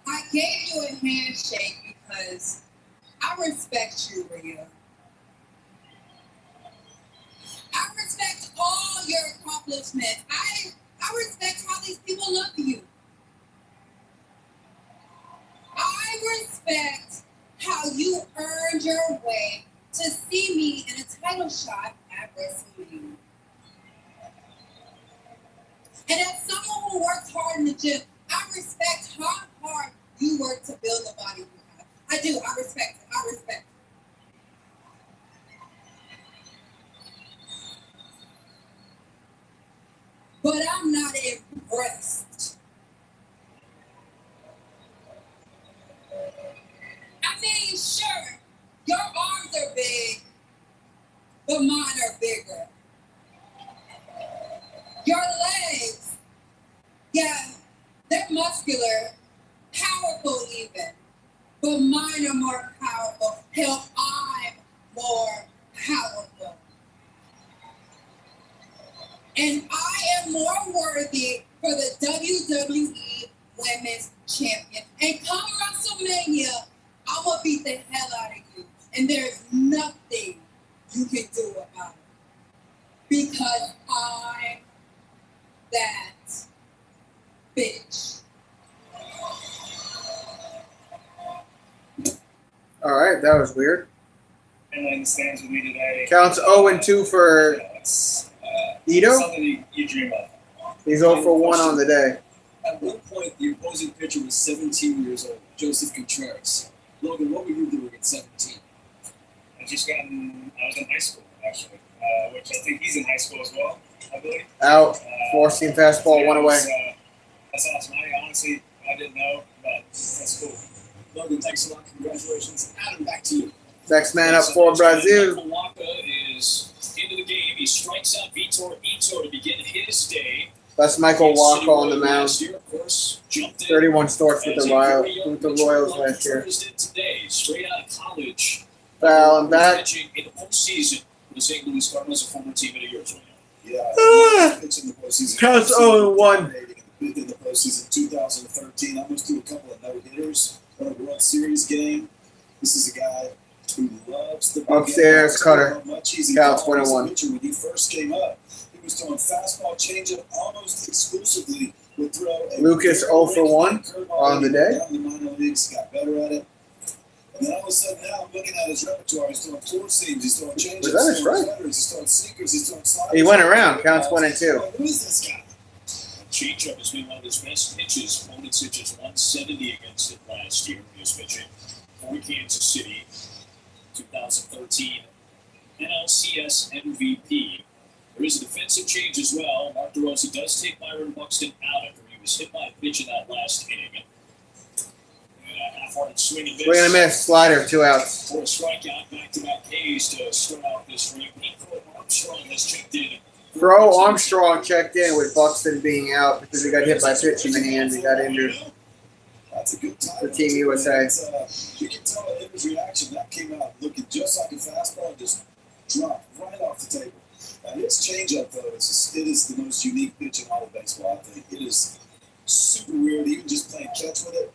I gave you a handshake because I respect you, Rhea. I respect all your accomplishments. I respect how these people look at you. I respect how you earned your way to see me in a title shot at WrestleMania. And as someone who works hard in the gym, I respect how hard you work to build the body you have. I do. I respect it. I respect it. But I'm not impressed. I mean, sure, your arms are big, but mine are bigger. Your legs, yeah, they're muscular, powerful even, but mine are more powerful. Hell, I'm more powerful. And I am more worthy for the WWE Women's Champion. And come WrestleMania, I'm going to beat the hell out of you. And there's nothing you can do about it. Because I'm that bitch. All right, that was weird. And in the stands with me today. Counts 0-2 for Ito. Something you dream of. He's 0 for 1 on the day. At one point, the opposing pitcher was 17 years old, Joseph Contreras. Logan, what were you doing at 17? I was in high school, actually, which I think he's in high school as well, I believe. Out. 4-seam fastball, 1 away. That's awesome. I didn't know, but that's cool. Logan, thanks a lot. Congratulations. Adam, back to you. Next man up for Brazil. Waka is into the game. He strikes out Vitor Ito to begin his day. That's Michael Walker on the mound. 31 starts with the Royals last year. Today, straight out of college. Foul and back. Pitching in the postseason for the St. Louis Cardinals, a former team of yours right now. Yeah, pitching the postseason. Counts 0-1. In the postseason 2013, almost threw a couple of no-hitters on a World Series game. This is a guy who loves the upstairs cutter. Counts 1-1. When he first came up, he was throwing fastball changeup almost exclusively would throw. Lucas 0 for 1 on the day. Down in the minor leagues, got better at it. And then all of a sudden now I'm looking at his repertoire. He's throwing four seams, he's throwing changes, Was that his he's throwing strike? cutters, he's throwing sinkers, he's throwing sliders. He went around, counts 1 and 2. Who is this guy? Changeup has been one of his best pitches. Opponents hit just 170 against it last year. He was pitching for Kansas City, 2013 NLCS MVP. There is a defensive change as well. Mark DeRosa does take Byron Buxton out after he was hit by a pitch in that last inning. And a half-hearted swing and miss. Swing and a miss, slider, 2 outs. For a strikeout, back-to-back Ks to start out this frame. Crow Armstrong has checked in. Crow Armstrong checked in with Buxton being out because he got hit by a pitch in the hands. He got injured. That's a good time. For Team USA. You can tell in his reaction that came out looking just like a fastball and just dropped right off the table. And his changeup, though, it is the most unique pitch in all of baseball, I think. It is super weird, even just playing catch with it.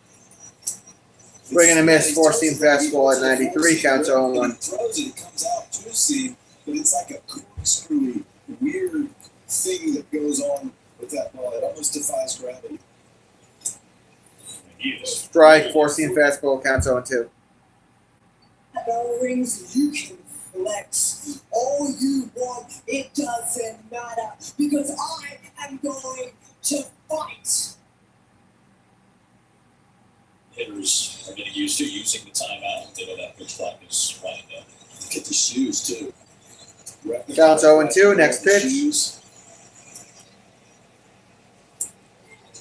Swing and a miss, 4-seam fastball at 93, counts 0-1. When he throws it, it comes out 2-seam, but it's like a corkscrewy, weird thing that goes on with that ball. It almost defies gravity. Strike, 4-seam fastball, counts 0-2. Bell rings, you can flex all you want. It doesn't matter because I am going to fight. Hitters are getting used to using the timeout. They know that pitch clock is running down. Get the shoes, too. Counts 0-2, next pitch.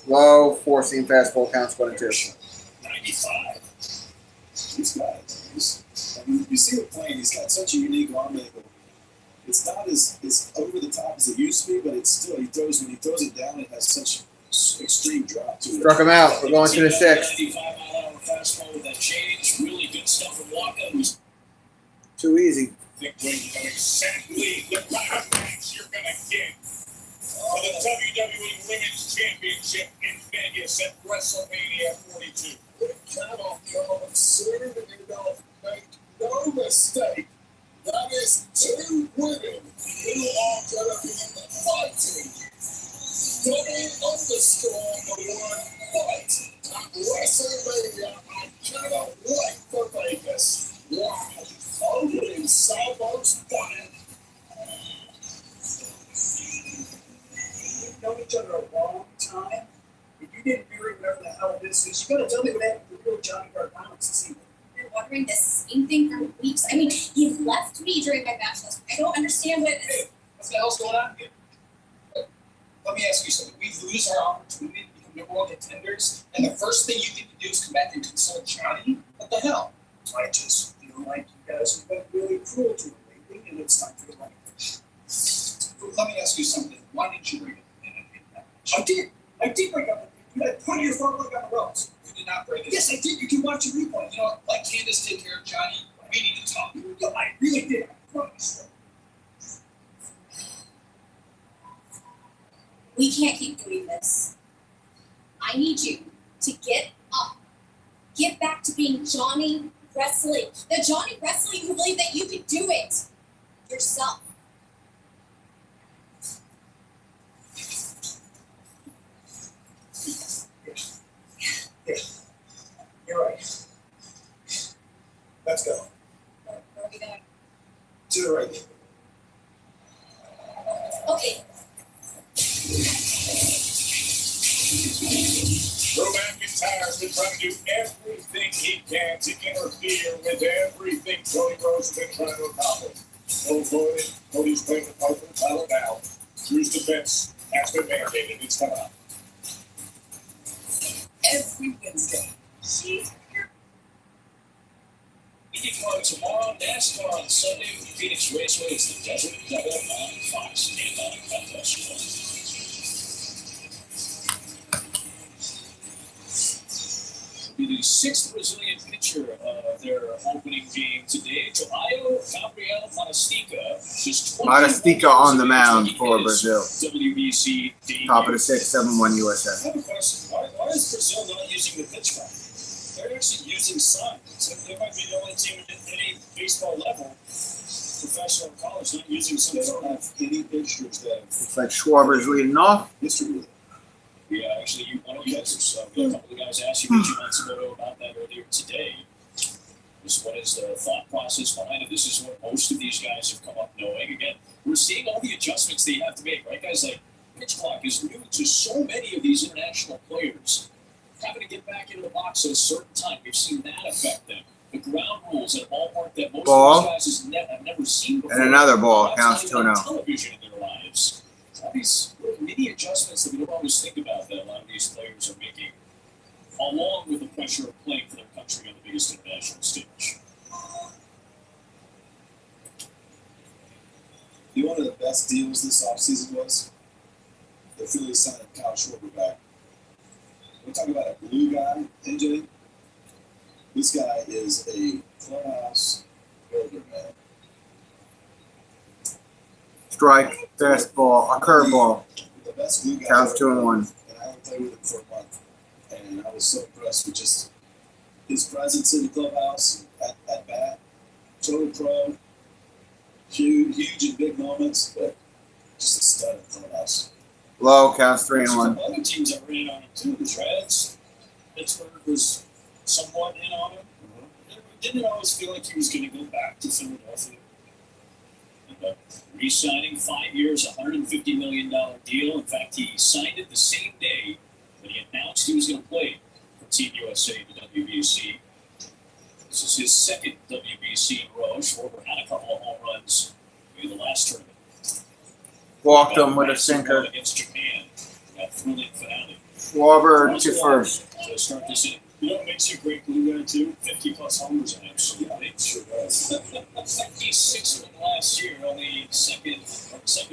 Low, 4-seam fastball, counts 1-2. 95. He's got it. I mean, you see him playing, he's got such a unique arm angle. It's not as over the top as it used to be, but it's still, when he throws it down, it has such extreme drop to it. Struck him out. We're going to the 6th. 95-mile-an-hour fastball with that change. Really good stuff from Walker, who's Too easy. think when you know exactly the climax you're going to get for the WWE Women's Championship in Vegas at WrestleMania 42. It cannot come sooner than you know. Make no mistake. That is 2 women who are going to be fighting. Double underscore the word fight at WrestleMania. I cannot wait for Vegas. Wow. Opening Salvo's button. We've known each other a long time. If you didn't hear whatever the hell this is, you gotta tell me what happened to the real Johnny Gargano this evening. Been wondering the same thing for weeks. I mean, he left me during my match last week. I don't understand what. Hey, what the hell's going on here? Let me ask you something. We lose our opportunity to become number 1 contenders, and the first thing you get to do is come back and console Johnny? What the hell? I just feel like you guys have been really cruel to him lately, and it's time for the money. Let me ask you something. Why didn't you bring it in that match? I did bring up the you had plenty of front leg on the ropes. You did not bring it. Yes, I did. You can watch a replay. You know, like Candace take care of Johnny. We need to talk. No, I really did. I promise. We can't keep doing this. I need you to get up. Get back to being Johnny Wrestling. The Johnny Wrestling who believed that you could do it yourself. Yeah. You're right. Let's go. Where are we going? To the right. Okay. Drew McIntyre's been trying to do everything he can to interfere with everything Cody Rhodes has been trying to accomplish. No Cody. Cody's playing the part of the title now. Drew's defense has been mandated. It's come out. Every Wednesday. She's IndyCar tomorrow, NASCAR on Sunday, Phoenix Raceway. It's the Desert Double on Fox and on Contest. Be the 6th Brazilian pitcher of their opening game today. Toaio Gabriel Monastica. Monastica on the mound for Brazil. WBC debut. Top of the 6th, 7-1 USA. I have a question. Why is Brazil not using the pitch clock? They're actually using signs. They might be the only team at any baseball level, professional or college, not using some. They don't have any pictures that. Looks like Schwarber's leading off. History with it. Yeah, actually, you want to catch us. A couple of guys asked you Michi Matsumoto about that earlier today. What is the thought process behind it? This is what most of these guys have come up knowing. Again, we're seeing all the adjustments they have to make, right? Guys like pitch clock is new to so many of these international players. Having to get back into the box at a certain time. We've seen that affect them. The ground rules at a ballpark that most of these guys have never seen before. And another ball counts 2-0. Television in their lives. All these little mini adjustments that we don't always think about that a lot of these players are making, along with the pressure of playing for their country on the biggest international stage. You know, one of the best deals this offseason was the Phillies signed Kyle Schwarber back. We're talking about a blue guy, NJ. This guy is a clubhouse builder, man. Strike, fastball, a curveball. The best blue guy. Counts 2-1. And I only played with him for a month. And I was so impressed with just his presence in the clubhouse at bat. Total pro. Huge and big moments, but just a stud in the clubhouse. Low, counts 3-1. Other teams that ran on him too. The Reds, Pittsburgh was somewhat in on him. Didn't always feel like he was going to go back to Philadelphia. Re-signing 5 years, $150 million deal. In fact, he signed it the same day when he announced he was going to play for Team USA in the WBC. This is his second WBC in a row. Schwarber had a couple of home runs in the last tournament. Walked him with a sinker. Against Japan. That thrilling finale. Schwarber to first. So start this in. You know what makes you a great glue guy too? 50+ homers in it. So yeah, it sure does. 56 of them last year, only second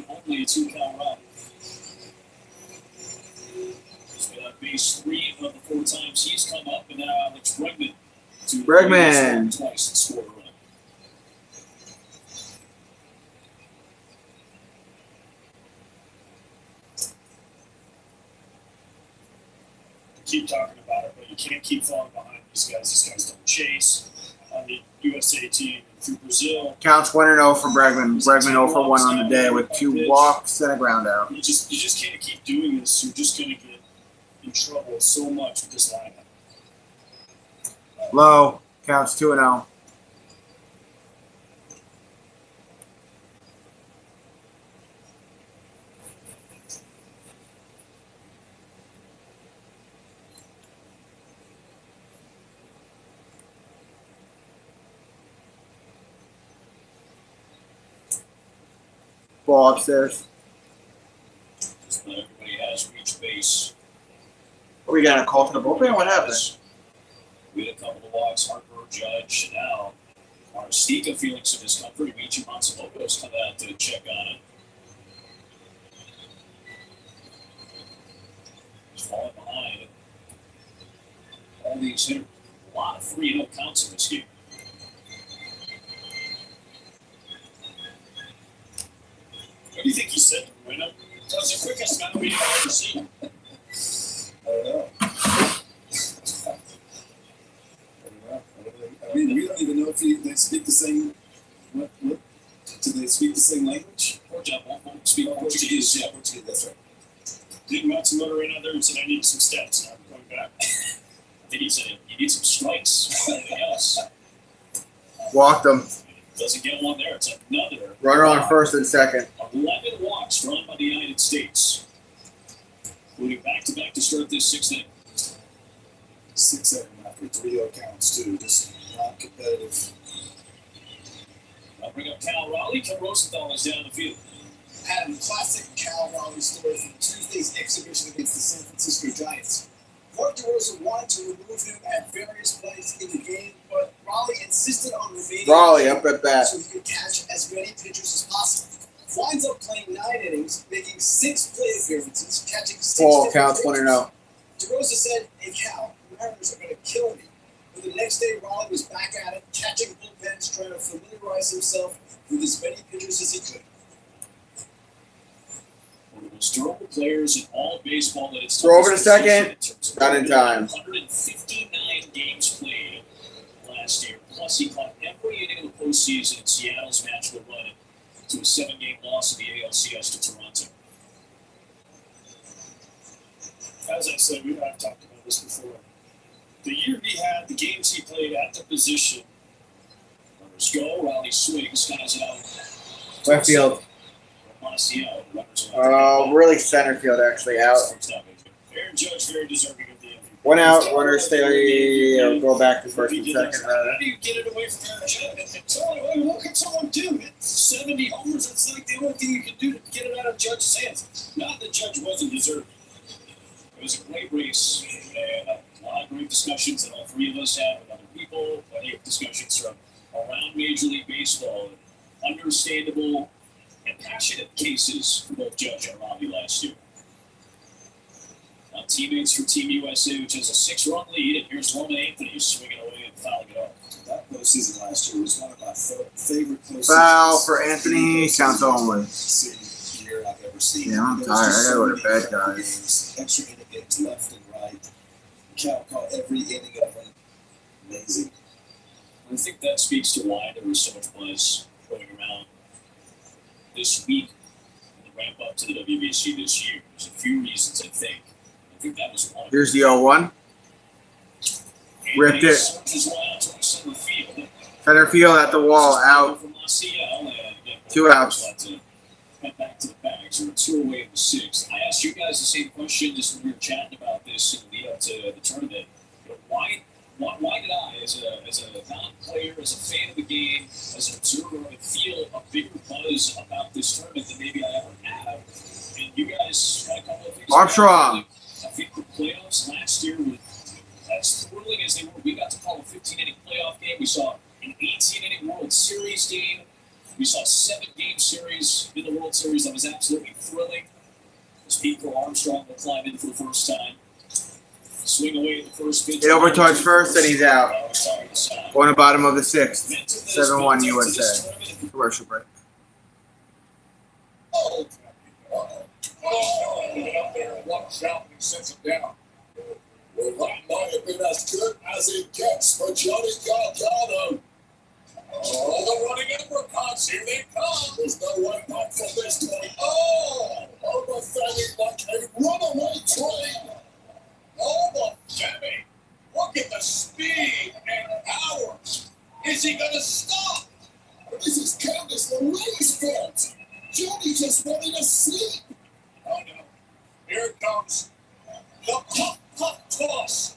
only to Colorado. He's been on base 3 of the 4 times he's come up, and now Alex Bregman Bregman twice and scored a run. Keep talking about it, but you can't keep falling behind these guys. These guys don't chase on the USA team through Brazil. counts 1-0 for Bregman. Bregman 0 for 1 on the day with 2 walks and a ground out. You just can't keep doing this. You're just going to get in trouble so much with this lineup. Low, counts 2-0. Ball upstairs. Just not everybody has reached base. Are we got a call to the bullpen? What happened? We had a couple of walks. Harper, Judge, now Arstica feeling some discomfort. Michi Matsumoto's come out to check on it. He's falling behind. All these hitters, a lot of 3-0 counts in this game. What do you think he said to win it? That was the quickest mound we've ever seen. I don't know. I mean, we don't even know if they speak the same. What? Do they speak the same language? Portugal won't speak Portuguese. Yeah, Portuguese. That's right. Did Matsumoto ran out there and said, "I need some stats." Now I'm going back. I think he said he needs some strikes. Anything else? Walked him. Doesn't get one there. It's another Runner on first and second. 11 walks drawn by the United States, including back-to-back to start this 6th inning. 6-7 after 3-0 counts too. Just not competitive. I'll bring up Cal Raleigh. Ken Rosenthal is down the field. Adam, classic Cal Raleigh story from Tuesday's exhibition against the San Francisco Giants. Mark DeRosa wanted to remove him at various points in the game, but Raleigh insisted on remaining. Raleigh up at bat. So he could catch as many pitchers as possible. Winds up playing 9 innings, making 6 plate appearances, catching 6 Ball counts 1-0. DeRosa said, "Hey Cal, the Mariners are going to kill me." But the next day, Raleigh was back at it, catching bullpens, trying to familiarize himself with as many pitchers as he could. One of the most durable players in all of baseball that it's Throw over to second. Not in time. 159 games played last year. Plus, he caught every inning of the postseason in Seattle's magical run to a 7-game loss in the ALCS to Toronto. as I said, I've talked about this before. The year he had, the games he played at the position, runners go, Raleigh swings, guys it out. Left field. Really center field actually out. Aaron Judge very deserving of the MVP. 1 out, runners stay or go back to first and second. How do you get it away from Aaron Judge? What can someone do? Hit 70 homers. It's like the only thing you can do to get it out of Judge's hands. Not that Judge wasn't deserving. It was a great race, and a lot of great discussions that all three of us had with other people. Plenty of discussions from around Major League Baseball. Understandable and passionate cases for both Judge and Robbie last year. Teammates for Team USA, which has a 6-run lead, and here's Roman Anthony swinging away and fouling it off. That postseason last year was one of my favorite postseasons. Foul for Anthony. Counts only. Year I've ever seen. Yeah, I'm tired. I gotta go to bed, guys. Extra inning games left and right. Cal caught every inning of them. Amazing. I think that speaks to why there was so much buzz going around this week in the ramp up to the WBC this year. There's a few reasons, I think. I think that was one. Here's the 0-1. Ripped it. Center field at the wall, out. 2 outs. Back to the bags, or 2 away in the 6th. I asked you guys the same question just when we were chatting about this in the lead up to the tournament. Why did I, as a non-player, as a fan of the game, as an observer, feel a bigger buzz about this tournament than maybe I ever have? And you guys had a couple of things. Armstrong. I think the playoffs last year were as thrilling as they were. We got to call a 15-inning playoff game. We saw an 18-inning World Series game. We saw a 7-game series in the World Series that was absolutely thrilling. As Pete Armstrong will climb in for the first time. Swing away at the first pitch. Get over towards first, and he's out. Going to bottom of the 6th. 7-1 USA. Commercial break. Get up there and watch out and sets him down. Well, that might have been as good as it gets for Johnny Gargano. Oh, the running apricots, here they come. There's no way back from this point. Oh, overfetting like a runaway train. Overfetting. Look at the speed and power. Is he going to stop? This is Candace LeRae's fault. Johnny just wanted to sleep. Oh, no. Here it comes. The puff toss.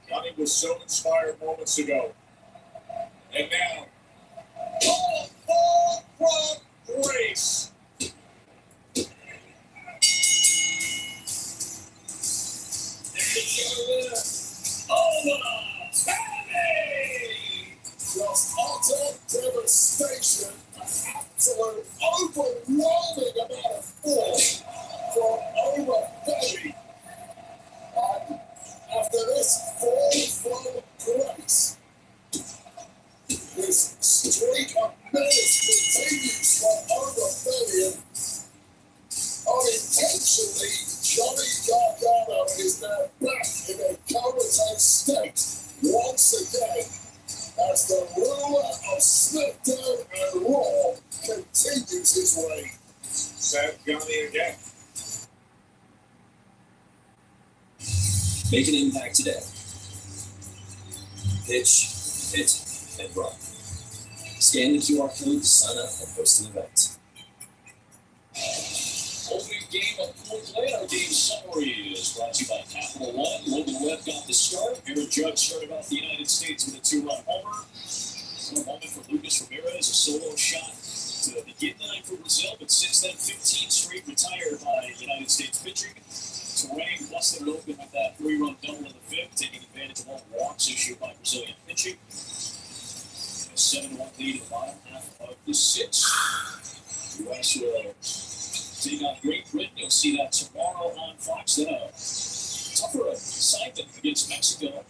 Johnny was so inspired moments ago. And now, full from grace. Just utter devastation, absolute overwhelming amount of force from overfetting. After this fall from grace, this streak of menace continues from overfetting. Unintentionally, Johnny Gargano is now back in a comatose state once again as the ruler of SmackDown and Raw continues his way. Sam Johnny again. Make an impact today. Pitch, hit, and run. Scan the QR code to sign up and host an event. Opening game of Pool Play. Our game summary is brought to you by Capital One. Logan Webb got the start. Aaron Judge started off the United States with a 2-run homer. A moment for Lucas Ramirez, a solo shot to begin the night for Brazil, but since then, 15 straight retired by United States pitching. Terrain busted it open with that 3-run double in the 5th, taking advantage of all walks issued by Brazilian pitching. A 7-1 lead in the bottom half of the 6th. U.S. will take on Great Britain. You'll see that tomorrow on Fox. Then a tougher assignment against Mexico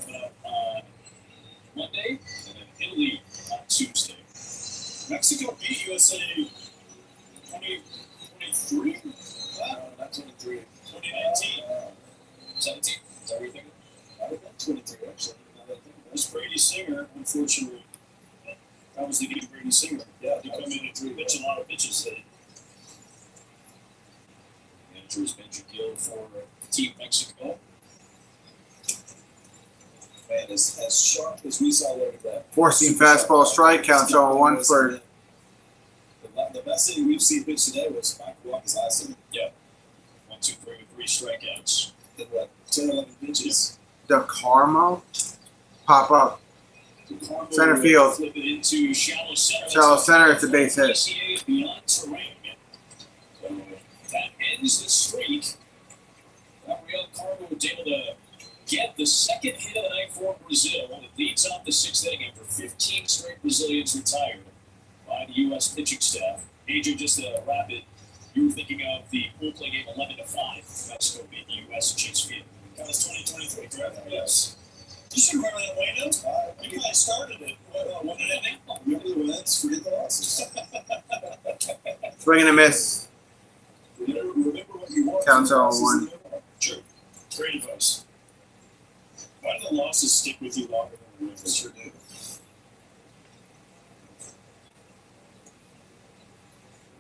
coming up on Monday, and then Italy on Tuesday. Mexico beat USA 2023. Not 23. 2019. 17. Is that what you're thinking? 23, actually. It was Brady Singer, unfortunately. That was the game Brady Singer. Yeah, to come in and pitch a lot of pitches today. Manager is Benji Gill for Team Mexico. Man, as sharp as we saw over that. Forcing fastball strike counts on 1 for. The best thing we've seen pitch today was Mike Walker's last inning. Yeah. 1, 2, 3 with 3 strikeouts. Did what? 10, 11 pitches. The Carmo pop up. Center field. Flip it into shallow center. Shallow center, it's a base hit. Beyond terrain. So that ends the streak. Gabriel Carmo was able to get the second hit of the night for Brazil. It leads off the 6th inning after 15 straight Brazilians retired by the U.S. pitching staff. AJ, just to wrap it, you were thinking of the pool play game 11-5. Mexico beat the U.S. at Chase Field. That was 2023, correct? Yes. You should remember that way, no? You guys started it. What did it name? Remember the wins, forget the losses. Swing and a miss. Remember what you want. Counts on 1. Sure. Great advice. Why do the losses stick with you longer than the wins? Sure do.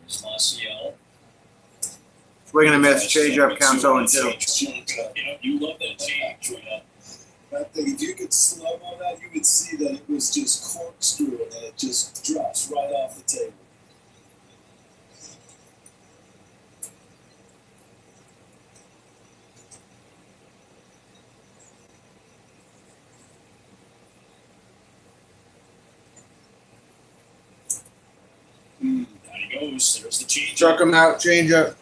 There's Maciel. Swing and a miss. Change up counts 0 and 2. You love that change, Joanna. I think if you could slow on that, you would see that it was just corkscrew and it just drops right off the table. Down he goes. There's the change. Struck him out. Change up.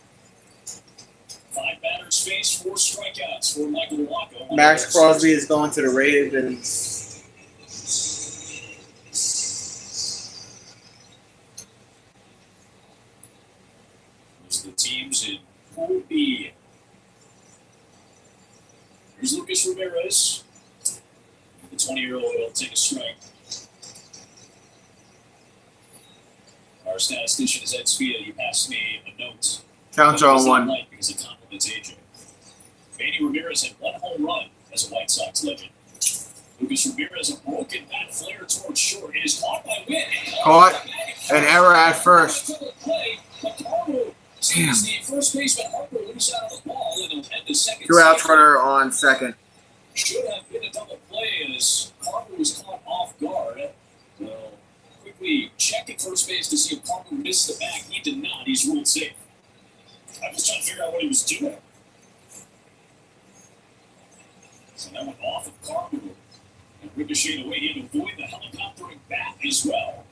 5 batters face, 4 strikeouts for Michael Waco. Max Crosby is going to the Ravens. Those are the teams in Pool B. Here's Lucas Ramirez. The 20-year-old will take a strike. Our statistician is Ed Spia. He passed me a note. Counts on 1. Because it compliments AJ. Manny Ramirez had 1 home run as a White Sox legend. Lucas Ramirez, a broken bat flare towards short. It is caught by Witt. Caught. An error at first. Damn. The first baseman Harper loose out of the ball and the second. 2 outs, runner on second. Should have been a double play as Harper was caught off guard. Well, quickly check at first base to see if Harper missed the bag. He did not. He's ruled safe. I was trying to figure out what he was doing. So that went off of Carter and ricocheted away. He had to avoid the helicoptering bat as well.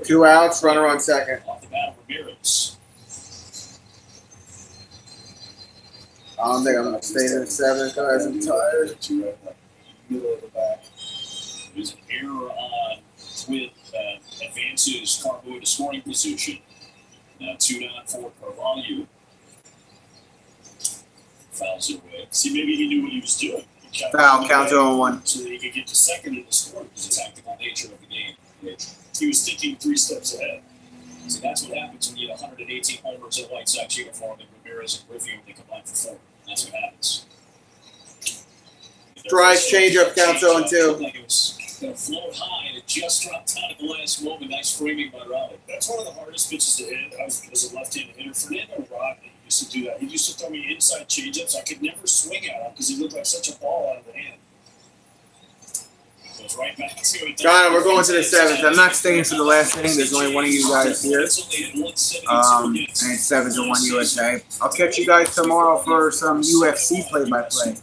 Two outs, runner on second. Off the bat of Ramirez. I don't think I'm going to stay in the 7th because I'm tired. Middle of the back. There's an error on with advances Carbo to scoring position. Now 2 down for Carvalho. Fouls it away. See, maybe he knew what he was doing. Foul, counts 0-1. So that he could get to second in the score because the tactical nature of the game. He was thinking 3 steps ahead. So that's what happens when you get 118 homers in a White Sox uniform and Ramirez and Griffey only combine for 4. That's what happens. Strike, change-up, counts 0-2. Like it was going to float high and it just dropped down at the last moment. Nice framing by Raleigh. That's one of the hardest pitches to hit. I was as a left-handed hitter. Fernando Rodney used to do that. He used to throw me inside change-ups. I could never swing at him because he looked like such a ball out of the hand. Goes right back to it. Got it, we're going to the 7th. I'm not staying for the last inning. There's only one of you guys here. And it's 7-1 USA. I'll catch you guys tomorrow for some UFC play-by-play.